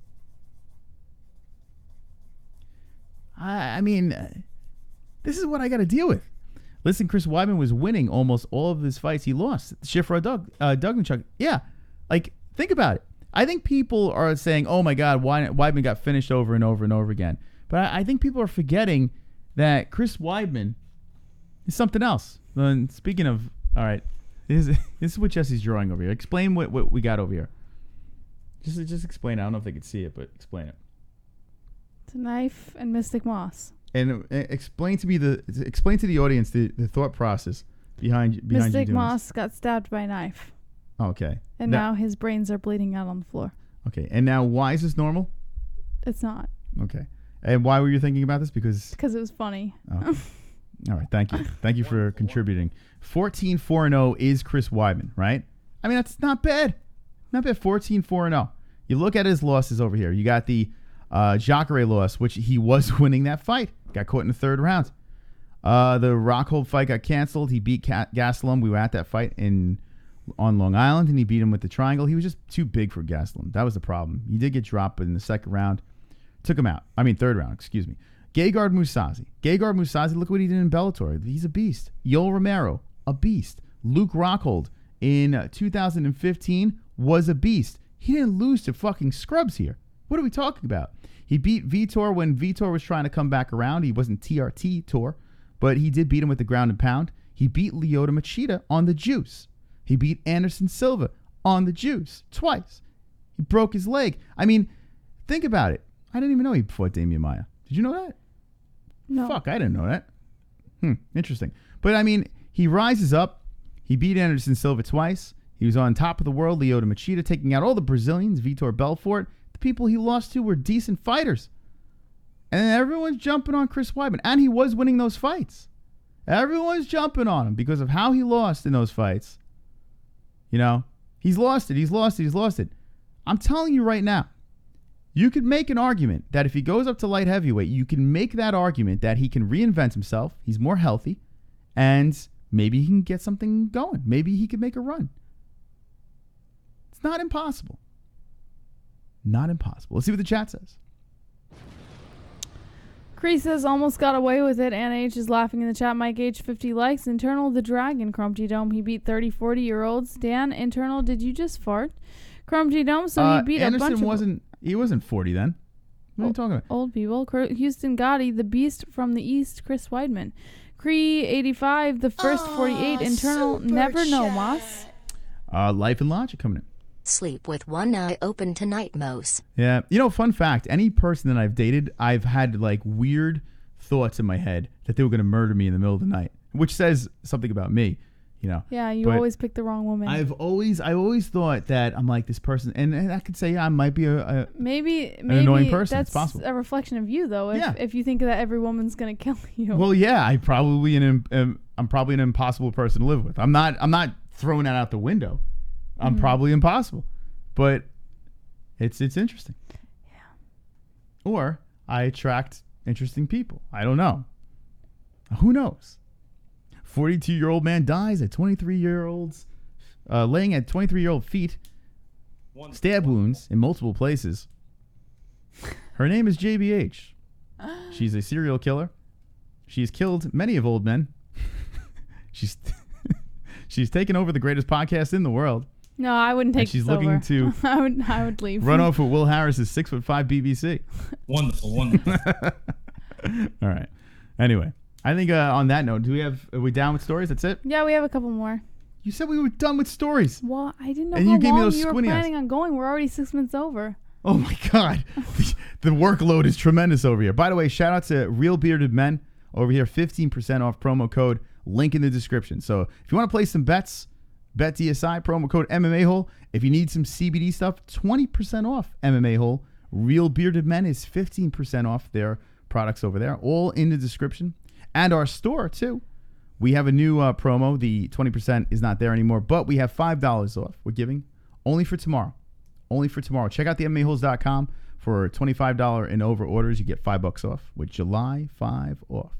I mean, this is what I got to deal with. Listen, Chris Weidman was winning almost all of his fights. He lost. Schiffer Dugganchuk. Yeah. Like, think about it. I think people are saying, oh, my God, Weidman got finished over and over and over again. But I think people are forgetting that Chris Weidman is something else. And speaking of, all right, this is what Jesse's drawing over here. Explain what we got over here. Just explain it. I don't know if they could see it, but explain it. It's a knife and Mystic Moss. And explain to the audience the thought process behind Mystic you doing Moss this. got stabbed by a knife. Okay. And now his brains are bleeding out on the floor. Okay. And now why is this normal? It's not. Okay. And why were you thinking about this? Because it was funny. Oh. All right. Thank you. Thank you for contributing. 14-4-0 is Chris Weidman, right? I mean, that's not bad. Not bad. 14-4-0. You look at his losses over here. You got the Jacare loss, which he was winning that fight. Got caught in the third round. The Rockhold fight got canceled. He beat Gastelum. We were at that fight on Long Island, and he beat him with the triangle. He was just too big for Gastelum. That was the problem. He did get dropped, but in the second round, took him out. I mean, third round, excuse me. Gegard Mousasi, look what he did in Bellator. He's a beast. Yoel Romero, a beast. Luke Rockhold in 2015 was a beast. He didn't lose to fucking scrubs here. What are we talking about? He beat Vitor when Vitor was trying to come back around. He wasn't TRT Tor, but he did beat him with the ground and pound. He beat Lyoto Machida on the juice. He beat Anderson Silva on the juice twice. He broke his leg. I mean, think about it. I didn't even know he fought Damian Maia. Did you know that? No. Fuck, I didn't know that. Interesting. But I mean, he rises up. He beat Anderson Silva twice. He was on top of the world, Lyoto Machida, taking out all the Brazilians, Vitor Belfort. The people he lost to were decent fighters. And everyone's jumping on Chris Weidman. And he was winning those fights. Everyone's jumping on him because of how he lost in those fights. You know, he's lost it. I'm telling you right now, you could make an argument that if he goes up to light heavyweight, you can make that argument that he can reinvent himself. He's more healthy. And maybe he can get something going. Maybe he could make a run. It's not impossible. Not impossible. Let's see what the chat says. Cree says almost got away with it. Anna H is laughing in the chat. Mike H 50 likes. Internal the Dragon. Crumpty Dome. He beat 30-40-year-olds. Dan, Internal, did you just fart? Crumpty Dome. So he beat Anderson a bunch of... He wasn't 40 then. What are you talking about? Old people. Houston Gotti, the beast from the east. Chris Weidman. Cree 85, the first 48. Internal, never know, Moss. Life and Logic coming in. Sleep with one eye open tonight, Mose. Yeah. You know, fun fact, any person that I've dated, I've had like weird thoughts in my head that they were going to murder me in the middle of the night, which says something about me, you know. Yeah, you But always pick the wrong woman. I always thought that I'm like this person, and I could say, yeah, I might be maybe an annoying person. That's It's possible. a reflection of you, though. If you think that every woman's going to kill you. Well, yeah, I'm probably an impossible person to live with. I'm not throwing that out the window. I'm probably impossible. But it's interesting. Yeah. Or I attract interesting people. I don't know. Who knows? 42-year-old man dies at 23-year-olds, laying at 23-year-old feet, stab wounds in multiple places. Her name is JBH. She's a serial killer. She's killed many of old men. She's taken over the greatest podcast in the world. No, I wouldn't take. She's looking to. I would leave. Run off with Will Harris's 6'5" BBC. Wonderful. All right. Anyway, I think on that note, are we down with stories? That's it? Yeah, we have a couple more. You said we were done with stories. Well, I didn't know And how you gave me long those you were squinty eyes. planning on going. We're already 6 minutes over. Oh my God. The workload is tremendous over here. By the way, shout out to Real Bearded Men over here. 15% off promo code. Link in the description. So if you want to play some bets, BetDSI, promo code MMA-Hole. If you need some CBD stuff, 20% off MMA-Hole. Real Bearded Men is 15% off their products over there. All in the description. And our store, too. We have a new promo. The 20% is not there anymore, but we have $5 off. We're giving only for tomorrow. Only for tomorrow. Check out the MMAHoles.com for $25 and over orders. You get $5 off with July 5 off.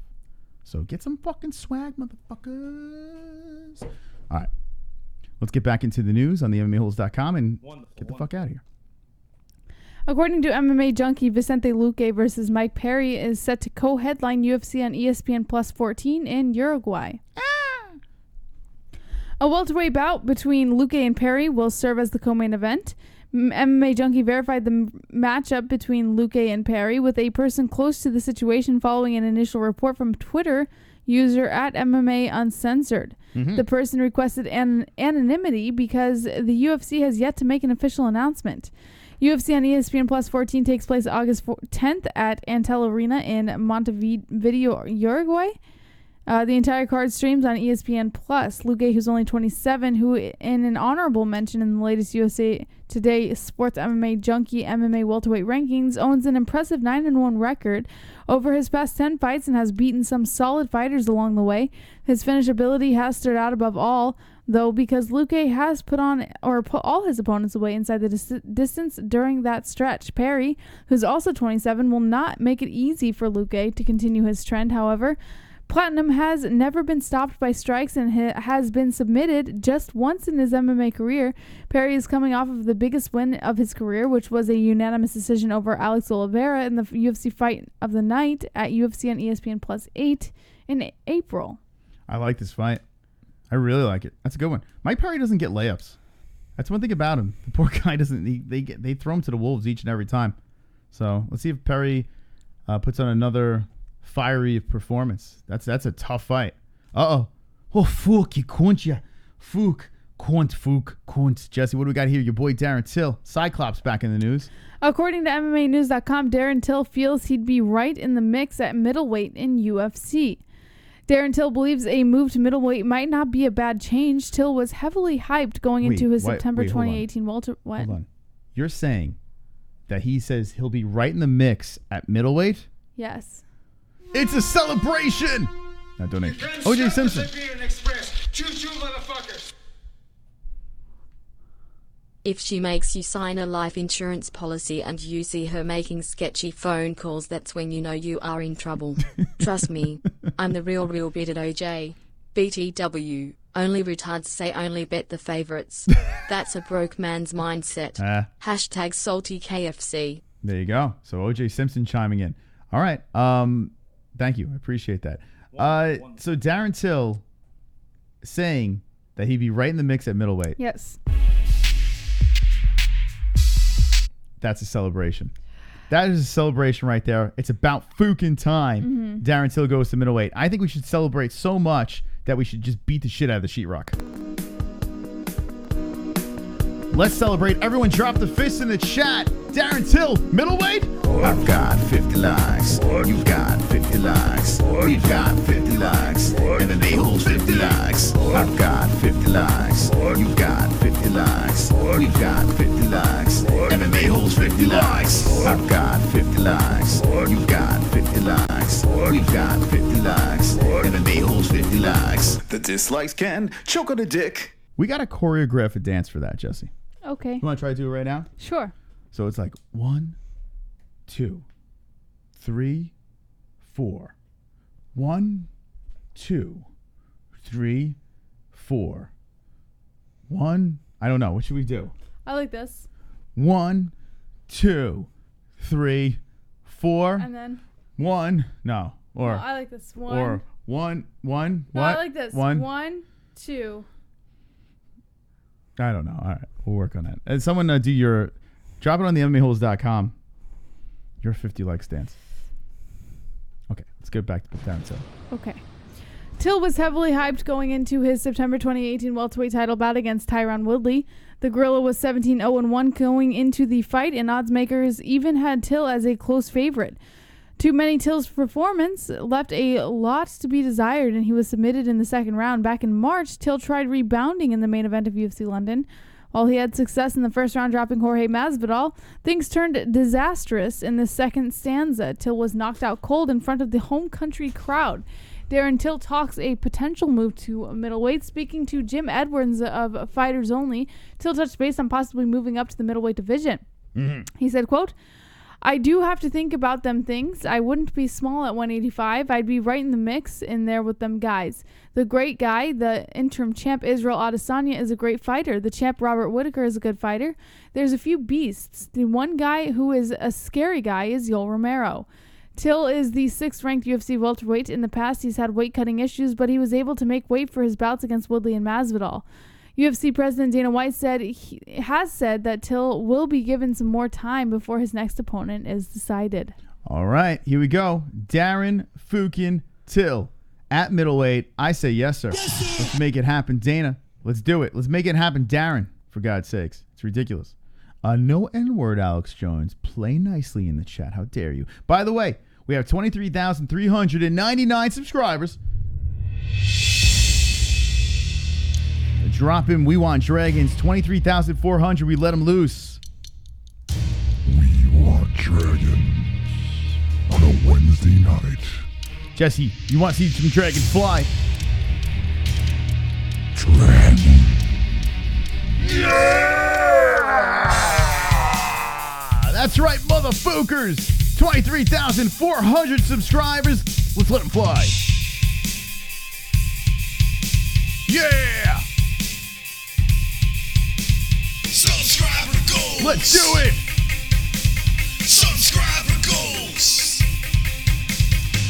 So get some fucking swag, motherfuckers. All right. Let's get back into the news on the MMAHoles.com and get the fuck out of here. According to MMA junkie Vicente Luque versus Mike Perry is set to co-headline UFC on ESPN Plus 14 in Uruguay. A welterweight bout between Luque and Perry will serve as the co-main event. MMA Junkie verified the matchup between Luque and Perry with a person close to the situation following an initial report from Twitter user at MMA Uncensored. The person requested anonymity because the UFC has yet to make an official announcement. UFC on ESPN Plus 14 takes place August 10th at Antel Arena in Montevideo, Uruguay. The entire card streams on ESPN Plus. Luque, who's only 27, who in an honorable mention in the latest USA Today Sports MMA Junkie MMA welterweight rankings, owns an impressive 9-1 record over his past 10 fights and has beaten some solid fighters along the way. His finish ability has stood out above all, though, because Luque has put all his opponents away inside the distance during that stretch. Perry, who's also 27, will not make it easy for Luque to continue his trend, however. Platinum has never been stopped by strikes and has been submitted just once in his MMA career. Perry is coming off of the biggest win of his career, which was a unanimous decision over Alex Oliveira in the UFC fight of the night at UFC on ESPN Plus 8 in April. I like this fight. I really like it. That's a good one. Mike Perry doesn't get layups. That's one thing about him. The poor guy doesn't. They throw him to the wolves each and every time. So let's see if Perry puts on another fiery performance. That's a tough fight. Oh, fuck, you cunt, ya. Fuck, cunt. Jesse, what do we got here? Your boy Darren Till. Cyclops back in the news. According to MMAnews.com, Darren Till feels he'd be right in the mix at middleweight in UFC. Darren Till believes a move to middleweight might not be a bad change. Till was heavily hyped going into his September 2018 welter. What? Hold on. You're saying that he says he'll be right in the mix at middleweight? Yes. It's a celebration! Now donate. O.J. Simpson. Choo-choo, motherfuckers. If she makes you sign a life insurance policy and you see her making sketchy phone calls, that's when you know you are in trouble. Trust me, I'm the real bearded OJ. BTW. Only retards say only bet the favorites. That's a broke man's mindset. Hashtag salty KFC. There you go. So O.J. Simpson chiming in. All right. Thank you. I appreciate that. So Darren Till saying that he'd be right in the mix at middleweight. Yes. That's a celebration. That is a celebration right there. It's about fucking time. Darren Till goes to middleweight. I think we should celebrate so much that we should just beat the shit out of the sheetrock. Let's celebrate. Everyone drop the fist in the chat. Darren Till, middleweight? I've got 50 likes. You've got 50 likes. We've got 50 likes. MMA-Holes 50 likes. I've got 50 likes. You've got 50 likes. We've got 50 likes. MMA-Holes 50 likes. I've got 50 likes. You've got 50 likes. We've got 50 likes. MMA-Holes 50 likes. The dislikes can choke on a dick. We got to choreograph a dance for that, Jesse. Okay. You want to try to do it right now? Sure. So it's like 1, 2, 3, 4. 1, 2, 3, 4. 1. I don't know. What should we do? I like this. 1, 2, 3, 4. And then 1. No. Or no, I like this. 1. Or 1. No, What? I like this. 1. 1, 2. I don't know. All right. We'll work on that. And someone drop it on the MMAHoles.com. Your 50 likes dance. Okay. Let's get back to Darren Till. Okay. Till was heavily hyped going into his September 2018 welterweight title bout against Tyron Woodley. The Gorilla was 17-0-1 going into the fight, and odds makers even had Till as a close favorite. Too many Till's performance left a lot to be desired, and he was submitted in the second round. Back in March, Till tried rebounding in the main event of UFC London. While he had success in the first round dropping Jorge Masvidal, things turned disastrous in the second stanza. Till was knocked out cold in front of the home country crowd. Darren Till talks a potential move to middleweight. Speaking to Jim Edwards of Fighters Only, Till touched base on possibly moving up to the middleweight division. He said, quote, I do have to think about them things. I wouldn't be small at 185. I'd be right in the mix in there with them guys. The great guy, the interim champ Israel Adesanya, is a great fighter. The champ Robert Whittaker is a good fighter. There's a few beasts. The one guy who is a scary guy is Yoel Romero. Till is the 6th ranked UFC welterweight. In the past, he's had weight cutting issues, but he was able to make weight for his bouts against Woodley and Masvidal. UFC President Dana White has said that Till will be given some more time before his next opponent is decided. All right, here we go. Darren Fucking Till at middleweight. I say yes, sir. Yes, sir. Let's make it happen, Dana. Let's do it. Let's make it happen, Darren. For God's sakes, it's ridiculous. No N-word, Alex Jones. Play nicely in the chat. How dare you? By the way, we have 23,399 subscribers. Drop him. We want Dragons. 23,400. We let them loose. We want Dragons on a Wednesday night. Jesse, you want to see some dragons fly? Dragon. Yeah! That's right, motherfuckers. 23,400 subscribers. Let's let them fly. Yeah! Subscriber goals. Let's do it. Subscriber goals.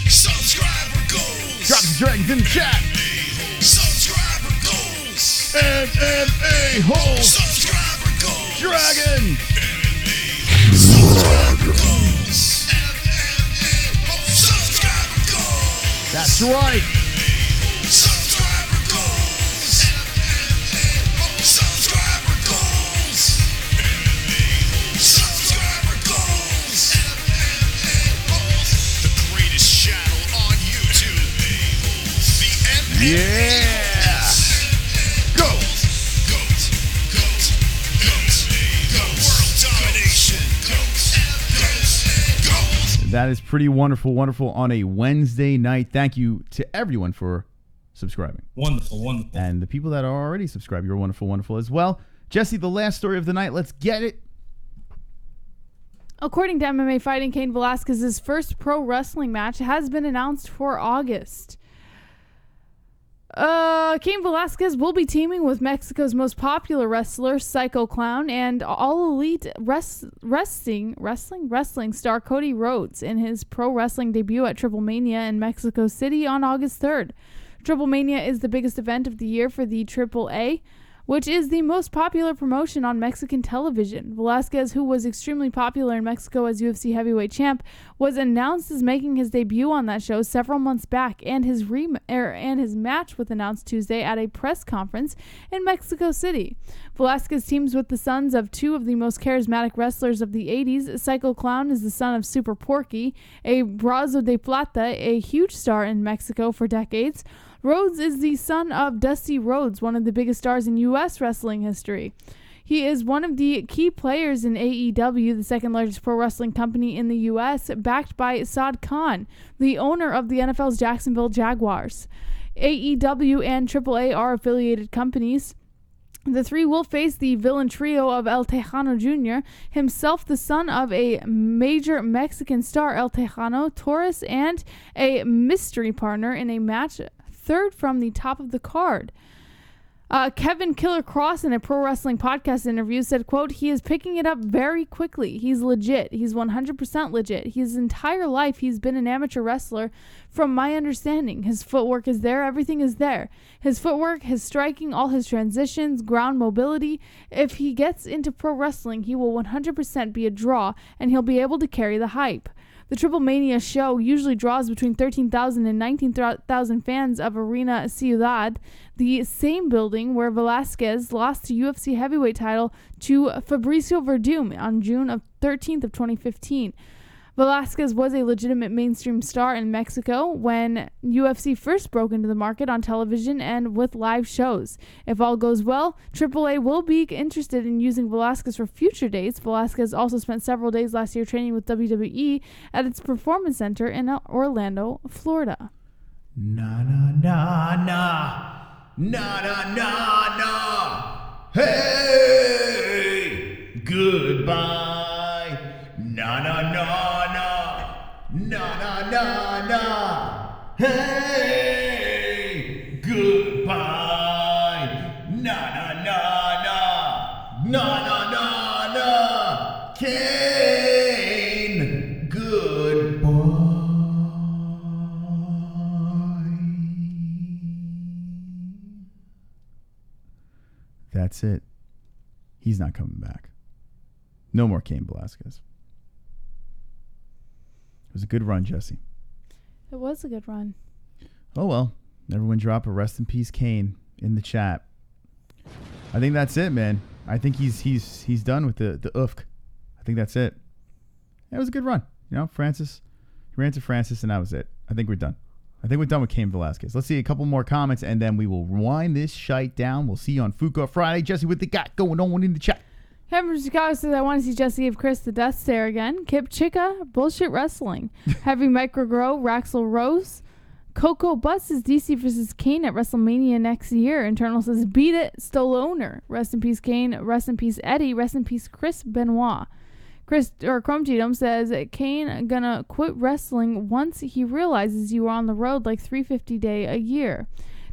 Subscriber goals. Drop the dragons in the chat. Subscriber goals. MMA-Holes. Subscriber goals. Dragon. Subscriber goals. MMA-Holes. Subscriber goals. That's right. Subscriber goals. MMA-Holes. Subscriber goals. Subscriber goals. MMA-Holes. The greatest channel on YouTube. The MMA-Holes. Yeah. Go. World domination. That is pretty wonderful on a Wednesday night. Thank you to everyone for subscribing. Wonderful. And the people that are already subscribed, you're wonderful as well. Jesse, the last story of the night. Let's get it. According to MMA Fighting, Cain Velasquez's first pro wrestling match has been announced for August. Cain Velasquez will be teaming with Mexico's most popular wrestler, Psycho Clown, and All Elite wrestling star Cody Rhodes in his pro wrestling debut at Triple Mania in Mexico City on August 3rd. Triple Mania is the biggest event of the year for the AAA, which is the most popular promotion on Mexican television. Velasquez, who was extremely popular in Mexico as UFC heavyweight champ, was announced as making his debut on that show several months back, and his match was announced Tuesday at a press conference in Mexico City. Velasquez teams with the sons of two of the most charismatic wrestlers of the 80s. Psycho Clown is the son of Super Porky, a Brazo de Plata, a huge star in Mexico for decades. Rhodes is the son of Dusty Rhodes, one of the biggest stars in U.S. wrestling history. He is one of the key players in AEW, the second largest pro wrestling company in the U.S., backed by Saad Khan, the owner of the NFL's Jacksonville Jaguars. AEW and AAA are affiliated companies. The three will face the villain trio of El Tejano Jr., himself the son of a major Mexican star, El Tejano Torres, and a mystery partner in a match third from the top of the card. Kevin Killer Cross, in a pro wrestling podcast interview, said, quote, "He is picking it up very quickly. He's legit. He's 100% legit. His entire life he's been an amateur wrestler from my understanding. His footwork is there. Everything is there. His footwork, his striking, all his transitions, ground mobility. If he gets into pro wrestling, he will 100% be a draw, and he'll be able to carry the hype." The Triple Mania show usually draws between 13,000 and 19,000 fans of Arena Ciudad, the same building where Velasquez lost the UFC heavyweight title to Fabricio Verdum on June 13th of 2015. Velasquez was a legitimate mainstream star in Mexico when UFC first broke into the market on television and with live shows. If all goes well, AAA will be interested in using Velasquez for future dates. Velasquez also spent several days last year training with WWE at its Performance Center in Orlando, Florida. Na na na na. Na na na na. Hey, goodbye. Na na na na. Na na na na. Hey, goodbye. Na na na na. Na na na na. Kane, goodbye. That's it. He's not coming back. No more Cain Velasquez. It was a good run, Jesse. It was a good run. Oh, well. Everyone drop a rest in peace Cain in the chat. I think that's it, man. I think he's done with the oofk. I think that's it. It was a good run. You know, Francis. He ran to Francis, and that was it. I think we're done. I think we're done with Cain Velasquez. Let's see a couple more comments, and then we will wind this shite down. We'll see you on Fuka Friday. Jesse, what they got going on in the chat? Kevin from Chicago says, I want to see Jesse give Chris the death stare again. Kip Chica, bullshit wrestling. Heavy Micro Grow, Raxel Rose. Coco Butts is DC versus Kane at WrestleMania next year. Internal says, beat it, Stallone. Rest in peace, Kane. Rest in peace, Eddie. Rest in peace, Chris Benoit. Chrome Cheatham says, Kane gonna quit wrestling once he realizes you are on the road like 350 day a year.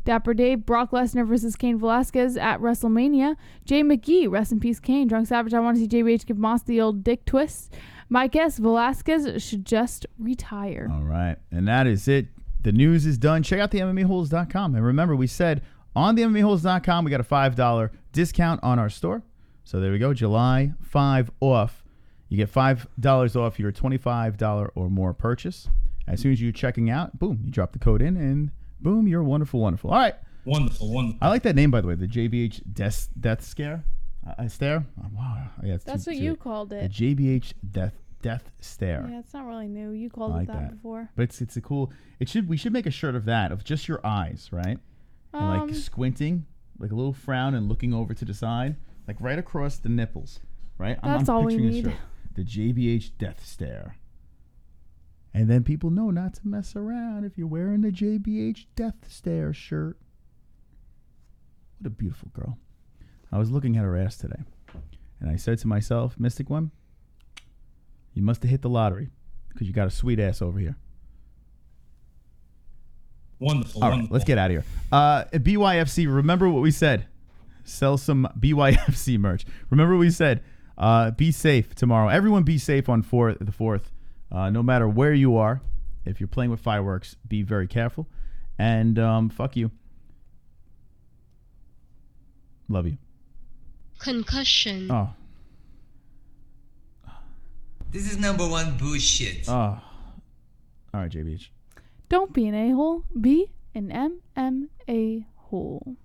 Dapper Dave, Brock Lesnar versus Cain Velasquez at WrestleMania. Jay McGee, rest in peace, Kane. Drunk Savage, I want to see JBH give Moss the old dick twist. My guess, Velasquez should just retire. All right. And that is it. The news is done. Check out the MMA-Holes.com. And remember, we said on the MMA-Holes.com, we got a $5 discount on our store. So there we go. July 5 off. You get $5 off your $25 or more purchase. As soon as you're checking out, boom, you drop the code in, and boom, you're wonderful, wonderful. All right. Wonderful. I like that name, by the way, the JBH Death Scare. Stare? Oh, wow. Yeah, That's what you called it. The JBH Death Stare. Yeah, it's not really new. You called like it that before. But it's a cool. We should make a shirt of that, of just your eyes, right? And like squinting, like a little frown and looking over to the side, like right across the nipples, right? That's all we need. The JBH Death Stare. And then people know not to mess around if you're wearing the JBH Death Stare shirt. What a beautiful girl. I was looking at her ass today, and I said to myself, Mystic One, you must have hit the lottery because you got a sweet ass over here. Wonderful. All right, let's get out of here. BYFC, remember what we said. Sell some BYFC merch. Remember what we said. Be safe tomorrow. Everyone be safe on the 4th. No matter where you are. If you're playing with fireworks, be very careful. And fuck you. Love you. Concussion. Oh. This is number one bullshit. Oh. All right, JBH. Don't be an a-hole. Be an MMA hole.